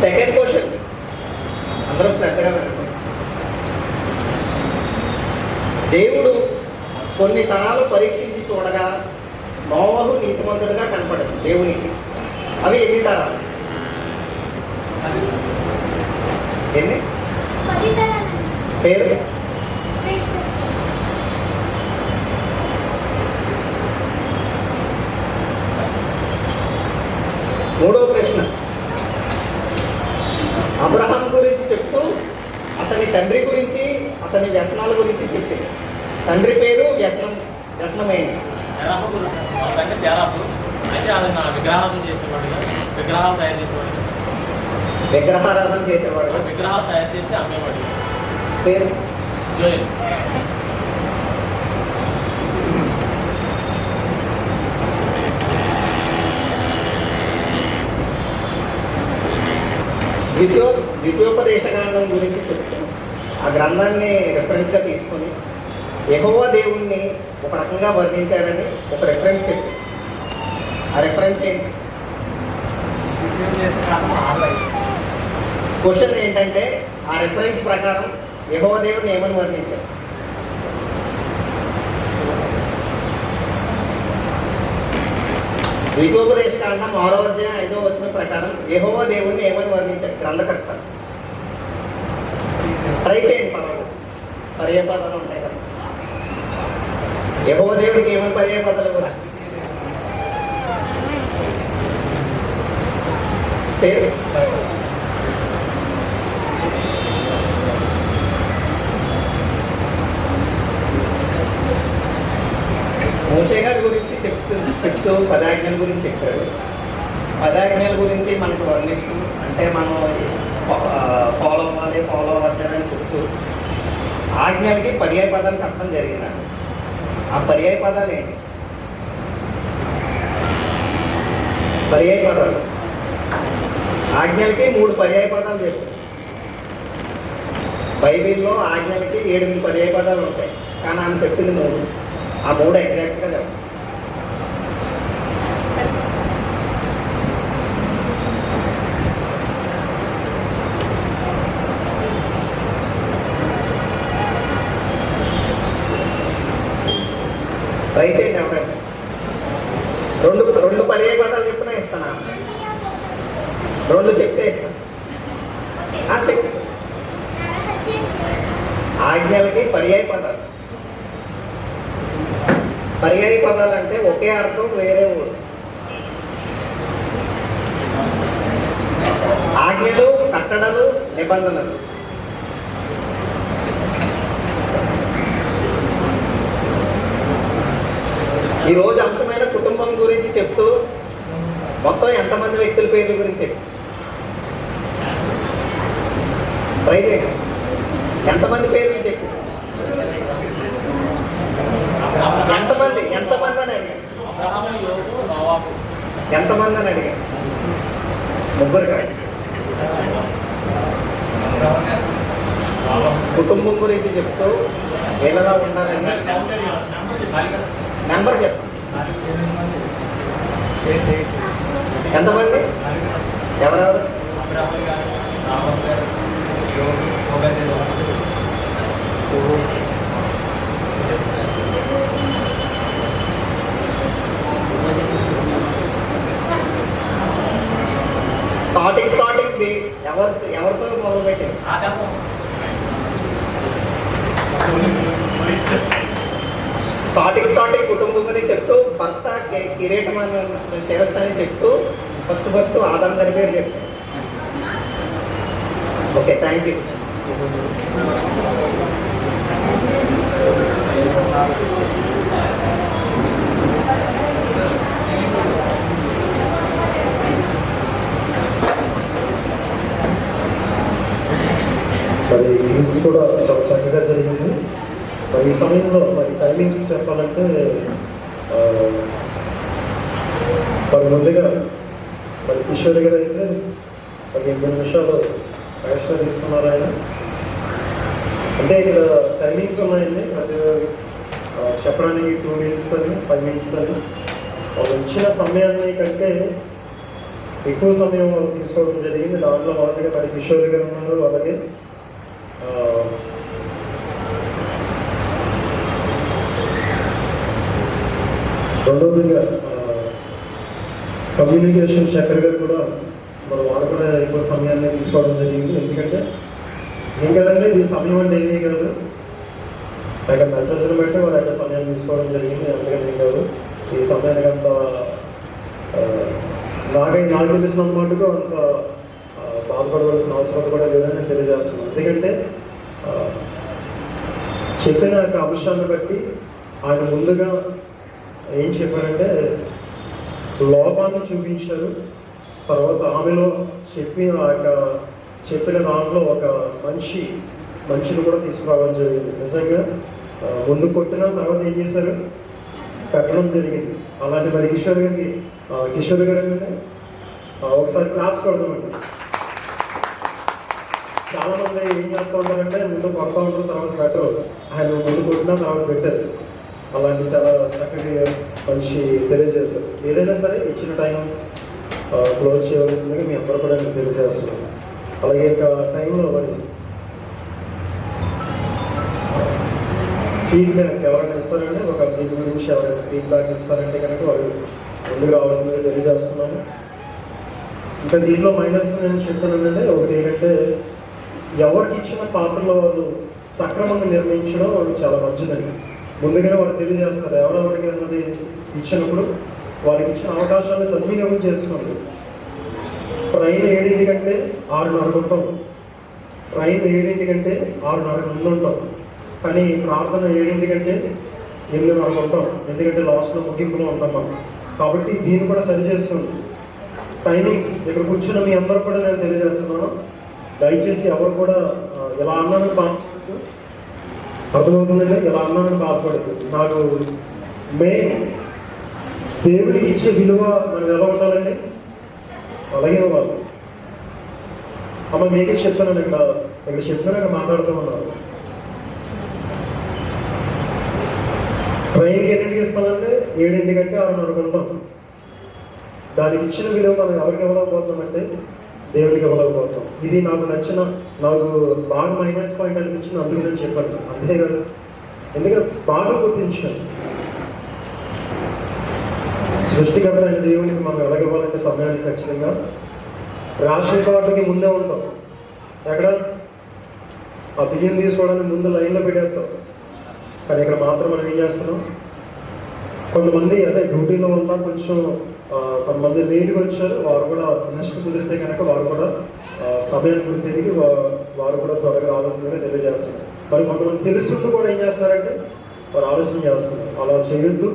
Speaker 13: సెకండ్ క్వశ్చన్ అందరూ శ్రద్ధగా వినండి. దేవుడు కొన్ని తరాలు పరీక్షించి చూడగా నోవహు నీతిమంతుడుగా కనపడదు దేవునికి. అవి ఎన్ని తరాలు? ఎన్ని? పేరు? మూడో ప్రశ్న, అబ్రహాం గురించి చెప్తూ అతని తండ్రి గురించి, అతని వ్యసనాల గురించి చెప్తే తండ్రి పేరు, వ్యసనం ఏంటి?
Speaker 5: విగ్రహారాధన చేసేవాడు, విగ్రహాలు తయారు చేసేవాడు,
Speaker 13: విగ్రహారాధన చేసేవాడు,
Speaker 5: విగ్రహాలు తయారు చేసి అమ్మేవాడు.
Speaker 13: పేరు?
Speaker 5: జోయల్.
Speaker 13: ద్వితీయోపదేశ గ్రంథం గురించి చెప్తాను. ఆ గ్రంథాన్ని రెఫరెన్స్గా తీసుకొని యెహోవా దేవుణ్ణి ఒక రకంగా వర్ణించారని ఒక రెఫరెన్స్ చెప్పి, ఆ రెఫరెన్స్ ఏంటి? క్వశ్చన్ ఏంటంటే ఆ రెఫరెన్స్ ప్రకారం యెహోవా దేవుణ్ణి ఏమని వర్ణించారు? ద్వితీయోపదేశ కాండం 6వ అధ్యాయం 5వ వచనం ప్రకారం యెహోవా దేవుణ్ణి ఏమని వర్ణించారు గ్రంథకర్త? ట్రై చేయండి, పర్వాలేదు, పర్యాయ పదాలు ఉంటాయి కదా. యెహోవా దేవుడికి ఏమని పర్యాయ పదాలు కూడా? పేరు? మోషే గారి గురించి చెప్తూ పదాజ్ఞల గురించి చెప్పారు. పదాజ్ఞల గురించి మనకు వర్ణిస్తూ, అంటే మనం ఫాలో అవ్వట్లేదని చెప్తూ ఆజ్ఞలకి పర్యాయ పదాలు చెప్పడం జరిగిందండి. ఆ పర్యాయ పదాలు ఏంటి? పర్యాయ పదాలు ఆజ్ఞలకి 3 పర్యాయ పదాలు చెప్పారు. బైబిల్లో ఆజ్ఞలకి 7 పర్యాయ పదాలు ఉంటాయి, కానీ ఆమె చెప్పింది 3. ఆ 3 ఎగ్జాక్ట్గా చెప్పండి. రెండు పర్యాయ పదాలు చెప్పినా ఇస్తానా? రెండు చెప్తే ఇస్తాను. చెప్పు. ఆజ్ఞలకి పర్యాయ పదాలు. పర్యాయ పదాలు అంటే ఒకే అర్థం వేరే ఊరు. ఆజ్ఞలు, కట్టడలు, నిబంధనలు. ఈరోజు అంశమైన కుటుంబం గురించి చెప్తూ మొత్తం ఎంతమంది వ్యక్తుల పేర్ల గురించి చెప్పు. ట్రై చేయండి. ఎంతమంది పేర్లు చెప్పు. ఎంతమంది అని అడిగాను. ఎంతమంది అని అడిగాను? ముగ్గురు కాదు. కుటుంబం గురించి చెప్తూ వీళ్ళలా ఉండాలని నెంబర్ చెప్పు. ఎంతమంది? ఎవరెవరు? స్టార్టింగ్ ఎవరితో మొదలుపెట్టింది? స్టార్టింగ్ కుటుంబం గురించి చెప్తూ భర్త కిరీటం అని శిరస్సు అని చెప్తూ ఫస్ట్ ఆదాం గారి పేరు చెప్తాను. Okay, thank you.
Speaker 1: మరి క్విజ్ కూడా చాలా చక్కగా జరిగింది. మరి ఈ సమయంలో మరి టైమింగ్స్ చెప్పాలంటే మరి ముందుగా మరి కిషోర్ గారు అయితే మరి 8 నిమిషాలు ఎక్స్ట్రా తీసుకున్నారు ఆయన. అంటే ఇక్కడ టైమింగ్స్ ఉన్నాయండి. ప్రతి చెప్పడానికి 2 minutes అని 5 minutes అని వాళ్ళు ఇచ్చిన సమయాన్ని కంటే ఎక్కువ సమయం వాళ్ళు తీసుకోవడం జరిగింది. దాంట్లో మొదటిగా మరి కిషోర్ గారు ఉన్నారు. అలాగే రెండవదిగా కమ్యూనికేషన్ శేఖర్ గారు కూడా మరి వాళ్ళు కూడా ఎక్కువ సమయాన్ని తీసుకోవడం జరిగింది. ఎందుకంటే ఏం కదండి, ఇది సమయం అంటే ఏమీ కాదు. అక్కడ మెసేజ్ని బట్టి వాళ్ళు అక్కడ సమయం తీసుకోవడం జరిగింది. అందుకని ఏం కాదు, ఈ సమయానికి అంత నాకు తెలిసిన మటుకు అంత బాధపడవలసిన అవసరం కూడా లేదని నేను తెలియజేస్తున్నాను. ఎందుకంటే చెప్పిన అంశాన్ని బట్టి ఆయన ముందుగా ఏం చెప్పారంటే లోపాన్ని చూపించారు. తర్వాత ఆమెలో చెప్పిన దాంట్లో ఒక మనిషిని కూడా తీసుకురావడం జరిగింది. నిజంగా ముందు కొట్టిన తర్వాత ఏం చేశారు, కట్టడం జరిగింది. అలాంటి మరి కిషోర్ గారు అంటే ఒకసారి క్లాప్స్ కొడదామండి. చాలా మంది ఏం చేస్తూ ఉంటారంటే ముందు కొడతా ఉంటారు, తర్వాత పెట్టరు. ఆయన ముందు కొట్టినా తర్వాత పెట్టారు. అలాంటి చాలా చక్కగా మనిషి తెలియజేస్తారు. ఏదైనా సరే ఇచ్చిన టైమ్స్ క్లోజ్ చేయవలసిందిగా మీ అందరూ కూడా నేను తెలియజేస్తున్నాను. అలాగే ఇంకా టైంలో మరి ఫీడ్బ్యాక్ ఎవరైనా ఇస్తారంటే ఒక దీని గురించి ఎవరైనా ఫీడ్బ్యాక్ ఇస్తారంటే కనుక వాళ్ళు ముందుకు రావాల్సిందిగా తెలియజేస్తున్నాను. ఇంకా దీనిలో మైనస్ నేను చెప్తానంటే ఒకటి ఏంటంటే ఎవరికి ఇచ్చిన పాత్రలో వాళ్ళు సక్రమంగా నిర్ణయించడం వాళ్ళు చాలా మంచిదండి. ముందుగానే వాళ్ళు తెలియజేస్తారు ఎవరెవరికి అన్నది ఇచ్చినప్పుడు వాళ్ళకి ఇచ్చిన అవకాశాలను సద్వినియోగం చేసుకోండి. ట్రైన్ 7 కంటే 6:30 ఉంటాం, ట్రైన్ 7 కంటే 6:30 ముందు ఉంటాం, కానీ ప్రార్థన 7 కంటే 8:30 ఉంటాం. ఎందుకంటే లాస్ట్లో ముగింపులో ఉంటాం మనం. కాబట్టి దీన్ని కూడా సరి చేసుకోండి. టైమింగ్స్ ఇక్కడ కూర్చున్న మీ అందరూ కూడా నేను తెలియజేస్తున్నాను. దయచేసి ఎవరు కూడా ఎలా అన్నానని బాధపడదు, అర్థమవుతుందంటే ఎలా అన్నానని బాధపడదు. నాకు మెయిన్ దేవుడికి ఇచ్చే విలువ మనం ఎలా ఉండాలండి, అలాగే వాళ్ళు అమ్మ మీకే చెప్తాను. ఇక్కడ చెప్తాను, మాట్లాడుతూ ఉన్నారు. ట్రైన్కి ఎన్నింటికి ఇస్తామంటే 7 కంటే 6:30 ఉంటాం. దానికి ఇచ్చిన విలువ మనం ఎవరికి ఇవ్వలేకపోతున్నామంటే దేవుడికి ఇవ్వలేకపోతాం. ఇది నాకు బాగా మైనస్ పాయింట్ అనిపించింది, అందుకు నేను చెప్పాను. అంతే కదా, ఎందుకంటే బాగా గుర్తించాను. సృష్టికర్త అయిన దేవునికి మనం ఎలాగివ్వాలంటే సమయానికి ఖచ్చితంగా రేషన్ కార్డుకి ముందే ఉంటాం. ఎక్కడ ఆ బియ్యం తీసుకోవడానికి ముందు లైన్లో పెట్టేస్తాం. కానీ ఇక్కడ మాత్రం మనం ఏం చేస్తున్నాం, కొంతమంది అదే డ్యూటీలో ఉన్నా కొంచెం కొంతమంది లేట్గా వచ్చారు, వారు కూడా నెక్స్ట్ కుదిరితే కనుక వారు కూడా సమయాన్ని గుర్తిరిగి వారు కూడా త్వరగా ఆలోచనగా తెలియజేస్తున్నారు. మరి కొంతమంది తెలుసుకుంటూ కూడా ఏం చేస్తున్నారంటే వారు ఆలోచన చేస్తున్నారు. అలా చేయొద్దు.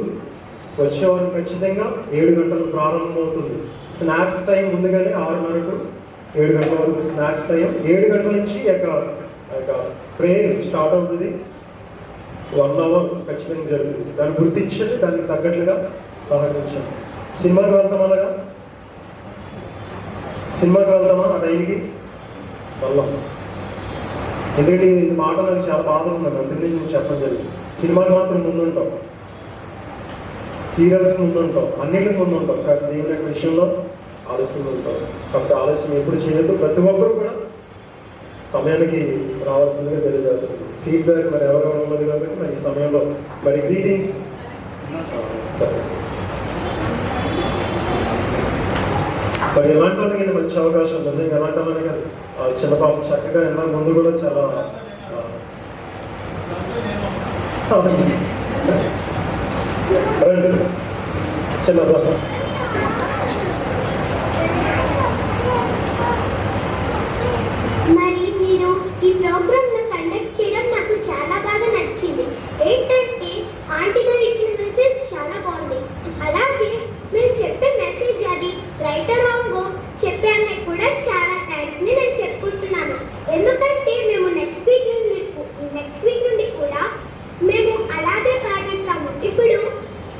Speaker 1: వచ్చేవారు ఖచ్చితంగా 7 గంటలకు ప్రారంభమవుతుంది. స్నాక్స్ టైం ముందుగానే 6:30 to 7 గంటల వరకు స్నాక్స్ టైం. 7 గంటల నుంచి ప్రేయర్ స్టార్ట్ అవుతుంది. 1 hour ఖచ్చితంగా జరుగుతుంది. దాన్ని గుర్తించండి, దానికి తగ్గట్లుగా సహకరించండి. సినిమాకి వెళ్తామా ఆ టైంకి వెళ్ళాం. ఎందుకంటే ఇది మాట నాకు చాలా బాధ ఉందండి, అందుకని నేను చెప్పడం జరిగింది. సినిమాకి మాత్రం ముందుంటాం, సీరియల్స్ ముందుంటాం, అన్నింటికి ముందుంటాం. కానీ దేవుని యొక్క విషయంలో ఆలస్యం ఉంటాం. కాబట్టి ఆలస్యం ఎప్పుడు చేయొద్దు. ప్రతి ఒక్కరు కూడా సమయానికి రావాల్సిందిగా తెలియజేస్తుంది. ఫీడ్బ్యాక్ మరి ఎవరెవరు ఉన్నది కాబట్టి మరి ఈ సమయంలో మరి గ్రీటింగ్స్. సరే, మరి ఎలాంటి వాళ్ళకి మంచి అవకాశం, నిజంగా ఎలాంటి వాళ్ళని కానీ చిన్న పాప చక్కగా ఎలా ముందు కూడా చాలా చిన్న పాప
Speaker 12: మరి మీరు ఈ ప్రోగ్రామ్ ను కండక్ట్ చేయడం నాకు చాలా బాగా నచ్చింది. ఏంటంటే ఆంటీ గారు ఇచ్చిన మెసేజ్ చాలా బాగుంది. అలాగే మీరు చెప్పే మెసేజ్ అది రైట్ ఆర్ రాంగ్ చెప్పే అన్నది కూడా చాలా థ్యాంక్స్ ని నేను చెప్పుకుంటున్నాను. ఎందుకంటే మేము నెక్స్ట్ వీక్ నుండి కూడా మేము అలాగే పాటిస్తాము. ఇప్పుడు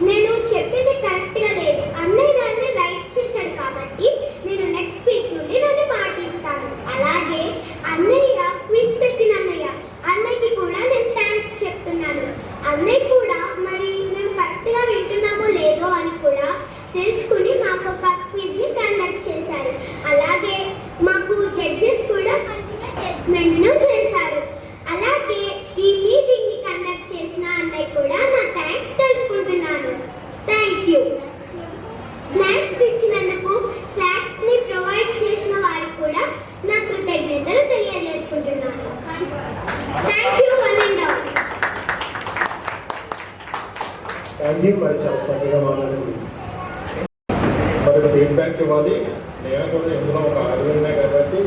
Speaker 12: నేను చెప్పేది కరెక్ట్ గా లేదు, అన్నయ్య దాన్ని రైట్ చేశాడు కాబట్టి నేను నెక్స్ట్ వీక్ నుండి దాన్ని పాటిస్తాను. అలాగే అన్నయ్య క్విజ్ పెట్టిన అన్నయ్యకి కూడా నేను థ్యాంక్స్ చెప్తున్నాను. అన్నయ్య కూడా మరి మేము కరెక్ట్ గా వింటున్నామో లేదో అని కూడా తెలుసుకుని మాకు ఒక క్విజ్ ని కండక్ట్ చేశారు. అలాగే మాకు జడ్జెస్ కూడా మంచిగా జడ్జ్మెంట్ ను చేశారు. అలాగే ఈ మీటింగ్ ని కండక్ట్ చేసిన అన్నయ్య కూడా నా థ్యాంక్స్ తెలుపుకుంటున్నాను. Thank you. స్నాక్స్ ఇచ్చినందుకు స్నాక్స్ ని ప్రొవైడ్ చేసిన వారికి కూడా నా కృతజ్ఞతలు తెలియజేసుకుంటున్నాను. Thank you one and all.
Speaker 1: Thank you. మరి చాలా చక్కగా మాట్లాడింది.
Speaker 10: మరి ఫీడ్బ్యాక్ ఇవ్వాలి. నేను కూడా ఇందులో ఒక ఆర్గ్యుమెంట్ కాబట్టి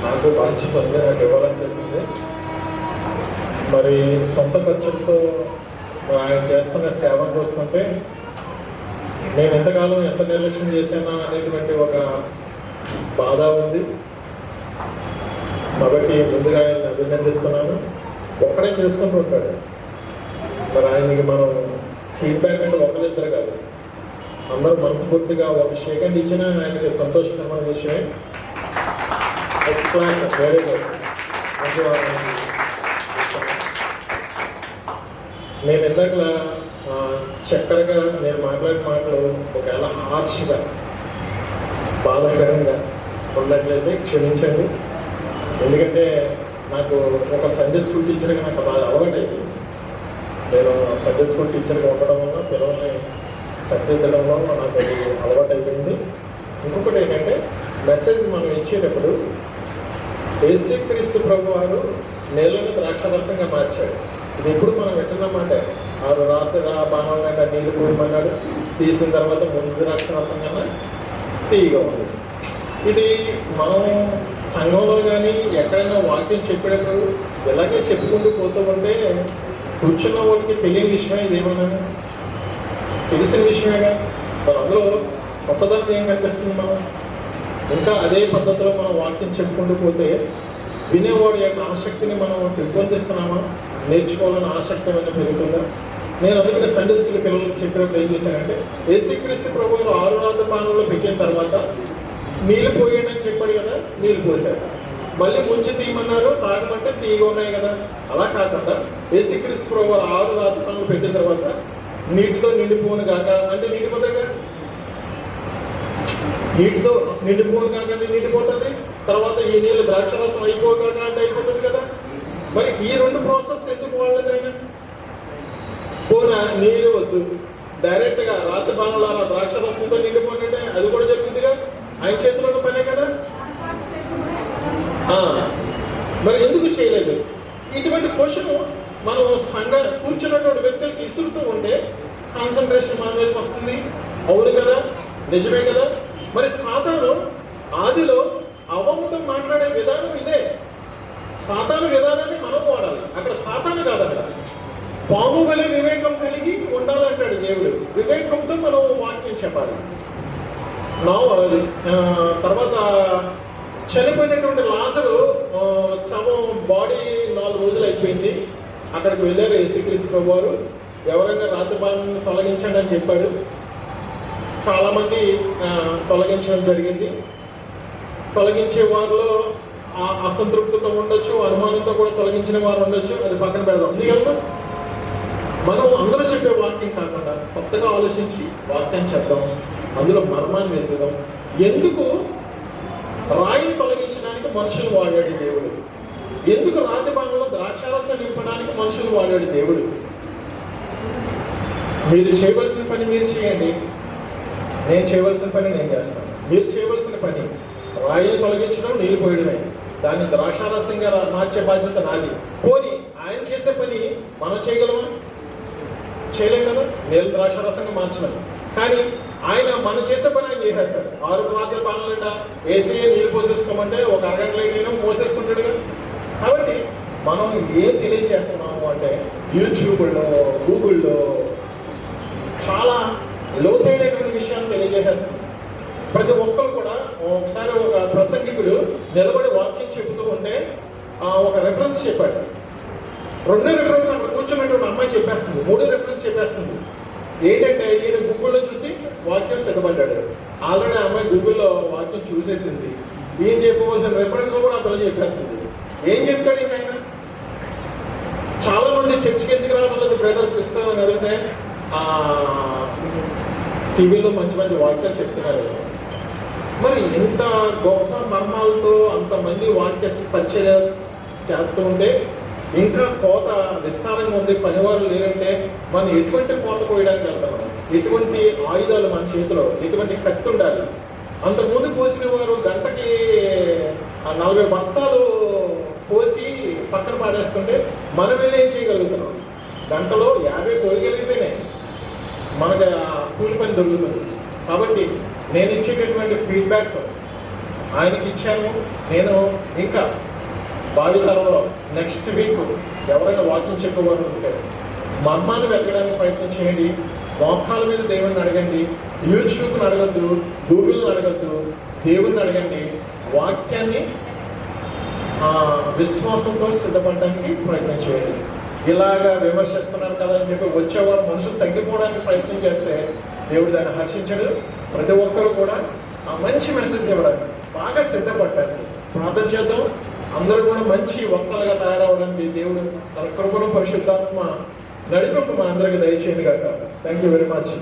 Speaker 10: నాకు బాధ్యత ఉంది, నాకు ఇవ్వాలనిపిస్తుంది. మరి సొంత ఖర్చులతో ఆయన చేస్తున్న సేవను చూస్తుంటే నేను ఎంతకాలం ఎంత నిర్లక్ష్యం చేశానా అనేటువంటి ఒక బాధ ఉంది. కాబట్టి ముందుగా ఆయన అభినందిస్తున్నాను. ఒక్కడే చేసుకుంటూ ఉంటాడు. మరి ఆయనకి మనం ఫీడ్బ్యాక్ అంటే ఒకరిద్దరు కాదు, అందరూ మనస్ఫూర్తిగా ఒక సెకండ్ ఇచ్చినా ఆయనకి సంతోషకరమైన విషయమే. Very good. నేను ఇందాక చక్కరగా నేను మాట్లాడిన మాటలు ఒకవేళ హార్ష్గా బాధాకరంగా ఉన్నట్లయితే క్షమించండి. ఎందుకంటే నాకు ఒక సండే స్కూల్ టీచర్గా నాకు బాగా అలవాటైంది. నేను సండే స్కూల్ టీచర్గా ఉండడం వల్ల పిల్లల్ని సరిదిద్దడంలో నాకు అది అలవాటు అయిపోయింది. ఇంకొకటి ఏంటంటే మెసేజ్ మనం ఇచ్చేటప్పుడు యేసుక్రీస్తు ప్రభు వారు నీళ్ళను ద్రాక్షరసంగా మార్చాడు. ఇది ఎప్పుడు మనం వింటున్నామంటే 6 రాత్రి బాణం కంటే నీళ్ళు పోయమన్నాడు, తీసిన తర్వాత ముందు ద్రాక్షరసం కన్నా తీయగా ఉంది. ఇది మనం సంఘంలో కానీ ఎక్కడైనా వాక్యం చెప్పేటప్పుడు ఇలాగే చెప్పుకుంటూ పోతూ ఉంటే కూర్చున్న వాళ్ళకి తెలియని విషయమే ఇదేమన్నా తెలిసిన విషయమేగా. మరి అందులో కొత్తదనం ఏం కనిపిస్తుంది? మనం ఇంకా అదే పద్ధతిలో మనం వాక్యం చెప్పుకుంటూ పోతే వినేవాడు యొక్క ఆసక్తిని మనం పెంపొందిస్తున్నామా, నేర్చుకోవాలని ఆసక్తి అనేది పెరుగుతుందా? నేను అందుకనే సండే స్కూల్ పిల్లలకు చెప్పినప్పుడు ఏం చేశానంటే యేసుక్రీస్తు ప్రభువు 6 రాత్రి పానంలో పెట్టిన తర్వాత నీళ్ళు పోయండి అని చెప్పాడు కదా, నీళ్ళు పోసారు. మళ్ళీ ముంచి తీయమన్నారు, తాగమంటే తీయగా ఉన్నాయి కదా. అలా కాకుండా యేసుక్రీస్తు ప్రభువు 6 రాత్రి పానంలో పెట్టిన తర్వాత నీటితో నిండిపోను కాక అంటే నిండిపోతాయిగా, నీటితో నిండిపోను కాక అంటే నిండిపోతుంది. తర్వాత ఈ నీళ్ళు ద్రాక్షరసం అయిపోగాక అంటే అయిపోతుంది కదా. మరి ఈ 2 ప్రాసెస్ ఎందుకు వాడలేదు ఆయన? పోనా నీళ్ళు వద్దు, డైరెక్ట్గా రాతి బాణంలో ద్రాక్షరసంతో నిండిపోతుంటే అది కూడా జరుగుతుందిగా, ఆయన చేతిలో ఉన్న పనే కదా. మరి ఎందుకు చేయలేదు? ఇటువంటి క్వశ్చన్ మనం కూర్చున్నటువంటి వ్యక్తులకి ఇసురుతూ ఉంటే కాన్సన్ట్రేషన్ మన మీదకి వస్తుంది. అవును కదా, నిజమే కదా. మరి సాతాను ఆదిలో అవ్వముతో మాట్లాడే విధానం ఇదే. సాతాను విధానాన్ని మనం వాడాలి. అక్కడ సాతాను కాదక్కడ పాము వలె వివేకం కలిగి ఉండాలంటాడు దేవుడు. వివేకంతో మనం వాక్యం చెప్పాలి. అది తర్వాత చనిపోయినటువంటి లాజరు శవం బాడీ 4 రోజులు అయిపోయింది. అక్కడికి వెళ్ళారు యేసుక్రీస్తు ప్రభు వారు. ఎవరైనా రాతిబాణాన్ని తొలగించండి అని చెప్పాడు. చాలా మంది తొలగించడం జరిగింది. తొలగించే వారిలో అసంతృప్తితో ఉండొచ్చు, అనుమానంతో కూడా తొలగించిన వారు ఉండొచ్చు. అది పక్కన పెడదాం. ఎందుకంటే మనం అందరూ చెప్పే వాక్యం కాకుండా కొత్తగా ఆలోచించి వాక్యం చెప్దాం, అందులో మర్మాన్ని వెతుకుదాం. ఎందుకు రాయిని తొలగించడానికి మనుషులు వాడాడు దేవుడు? ఎందుకు రాతి బాణంలో ద్రాక్షారసం నింపడానికి మనుషులు వాడాడు దేవుడు? మీరు చేయవలసిన పని మీరు చేయండి, నేను చేయవలసిన పని నేను చేస్తాను. మీరు చేయవలసిన పని రాయిని తొలగించడం, నీళ్ళు పోయడమే. దాన్ని ద్రాక్షారసంగా మార్చే బాధ్యత నాది. పోనీ ఆయన చేసే పని మనం చేయగలమా? చేయలేం కదా, నీళ్ళు ద్రాక్షారసంగా మార్చడం. కానీ ఆయన మనం చేసే పని ఆయన చేసేస్తాడు. 6 రాత్రి పాలన వేసి నీళ్ళు పోసేసుకోమంటే ఒక అరగంట లేట్ అయినా మోసేసుకుంటాడుగా. కాబట్టి మనం ఏం తెలియజేస్తున్నాము అంటే యూట్యూబ్లో, గూగుల్లో చాలా లోతైనటువంటి విషయాన్ని తెలియజేసేస్తున్నాం. ప్రతి ఒక్కరు కూడా ఒకసారి ఒక ప్రసంగికుడు నిలబడి వాక్యం చెబుతూ ఉంటే ఒక రెఫరెన్స్ చెప్పాడు. 2 రెఫరెన్స్ అక్కడ కూర్చున్నటువంటి అమ్మాయి చెప్పేస్తుంది, 3 రెఫరెన్స్ చెప్పేస్తుంది. ఏంటంటే ఈయన గూగుల్లో చూసి వాక్యం సిద్ధపడ్డాడు. ఆల్రెడీ ఆ అమ్మాయి గూగుల్లో వాక్యం చూసేసింది. ఏం చెప్పవలసిన రెఫరెన్స్ కూడా ఆ పిల్లలు చెప్పేస్తుంది. ఏం చెప్తాడు ఇంకా ఆయన? చాలా మంది చర్చికి ఎందుకు రావడం లేదు బ్రదర్ సిస్టర్ అని అడిగితే టీవీలో మంచి మంచి వాక్యాలు చెప్తున్నారు. మరి ఎంత గొప్ప మర్మాలతో అంతమంది వాక్య పరిచయం చేస్తూ ఉంటే ఇంకా కోత విస్తారంగా ఉంది, పనివారు లేరంటే మనం ఎటువంటి కోత కోయడానికి వెళ్తాం? ఎటువంటి ఆయుధాలు మన చేతిలో, ఎటువంటి కత్తి ఉండాలి? అంతకుముందు కోసిన వారు గంటకి 40 బస్తాలు కోసి పక్కన పాడేస్తుంటే మనం వెళ్ళి ఏం చేయగలుగుతున్నాం? గంటలో 50 కోయగలిగితేనే మనకు కూలి పని దొరుకుతుంది. కాబట్టి నేను ఇచ్చేటటువంటి ఫీడ్బ్యాక్ ఆయనకి ఇచ్చాను. నేను ఇంకా భావితరంలో నెక్స్ట్ వీక్ ఎవరైనా వాకింగ్ చెప్పేవారు ఉంటే మర్మాన్ని వెతకడానికి ప్రయత్నం చేయండి. మోకాల మీద దేవుణ్ణి అడగండి, యూట్యూబ్ని అడగద్దు, గూగుల్ని అడగద్దు, దేవుణ్ణి అడగండి. వాక్యాన్ని విశ్వాసంతో సిద్ధపడడానికి ప్రయత్నం చేయండి. ఇలాగా విమర్శిస్తున్నారు కదా అని చెప్పి వచ్చేవారు మనుషులు తగ్గిపోవడానికి ప్రయత్నం చేస్తే దేవుడు దాన్ని హర్షించడు. ప్రతి ఒక్కరు కూడా ఆ మంచి మెసేజ్ ఇవ్వడానికి బాగా సిద్ధపడటానికి ప్రార్థన చేద్దాం. అందరూ కూడా మంచి వక్తలుగా తయారవడానికి దేవుడు తన కృపను పరిశుద్ధాత్మ నడిపింపు మన అందరికీ దయచేయండి కాక. Thank you very much.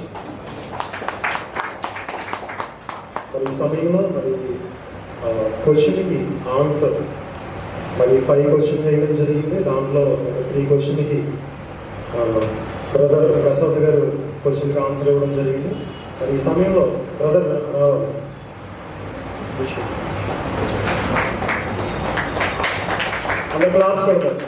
Speaker 1: మరి ఈ సమయంలో మరి క్వశ్చన్కి ఆన్సర్ మరి 5 క్వశ్చన్ వేయడం జరిగింది. దాంట్లో 3 క్వశ్చన్కి బ్రదర్ ప్రసాద్ గారు క్వశ్చన్కి ఆన్సర్ ఇవ్వడం జరిగింది. మరి ఈ సమయంలో బ్రదర్ అందరు క్లాప్స్ పెడతారు.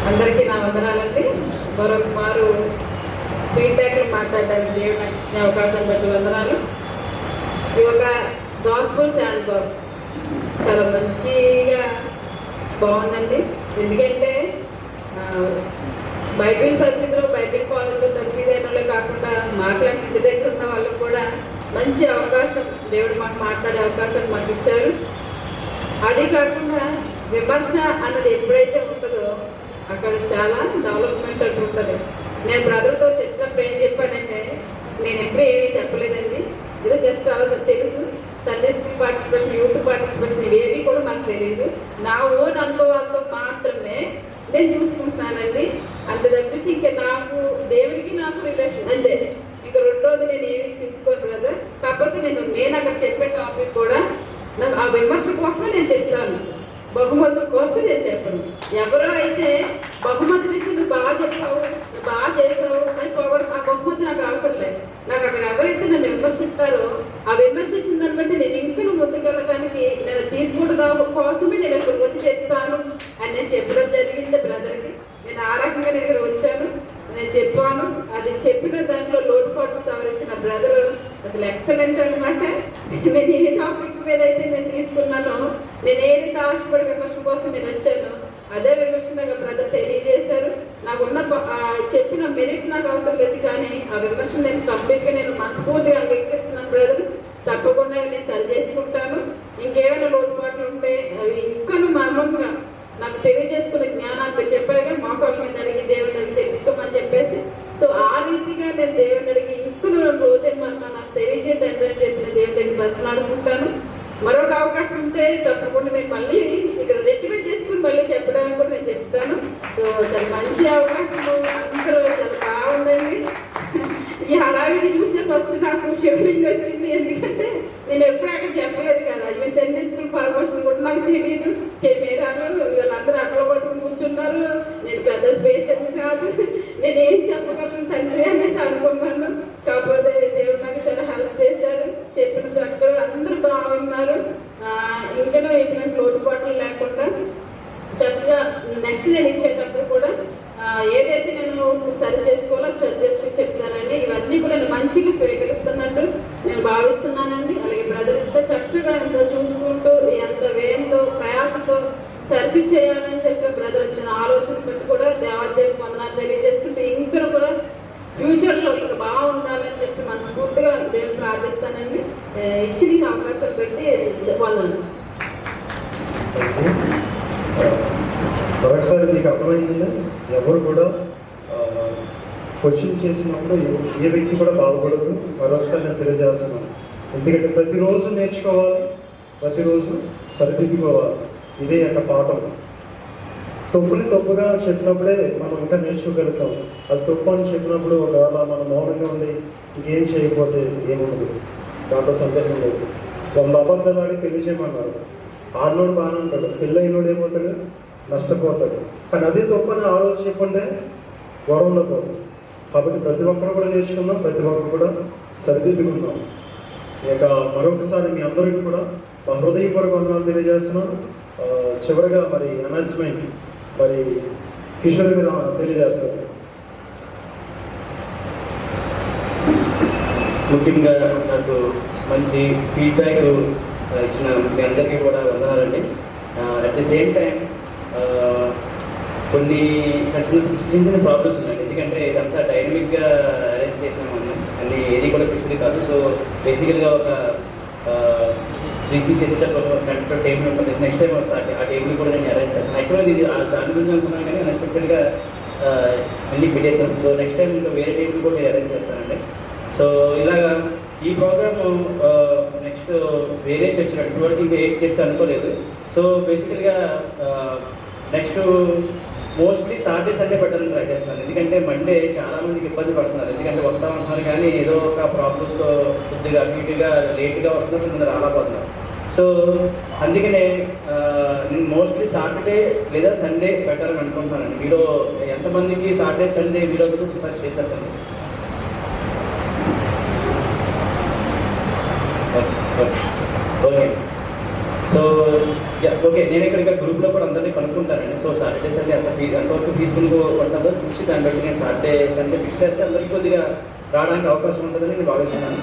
Speaker 4: అందరికీ నా వందనాలండి. మరొక మారు ఫీడ్బ్యాక్లు మాట్లాడడానికి దేవుడు నాకు ఇచ్చిన అవకాశం బట్టి వందనాలు. ఇది ఒక గాస్పుల్ శాండ్ బాక్స్ చాలా మంచిగా బాగుందండి. ఎందుకంటే బైబిల్ తరగతిలో, బైబిల్ కాలేజ్లో తరగతి కాకుండా మాట్లాడిన ఇంటి దగ్గర ఉన్న వాళ్ళకు కూడా మంచి అవకాశం దేవుడు మాకు మాట్లాడే అవకాశం మాకు ఇచ్చారు. అది కాకుండా విమర్శ అన్నది ఎప్పుడైతే ఉంటుందో అక్కడ చాలా డెవలప్మెంట్ అంటూ ఉంటుంది. నేను బ్రదర్తో చెప్పినప్పుడు ఏం చెప్పానంటే నేను ఎప్పుడు ఏమీ చెప్పలేదండి, ఇది జస్ట్ అలా తెలుసు. Sunday school participation, youth participation ఇవేవి కూడా నాకు తెలియదు. నా ఓన్ అనుభవాలతో మాత్రమే నేను చూసుకుంటున్నానండి. అంతే తప్ప ఇంప్రెషన్ అంతే. ఇంకా రెండోది నేను ఏమి తీసుకోను బ్రదర్. కాకపోతే నేను మెయిన్ అక్కడ చెప్పే టాపిక్ కూడా నాకు ఆ విమర్శ కోసమే నేను చెప్తాను, బహుమతుల కోసం నేను చెప్పను. ఎవరో అయితే బహుమతులు ఇచ్చి నువ్వు బాగా చెప్పావు, నువ్వు బాగా చేసావు అని పోగొడు, ఆ బహుమతి నాకు అవసరం లేదు. నాకు అక్కడ ఎవరైతే నన్ను విమర్శిస్తారో ఆ విమర్శించిన దాన్ని బట్టి నేను ఇంకా ముందుకెళ్ళడానికి నేను తీసుకుంటున్న కోసమే నేను ఇక్కడికి వచ్చి చెప్తాను అని నేను చెప్పడం జరిగింది బ్రదర్కి. నేను ఆ రకంగా నేను ఇక్కడ వచ్చాను, నేను చెప్పాను. అది చెప్పిన దాంట్లో లోటుపాట్లు సవరించిన బ్రదర్ అసలు ఎక్సలెంట్ అనమాట. నేను ఏ టాపిక్ మీద అయితే నేను తీసుకున్నానో, నేను ఏదైతే ఆశపడి విమర్శ కోసం నేను వచ్చానో అదే విమర్శనగా బ్రదర్ తెలియజేశారు. నాకున్న చెప్పిన మెరిట్స్ నాకు అవసరం లేదు, కానీ ఆ విమర్శ నేను కంప్లీట్గా నేను మనస్ఫూర్తిగా అంగీకరిస్తున్నాను బ్రదర్. తప్పకుండా నేను సరి చేసుకుంటాను. ఇంకేమైనా లోటుపాట్లు ఉంటే అవి ఇంకా మర్మంగా నాకు తెలియజేసుకునే జ్ఞానాన్ని చెప్పారుగా మోకాళ్ళ మీద అడిగి దేవుని అడిగి తెలుసుకోమని చెప్పేసి, సో ఆ రీతిగా నేను దేవుని అడిగి ఇంకా రోజే నాకు తెలియజేయండి అని చెప్పిన దేవుని దగ్గర బతలాడుకుంటాను. మరొక అవకాశం ఉంటే తప్పకుండా నేను మళ్ళీ ఇక్కడ రెక్టిఫై చేసుకుని మళ్ళీ చెప్పడానికి కూడా నేను చెప్తాను. సో చాలా మంచి అవకాశం, అందరూ చాలా బాగుందండి. ఈ హడావిడి చూస్తే ఫస్ట్ నాకు షివరింగ్ వచ్చింది, ఎందుకంటే నేను ఎప్పుడు అక్కడ చెప్పలేదు కదా. ఇవి సండే స్కూల్ పర్మిషన్ కూడా నాకు తెలియదు. కెమెరాలు వీళ్ళందరూ అక్కడ పట్టుకుని కూర్చున్నారు. నేను పెద్ద స్పీచ్ అని కాదు, నేను ఏం చెప్పగలను తండ్రి అనేసి అనుకున్నాను. కాకపోతే దేవుడు నాకు చాలా హెల్ప్ చేశారు. చెప్పిన అక్కడ అందరూ బాగున్నారు. ఇంకా ఎటువంటి లోటుపాట్లు లేకుండా చక్కగా నెక్స్ట్ నేను ఇచ్చేటప్పుడు కూడా ఏదైతే నేను సరి చేసుకోవాలో అది సరి చేసుకుని చెప్తానండి. ఇవన్నీ కూడా నేను మంచిగా స్వీకరిస్తున్నట్టు నేను భావిస్తున్నానండి. అలాగే బ్రదర్ ఇంత చక్కగా ఎంతో చూసుకుంటూ ఎంత వేయంతో ప్రయాసంతో తర్ఫీ చేయాలని చెప్పి బ్రదర్ వచ్చిన ఆలోచన పెట్టి కూడా దేవాదేవి వందనాలు తెలియజేసుకుంటూ ఇంకా కూడా ఫ్యూచర్లో ఇంకా బాగుండాలని చెప్పి మనస్ఫూర్తిగా దేవుని ప్రార్థిస్తానండి. ఇచ్చి నీకు అవకాశాలు పెట్టి వందనాలు.
Speaker 1: మరొకసారి మీకు అర్థమైంది, ఎవరు కూడా క్వశ్చన్ చేసినప్పుడు ఏ వ్యక్తి కూడా బాధపడదు. మరొకసారి నేను తెలియజేస్తున్నాను, ఎందుకంటే ప్రతిరోజు నేర్చుకోవాలి, ప్రతిరోజు సరిదిద్దుకోవాలి. ఇదే యొక్క పాఠం. తప్పుని తప్పుగా చెప్పినప్పుడే మనం ఇంకా నేర్చుకోగలుగుతాం. అది తప్పు అని చెప్పినప్పుడు ఒకవేళ మనం మౌనంగా ఉండి ఇంకేం చేయకపోతే ఏముండదు, దాంట్లో సందేహం లేదు. 100 అబద్ధాలు ఆడి పెళ్లి చేయమన్నారు, ఆడినోడు బాగానే ఉంటాడు, పెళ్ళి అయినోడు ఏమవుతాడు, నష్టపోతాడు. కానీ అదే తప్పు అని ఆ రోజు చెప్పండి గొడవలో పోతుంది. కాబట్టి ప్రతి ఒక్కరు కూడా నేర్చుకుందాం, ప్రతి ఒక్కరు కూడా సరిదిద్దుకుందాం. ఇక మరొకసారి మీ అందరికీ కూడా మా హృదయపూర్వక వందనాలు తెలియజేస్తున్నాను. చివరిగా మరి అనౌన్స్మెంట్ మరి కిషోర్ గారు తెలియజేస్తారు.
Speaker 11: ముఖ్యంగా నాకు మంచి ఫీడ్బ్యాక్ ఇచ్చిన మీ అందరికీ కూడా వందనాలండి. అట్ ది సేమ్ టైం కొన్ని చిన్న చిన్న ప్రాబ్లమ్స్ ఉన్నాయి, ఎందుకంటే ఇదంతా డైనమిక్గా అరేంజ్ చేసామని అన్ని ఏది కూడా ఫిక్స్డ్ కాదు. సో బేసికల్గా ఒక రీచింగ్ చేసేటప్పుడు కంటే టేబుల్ ఉంటుంది. నెక్స్ట్ టైం వస్తాను ఆ టేబుల్ కూడా నేను అరేంజ్ చేస్తాను. యాక్చువల్గా ఇది దాని గురించి అనుకున్నాను, కానీ అన్ఎక్స్పెక్టెడ్గా అన్ని పెట్టేసాను. సో నెక్స్ట్ టైం ఇంకా వేరే టేబుల్ కూడా నేను అరేంజ్ చేస్తానండి. సో ఇలాగా ఈ ప్రోగ్రాము నెక్స్ట్ వేరే చర్చ్ ఇప్పటివరకు ఇంకా ఏ చర్చ్ అనుకోలేదు. సో బేసికల్గా నెక్స్ట్ మోస్ట్లీ సాటర్డే సండే పెట్టాలని ట్రై చేస్తున్నాను, ఎందుకంటే మండే చాలామందికి ఇబ్బంది పడుతున్నారు. ఎందుకంటే వస్తామంటున్నారు కానీ ఏదో ఒక ప్రాబ్లమ్స్తో కొద్దిగా అటు ఇటుగా లేట్గా వస్తున్నారు, ముందు రాలేకపోతున్నారు. సో అందుకనే నేను మోస్ట్లీ సాటర్డే లేదా సండే పెట్టాలని అనుకుంటున్నానండి. మీలో ఎంతమందికి సాటర్డే సండే వీడియో గురించి ఒకసారి చేద్దాం. ఓకే, సో ఓకే, నేను ఇక్కడ గ్రూప్లో కూడా అందరినీ కనుక్కుంటానండి. సో సాటర్డే సండే ఎంతవరకు తీసుకుని పడుతుందో చూసి దాన్ని బట్టి నేను సాటర్డే సండే ఫిక్స్ చేస్తే అందరికీ కొద్దిగా రావడానికి అవకాశం ఉంటుందని నేను భావిస్తున్నాను.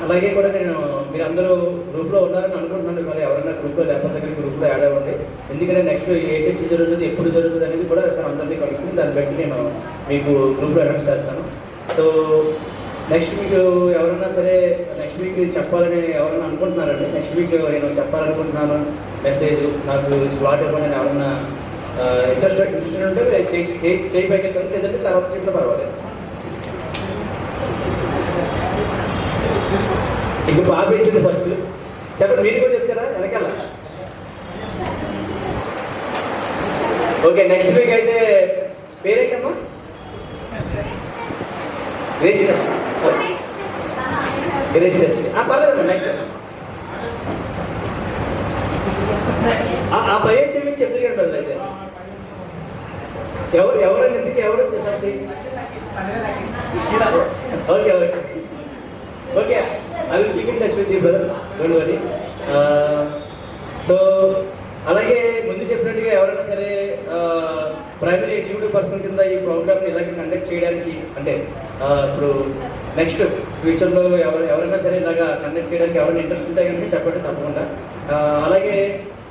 Speaker 11: అలాగే కూడా నేను మీరు అందరూ గ్రూప్లో ఉన్నారని అనుకుంటున్నాను. మరి ఎవరైనా గ్రూప్లో లేకపోతే గ్రూప్లో యాడ్ అవ్వండి, ఎందుకంటే నెక్స్ట్ ఏ చర్చ జరుగుతుంది, ఎప్పుడు జరుగుతుంది అనేది కూడా సార్ అందరినీ కనుక్కుని దాన్ని బట్టి నేను మీకు గ్రూప్లో అనౌన్స్ చేస్తాను. సో నెక్స్ట్ వీక్ ఎవరైనా సరే నెక్స్ట్ వీక్ చెప్పాలని ఎవరైనా అనుకుంటున్నారండి, నెక్స్ట్ వీక్ నేను చెప్పాలనుకుంటున్నాను మెసేజ్ నాకు స్లాట్ ఇవ్వండి అని ఎవరైనా ఇంట్రెస్ట్ ఉంటే చేయి పైకి ఎత్తండి, లేదంటే తర్వాత చెప్పినా పర్వాలేదు. ఇప్పుడు బాగా ఇచ్చింది ఫస్ట్ చెప్పండి, మీరు కూడా చెప్తారా వెనకాల? ఓకే, నెక్స్ట్ వీక్ అయితే పేరేంటమ్మా? గ్రేస్ టెస్ట్ పర్లేదు నెక్స్ట్ ఆ పై వచ్చి మీకు చెప్తే ఉంటుంది అయితే ఎవరైనా ఎందుకు ఎవరు వచ్చేసారు చెయ్యి okay okay okay I will keep in touch with you brother don't worry. So అలాగే ముందు చెప్పినట్టుగా ఎవరైనా సరే ప్రైమరీ ఎగ్జిక్యూటివ్ పర్సన్ కింద ఈ ప్రోగ్రామ్ని ఇలాగే కండక్ట్ చేయడానికి అంటే ఇప్పుడు నెక్స్ట్ ఫ్యూచర్లో ఎవరైనా సరే ఇలాగా కండక్ట్ చేయడానికి ఎవరైనా ఇంట్రెస్ట్ ఉంటే కనుక చెప్పండి తప్పకుండా. అలాగే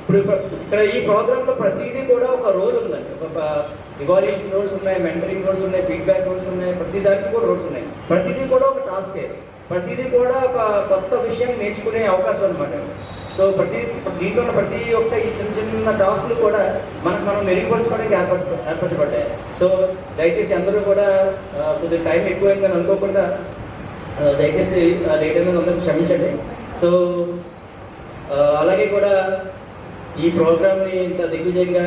Speaker 11: ఇప్పుడు ఇక్కడ ఈ ప్రోగ్రాంలో ప్రతిదీ కూడా ఒక రోల్ ఉందండి. ఒక ఇవాల్యూషన్ రోల్స్ ఉన్నాయి, మెంటరింగ్ రోల్స్ ఉన్నాయి, ఫీడ్బ్యాక్ రోల్స్ ఉన్నాయి, ప్రతి దానికి కూడా రోల్స్ ఉన్నాయి. ప్రతిదీ కూడా ఒక టాస్కే, ప్రతిదీ కూడా ఒక కొత్త విషయం నేర్చుకునే అవకాశం అనమాట. సో దీంట్లో ప్రతి ఒక్క ఈ చిన్న చిన్న టాస్క్లు కూడా మనం మెరుగుపరచుకోవడానికి ఏర్పరచబడ్డాయి. సో దయచేసి అందరూ కూడా కొద్దిగా టైం ఎక్కువైందని అనుకోకుండా దయచేసి లేట్ అయిన అందరూ క్షమించండి. సో అలాగే కూడా ఈ ప్రోగ్రామ్ని ఇంత దిగ్విజయంగా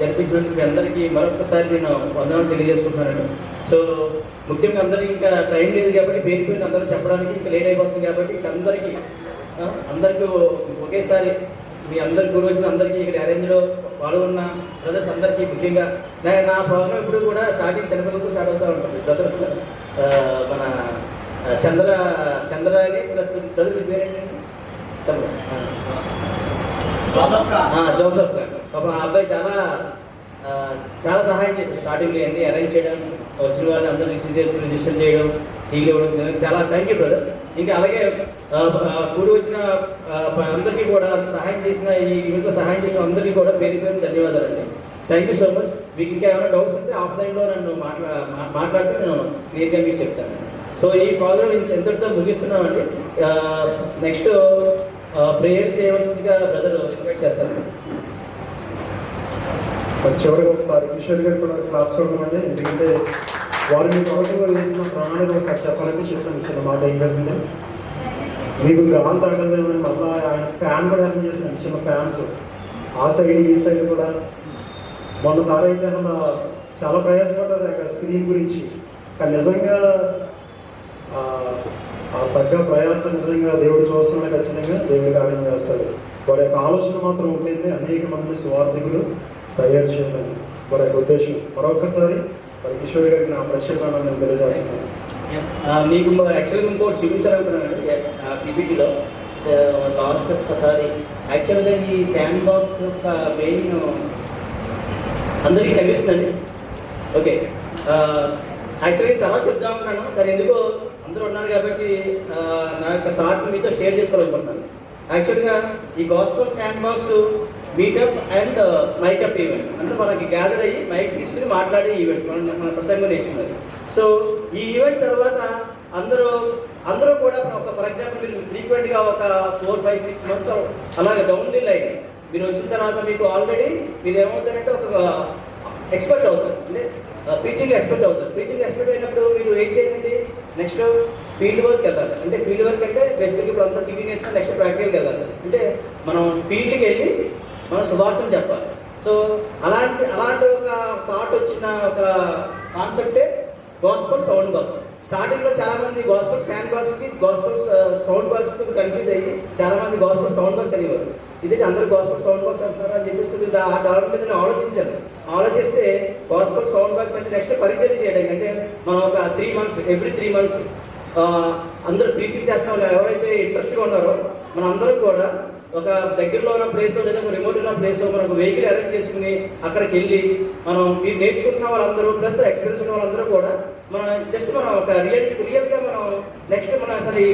Speaker 11: జరిపించినందుకు మీ అందరికీ మరొకసారి నేను వందనాలు తెలియజేసుకుంటున్నాను. సో ముఖ్యంగా అందరికీ ఇంకా టైం లేదు కాబట్టి పేరుపోయిన అందరూ చెప్పడానికి ఇంకా లేట్ అయిపోతుంది కాబట్టి ఇంకా అందరికీ ఒకేసారి మీ అందరికి గురి వచ్చిన అందరికీ ఇక్కడ అరేంజ్లో పాల్గొన్న బ్రదర్స్ అందరికీ ముఖ్యంగా నా ప్రోగ్రామ్ ఇప్పుడు కూడా స్టార్టింగ్ చిన్నపిల్లలకు స్టార్ట్ అవుతూ ఉంటుంది. బ్రదర్ మన చంద్రాని ప్లస్ బ్రదర్ మీ పేరేంటండి? జోసఫ్ గారు. పాపం ఆ అబ్బాయి చాలా సహాయం చేశారు స్టార్టింగ్లో అన్ని అరేంజ్ చేయడం, వచ్చిన వాళ్ళని అందరూ రిసీవ్ చేసుకుని రిజిస్టర్ చేయడం, టీవీ ఇవ్వడం. చాలా థ్యాంక్ యూ బ్రదర్. ఇంకా అలాగే కూడి వచ్చిన అందరికీ కూడా సహాయం చేసిన ఈ ఈవెంట్లో సహాయం చేసిన అందరికీ కూడా పేరు పేరు ధన్యవాదాలండి. Thank you so much. మీకు ఇంకా ఏమైనా డౌట్స్ ఉంటే ఆఫ్లైన్లో నన్ను మాట్లాడితే నేను క్లియర్గా మీకు చెప్తాను. సో ఈ ప్రోగ్రామ్ ఎంతటితో ముగిస్తున్నామండి. నెక్స్ట్ ప్రేయర్ చేయవలసిందిగా బ్రదర్ ఇన్వైట్ చేస్తాను.
Speaker 1: చివరికి ఒకసారి కిషోర్ గారు కూడా క్లాప్స్ ఉండమండి. ఎందుకంటే వారు మీకు అవసరంగా చేసిన ప్రాణాలు ఒకసారి చెప్పాలంటే చెప్పాను చిన్న మాట ఏంటంటే మీకు గాలి తగ్గదేమని మళ్ళీ ఆయన ఫ్యాన్ కూడా అరేంజ్ చేసిన చిన్న ఫ్యాన్స్ ఆ సైడ్ ఈ సైడ్ కూడా. మొన్నసారి అయితే చాలా ప్రయాసపడ్డారు అక్కడ స్క్రీన్ గురించి. కానీ నిజంగా ఆ తగ్గ ప్రయాసం నిజంగా దేవుడు చూస్తున్నాడు. ఖచ్చితంగా దేవుడి కార్యం చేస్తాడు. వారి యొక్క ఆలోచన మాత్రం ఉంటుంది అనేక మంది స్వార్థికులు తయారు చేయడానికి వారి యొక్క ఉద్దేశం. మరొకసారి మరి కిషోర్ గారికి నా ప్రత్యేకమైన నేను తెలియజేస్తున్నాను.
Speaker 11: మీకు యాక్చువల్గా ఇంకోటి చూపించాలనుకున్నానండి పీపీటీలో లాస్ట్ ఒకసారి. యాక్చువల్గా ఈ శాండ్ బాక్స్ యొక్క మెయిన్ అందరికీ కనిపిస్తుందండి. ఓకే, యాక్చువల్గా తర్వాత చెప్తా ఉన్నాను కానీ ఎందుకో అందరూ ఉన్నారు కాబట్టి నా యొక్క థాట్ మీతో షేర్ చేసుకోవాలనుకుంటున్నాను. యాక్చువల్గా ఈ gospel sand box meetup and mic up event అంటే మనకి గ్యాదర్ అయ్యి మైక్ తీసుకుని మాట్లాడే ఈవెంట్ మన ప్రసంగం నేర్చుకున్నది. సో ఈ ఈవెంట్ తర్వాత అందరూ కూడా ఒక ఫర్ ఎగ్జాంపుల్ మీరు ఫ్రీక్వెంట్గా ఒక 4, 5, 6 months అలాగే డౌన్ ది లైన్ మీరు వచ్చిన తర్వాత మీకు ఆల్రెడీ మీరు ఏమవుతారంటే ఒక ఎక్స్పర్ట్ అవుతారు. అంటే టీచింగ్ ఎక్స్పర్ట్ అవుతారు. టీచింగ్ ఎక్స్పర్ట్ అయినప్పుడు మీరు ఏం చేయండి, నెక్స్ట్ ఫీల్డ్ వర్క్ వెళ్ళాలి. అంటే ఫీల్డ్ వర్క్ అంటే బేసిక్గా ఇప్పుడు అంతా థియరీ నేర్చుకుని నెక్స్ట్ ప్రాక్టికల్కి వెళ్ళాలి. అంటే మనం ఫీల్డ్కి వెళ్ళి మనం శుభార్థం చెప్పాలి. సో అలాంటి ఒక థాట్ వచ్చిన ఒక కాన్సెప్టే గాస్పల్ సౌండ్ బాక్స్. స్టార్టింగ్లో చాలా మంది గాస్పల్ శాండ్ బాక్స్కి గాస్పల్ సౌండ్ బాక్స్కి కన్ఫ్యూజ్ అయ్యి చాలా మంది గాస్పల్ సౌండ్ బాక్స్ అనేవారు. ఇది అందరూ గాస్పల్ సౌండ్ బాక్స్ అంటున్నారు అని చెప్పేసి ఆ డాలర్ మీద ఆలోచిస్తే గాస్పల్ సౌండ్ బాక్స్ అంటే నెక్స్ట్ పరిచయం చేయడానికి అంటే మనం ఒక 3 months ఎవ్రీ 3 months అందరూ ప్రీచింగ్ చేస్తున్న వాళ్ళు ఎవరైతే ఇంట్రెస్ట్గా ఉన్నారో మన అందరం కూడా ఒక దగ్గరలో ఉన్న ప్లేస్ లేదా ఒక రిమోట్ ఉన్న ప్లేస్ మనం ఒక వెహికల్ అరేంజ్ చేసుకుని అక్కడికి వెళ్ళి మనం మీరు నేర్చుకుంటున్న వాళ్ళందరూ ప్లస్ ఎక్స్పీరియన్స్ ఉన్న వాళ్ళందరూ కూడా మనం జస్ట్ మనం ఒక రియల్గా మనం నెక్స్ట్ మనం అసలు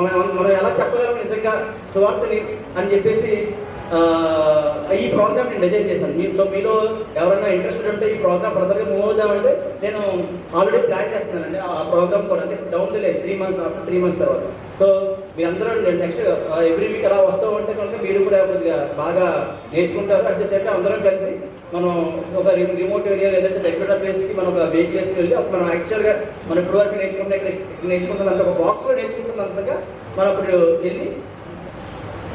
Speaker 11: మనం ఎలా చెప్పగలం నిజంగా సువార్తని అని చెప్పేసి ఈ ప్రోగ్రామ్ నేను డిజైన్ చేశాను. సో మీలో ఎవరైనా ఇంట్రెస్టెడ్ ఉంటే ఈ ప్రోగ్రామ్ ఫర్దర్గా మూవ్ అవుదామంటే నేను ఆల్రెడీ ప్లాన్ చేస్తున్నానండి ఆ ప్రోగ్రామ్ కూడా. అంటే down the line 3 months after 3 months తర్వాత. సో మీరందరూ నెక్స్ట్ ఎవ్రీ వీక్ అలా వస్తూ ఉంటే కనుక మీరు కూడా కొద్దిగా బాగా నేర్చుకుంటారు. అట్ ది సేమ్ టైం అందరం కలిసి మనం ఒక రిమోట్ ఏరియా లేదంటే దగ్గర ప్లేస్కి మనం ఒక వెహికల్ వేసుకు వెళ్ళి మనం యాక్చువల్గా మనం ఇప్పుడు వరకు నేర్చుకుంటున్నంత ఒక బాక్స్లో నేర్చుకుంటున్నంతగా మనం అప్పుడు వెళ్ళి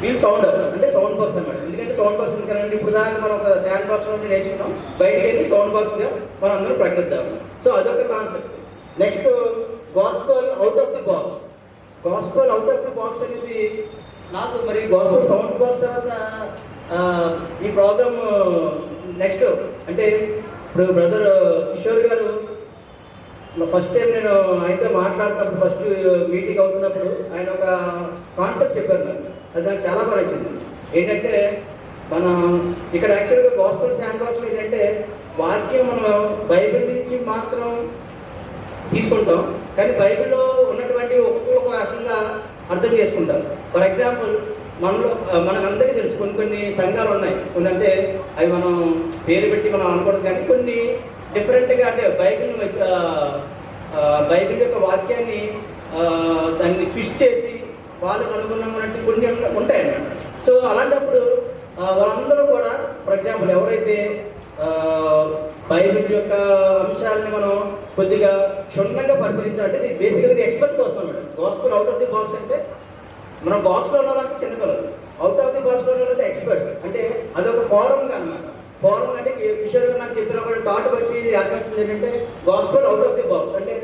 Speaker 11: వీల్ సౌండ్ అంటే సౌండ్ బాక్స్ అనమాట. ఎందుకంటే సౌండ్ బాక్స్ ఎందుకంటే ఇప్పుడు దాకా మనం ఒక శాండ్ బాక్స్ నుండి నేర్చుకున్నాం, బయటకు వెళ్ళి సౌండ్ బాక్స్గా మనం అందరం ప్రకటిద్దాం. సో అదొక concept. Next gospel out of the box. Gospel out of the box అనేది నాకు మరి గాస్పల్ సౌండ్ బాక్స్ తర్వాత ఈ ప్రోగ్రామ్ నెక్స్ట్ అంటే ఇప్పుడు బ్రదర్ కిషోర్ గారు ఫస్ట్ టైం నేను ఆయనతో మాట్లాడుతున్నప్పుడు ఫస్ట్ మీటింగ్ అవుతున్నప్పుడు ఆయన ఒక కాన్సెప్ట్ చెప్పారు నాకు. అది నాకు చాలా బాగా నచ్చింది. ఏంటంటే మనం ఇక్కడ యాక్చువల్గా గాస్పల్ శాండ్ బాక్స్ ఏంటంటే వాక్యం మనం బైబిల్ నుంచి మాత్రం తీసుకుంటాం, కానీ బైబిల్లో ఉన్నటువంటి ఒక్కొక్క రకంగా అర్థం చేసుకుంటాం. ఫర్ ఎగ్జాంపుల్ మనకందరికీ తెలుసు కొన్ని సంఘాలు ఉన్నాయి, కొన్ని అంటే అవి మనం పేరు పెట్టి మనం అనుకోవడం, కానీ కొన్ని డిఫరెంట్గా అంటే బైబిల్ యొక్క వాక్యాన్ని దాన్ని ట్విస్ట్ చేసి వాళ్ళకు అనుగుణమైనట్టు కొన్ని ఉంటాయన్నమాట. సో అలాంటప్పుడు వాళ్ళందరూ కూడా ఫర్ ఎగ్జాంపుల్ ఎవరైతే బైబిల్ యొక్క అంశాలని మనం కొద్దిగా క్షుణ్ణంగా పరిశీలించాలంటే ఇది బేసిక్గా ఇది ఎక్స్పర్ట్ కోసం అన్నమాట. Gospel out of the box అంటే మనం బాక్స్లో ఉన్నారంటే చిన్నపిల్లలు, అవుట్ ఆఫ్ ది బాక్స్లో ఉన్నారంటే ఎక్స్పర్ట్స్. అంటే అదొక ఫారంగా అన్నమాట. ఫారం అంటే కిషోర్ గారు నాకు చెప్పిన థాట్ బట్టి అర్థం ఏంటంటే gospel out of the box అంటే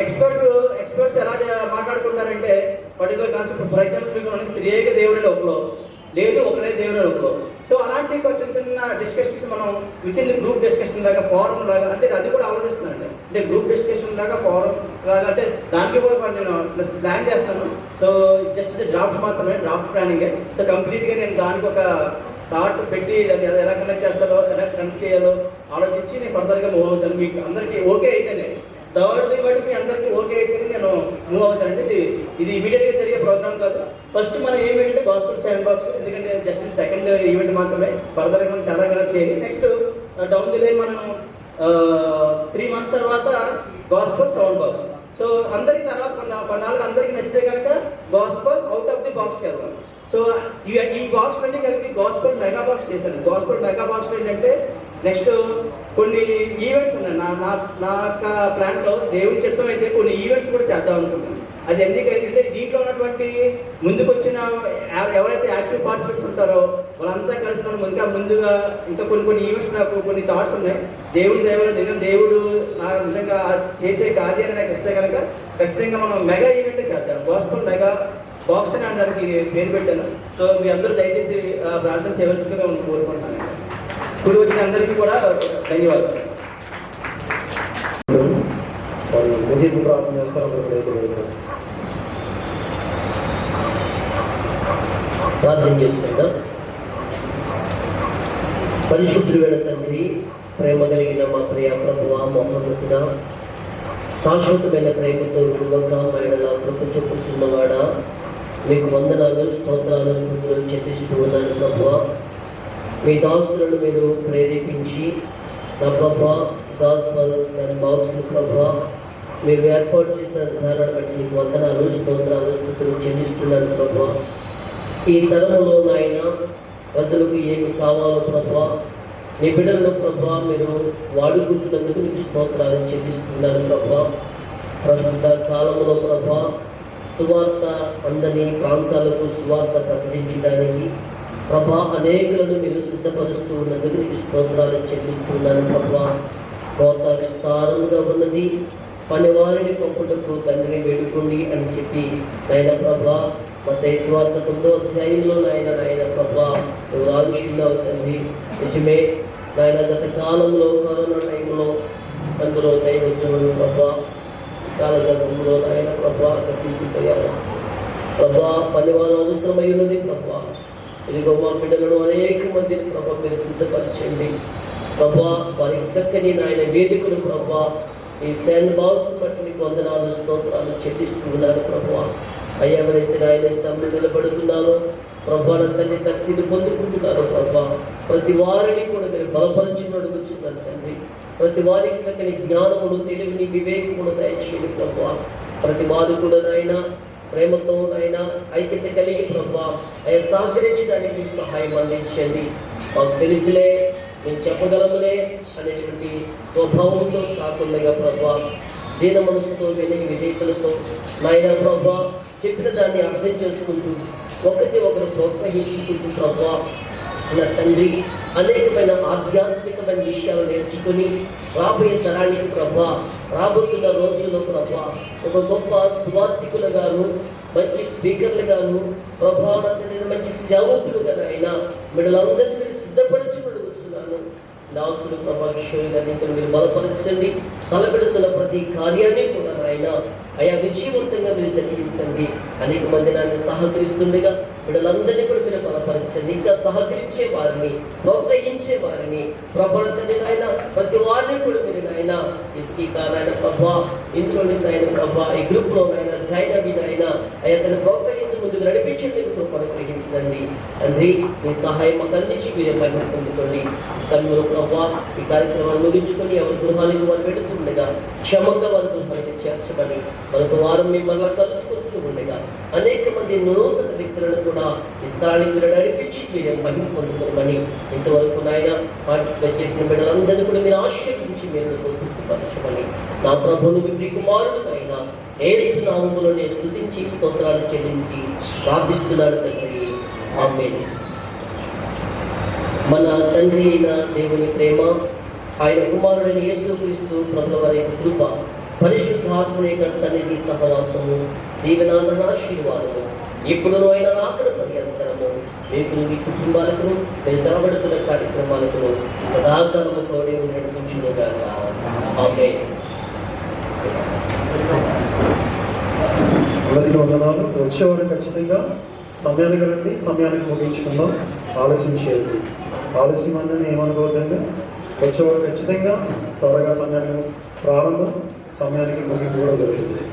Speaker 11: ఎక్స్పర్ట్స్ ఎలా మాట్లాడుకుంటారంటే పర్టికులర్ కాన్సెప్ట్. ఫర్ ఎగ్జాంపుల్ మనకి త్రియేక దేవుడి ఒకలో లేదు, ఒకటే దేవుడి ఒకలో. సో అలాంటి చిన్న చిన్న డిస్కషన్స్ మనం విత్ ఇన్ గ్రూప్ డిస్కషన్ లాగా ఫారం లాగా అంటే అది కూడా ఆలోచిస్తున్నాను. అంటే గ్రూప్ డిస్కషన్ లాగా ఫారం లాగా అంటే దానికి కూడా నేను ప్లాన్ చేస్తాను. సో జస్ట్ డ్రాఫ్ట్ మాత్రమే, డ్రాఫ్ట్ ప్లానింగ్. సో కంప్లీట్గా నేను దానికి ఒక థాట్ పెట్టి అది ఎలా కనెక్ట్ చేస్తారో ఎలా కనెక్ట్ చేయాలో ఆలోచించి నేను ఫర్దర్గా మూవ్ అవుతాను. మీకు అందరికీ ఓకే అయితేనే థర్డ్ది బట్టి మీ అందరికీ ఓకే అయితేనే నేను మూవ్ అవుతానండి. ఇది ఇమీడియట్గా జరిగే ప్రోగ్రామ్ కాదు. ఫస్ట్ మనం ఏమిటంటే గాస్పెల్ శాండ్ బాక్స్, ఎందుకంటే జస్ట్ సెకండ్ ఈవెంట్ మాత్రమే, ఫర్దర్గా మనం చాలా కనెక్ట్ చేయాలి. నెక్స్ట్ డౌన్ ది లైన్ మనం 3 months తర్వాత గాస్పెల్ సౌండ్ బాక్స్. సో అందరికి తర్వాత కొన్నాళ్ళకి అందరికీ నచ్చితే కనుక గాస్పెల్ అవుట్ ఆఫ్ ది బాక్స్కి వెళ్దాం. సో ఈ బాక్స్ అన్ని కలిపి గాస్పెల్ మెగా బాక్స్ చేశాను. గాస్పెల్ మెగా బాక్స్ ఏంటంటే నెక్స్ట్ కొన్ని ఈవెంట్స్ ఉన్నాయి నా యొక్క ప్లాన్లో. దేవుని చిత్తం అయితే కొన్ని ఈవెంట్స్ కూడా చేద్దాం అనుకుంటున్నాను. అది ఎందుకంటే దీంట్లో ఉన్నటువంటి ముందుకు వచ్చిన ఎవరైతే యాక్టివ్ పార్టిసిపెంట్స్ ఉంటారో వాళ్ళంతా కలిసి మనం ముందుగా ఇంకా కొన్ని ఈవెంట్స్ నాకు కొన్ని థాట్స్ ఉన్నాయి. దేవుడు నాకు నిజంగా చేసే కార్యాన్ని నాకు ఇస్తే కనుక ఖచ్చితంగా మనం మెగా ఈవెంటే చేద్దాం. గాస్పెల్ మెగా బాక్స్ అని దానికి పేరు పెట్టాను. సో మీ అందరూ దయచేసి ప్రార్థన చేయవలసిందిగా మనం కోరుకుంటున్నాను. ఇప్పుడు వచ్చిన అందరికీ కూడా ధన్యవాదాలు.
Speaker 1: ముగింపు ప్రార్థన చేస్తారు.
Speaker 14: ప్రార్థన చేసుకుందాం. పరిశుద్ధుడైన తండ్రి, ప్రేమ కలిగిన మా ప్రియ ప్రభువా, మహోన్నతుడా, శాశ్వతమైన ప్రేమతో గురువంగా మైడలా కృప చూపుచున్నవాడా, మీకు వందనాలు, స్తోత్రాలు, స్తుతులు చెల్లిస్తూ ఉన్నాను ప్రభువా. మీ దాసులను మీరు ప్రేరేపించి నా ప్రభా గాస్పెల్ శాండ్ బాక్స్ ప్రభా మీరు ఏర్పాటు చేసిన విధానాన్ని బట్టి మీకు వందనాలు, స్తోత్రాలు, స్తుతులు చెల్లిస్తున్నాను ప్రభా. ఈ తరములో నాయన ప్రజలకు ఏమి కావాలో ప్రభా, నీ బిడ్డలను ప్రభా మీరు వాడుకుంటున్నందుకు మీకు స్తోత్రాలు చెల్లిస్తున్నాను ప్రభా. ప్రస్తుత కాలంలో ప్రభా సువార్త అందని ప్రాంతాలకు సువార్త ప్రకటించడానికి ప్రభా అనేకులను మీరు సిద్ధపరుస్తూ ఉన్నందుకు మీకు స్తోత్రాలు చెల్లిస్తున్నాను ప్రభా. కోత విస్తారముగా ఉన్నది, పనివారిని పంపుటకు తండ్రిని వేడుకోండి అని చెప్పి నాయన ప్రభా మత్తయి సువార్త 9వ అధ్యాయంలో నాయన ప్రభా నువ్వు ఆలోచన తండ్రి. నిజమే నాయన, గత కాలంలో కరోనా టైంలో అందులో దైవజనులు ప్రభా కాలగర్భంలో నాయన ప్రభా తప్పించిపోయారు ప్రభా. పనివారు అవసరమై ఉన్నది ప్రభా. ఇదిగో మా బిడ్డలను అనేక మందిని ప్రభా మీరు సిద్ధపరచండి ప్రభా. వారికి చక్కని నాయన వేదికలు ప్రభా ఈ శాండ్ బాక్స్ బట్టి మీకు వందనాలు, స్తోత్రాలు చెల్లిస్తున్నారు ప్రభా. అయ్యా ఎవరైతే నాయన స్తంభం నిలబడుతున్నారో ప్రభా తల్లి తక్తిని పొందుకుంటున్నారు ప్రభా. ప్రతి వారిని కూడా మీరు బలపరచుని అడుగుతున్నారు తండ్రి. ప్రతి వారికి చక్కని జ్ఞానమును, తెలివిని, వివేకమును దయచేయండి ప్రభా. ప్రతి వారు కూడా నాయన ప్రేమతో నాయన ఐక్యత కలిగి ప్రభా అయ్యా సహకరించడానికి సహాయం అందించండి. మాకు తెలిసిలే, మేము చెప్పగలములే అనేటువంటి స్వభావంతో కాకుండా ప్రభా దీన మనసుతో విజేతలతో నాయన ప్రభా చెప్పిన దాన్ని అర్థం చేసుకుంటూ ఒకరిని ఒకరు ప్రోత్సహించుకుంటూ ప్రభా నా తండ్రి అనేకమైన ఆధ్యాత్మికమైన విషయాలు నేర్చుకుని రాబోయే తరానికి ప్రభా, రాబోతున్న రోజుల్లో ప్రభా ఒక గొప్ప సువార్థికులుగాను, మంచి స్పీకర్లుగాను ప్రభా, మంచి సేవకులుగానైనా బిడ్డలందరినీ మీరు సిద్ధపరచబడుతున్నాను. దాసులు ప్రభా కిషోర్ గారిని మీరు బలపరచండి. తలపెడుతున్న ప్రతి కార్యాన్ని కూడా ఆయన అయా విజయవంతంగా మీరు జరిగించండి. అనేక మంది నన్ను సహకరిస్తుండగా వీళ్ళందరినీ కూడా మీరు బలపరచండి. ఇంకా సహకరించే వారిని, ప్రోత్సహించే వారిని ప్రభావితని ఆయన ప్రతి వారిని కూడా మీరు నాయన నాయన ప్రభా, ఇందులో నాయన ప్రభా, ఈ గ్రూప్ లో నాయన జాయిన్ అవి నాయన అయ్యా తను ప్రోత్సహించి ముందుకు నడిపించేందుకు అనుగ్రహించండి. తండ్రి మీ సహాయం మాకు అందించి మీరే మహిమ పొందుకోండి. ఈ సమయంలో ప్రభా ఈ కార్యక్రమాన్ని ముగించుకొని ఎవరి గృహాలకు వారు పెడుతుండగా క్షమంగా వారి గృహానికి చేర్చమని మరొక వారం మిమ్మల్ని కలుసుకొచ్చు ఉండగా అనేక మంది నూతన వ్యక్తులను కూడా ఈ స్థలానికి మీరు నడిపించి మీరే మహిమ పొందుకోమని ఇంతవరకు నాయన పార్టిసిపేట్ చేసిన బిడ్డలందరినీ కూడా మీరు ఆశీర్వదించి మీరు గుర్తుపరచమని నా ప్రభువును మీ కుమారుడు అయిన యేసు నామములోనే స్తుతించి స్తోత్రాలు చెల్లించి ప్రార్థిస్తున్నాడు తండ్రి. ఆమేన్. మన తండ్రి అయిన దేవుని ప్రేమ, ఆయన కుమారుడైన యేసుక్రీస్తు ప్రభుల వారి కృప, పరిశుద్ధాత్మ యొక్క సన్నిధి సహవాసము, దీవెనాదరణ ఆశీర్వాదము ఇప్పుడు ఆయన రాకడ పర్యంతరము మీకు మీ కుటుంబాలకు మీరు తరబడుతున్న కార్యక్రమాలకు సదాకాలము తోడే నడిపించునుగా. ఆమేన్.
Speaker 1: అందరికీ వందనాలు. వచ్చేవారు ఖచ్చితంగా సమయానికి రండి, సమయానికి ముగించుకుందాం. ఆలస్యం చేయండి. ఆలస్యం అందరినీ ఏమనుకోవద్దండి. వచ్చేవారు ఖచ్చితంగా త్వరగా సమయానికి ప్రారంభం, సమయానికి ముగింపు కూడా జరుగుతుంది.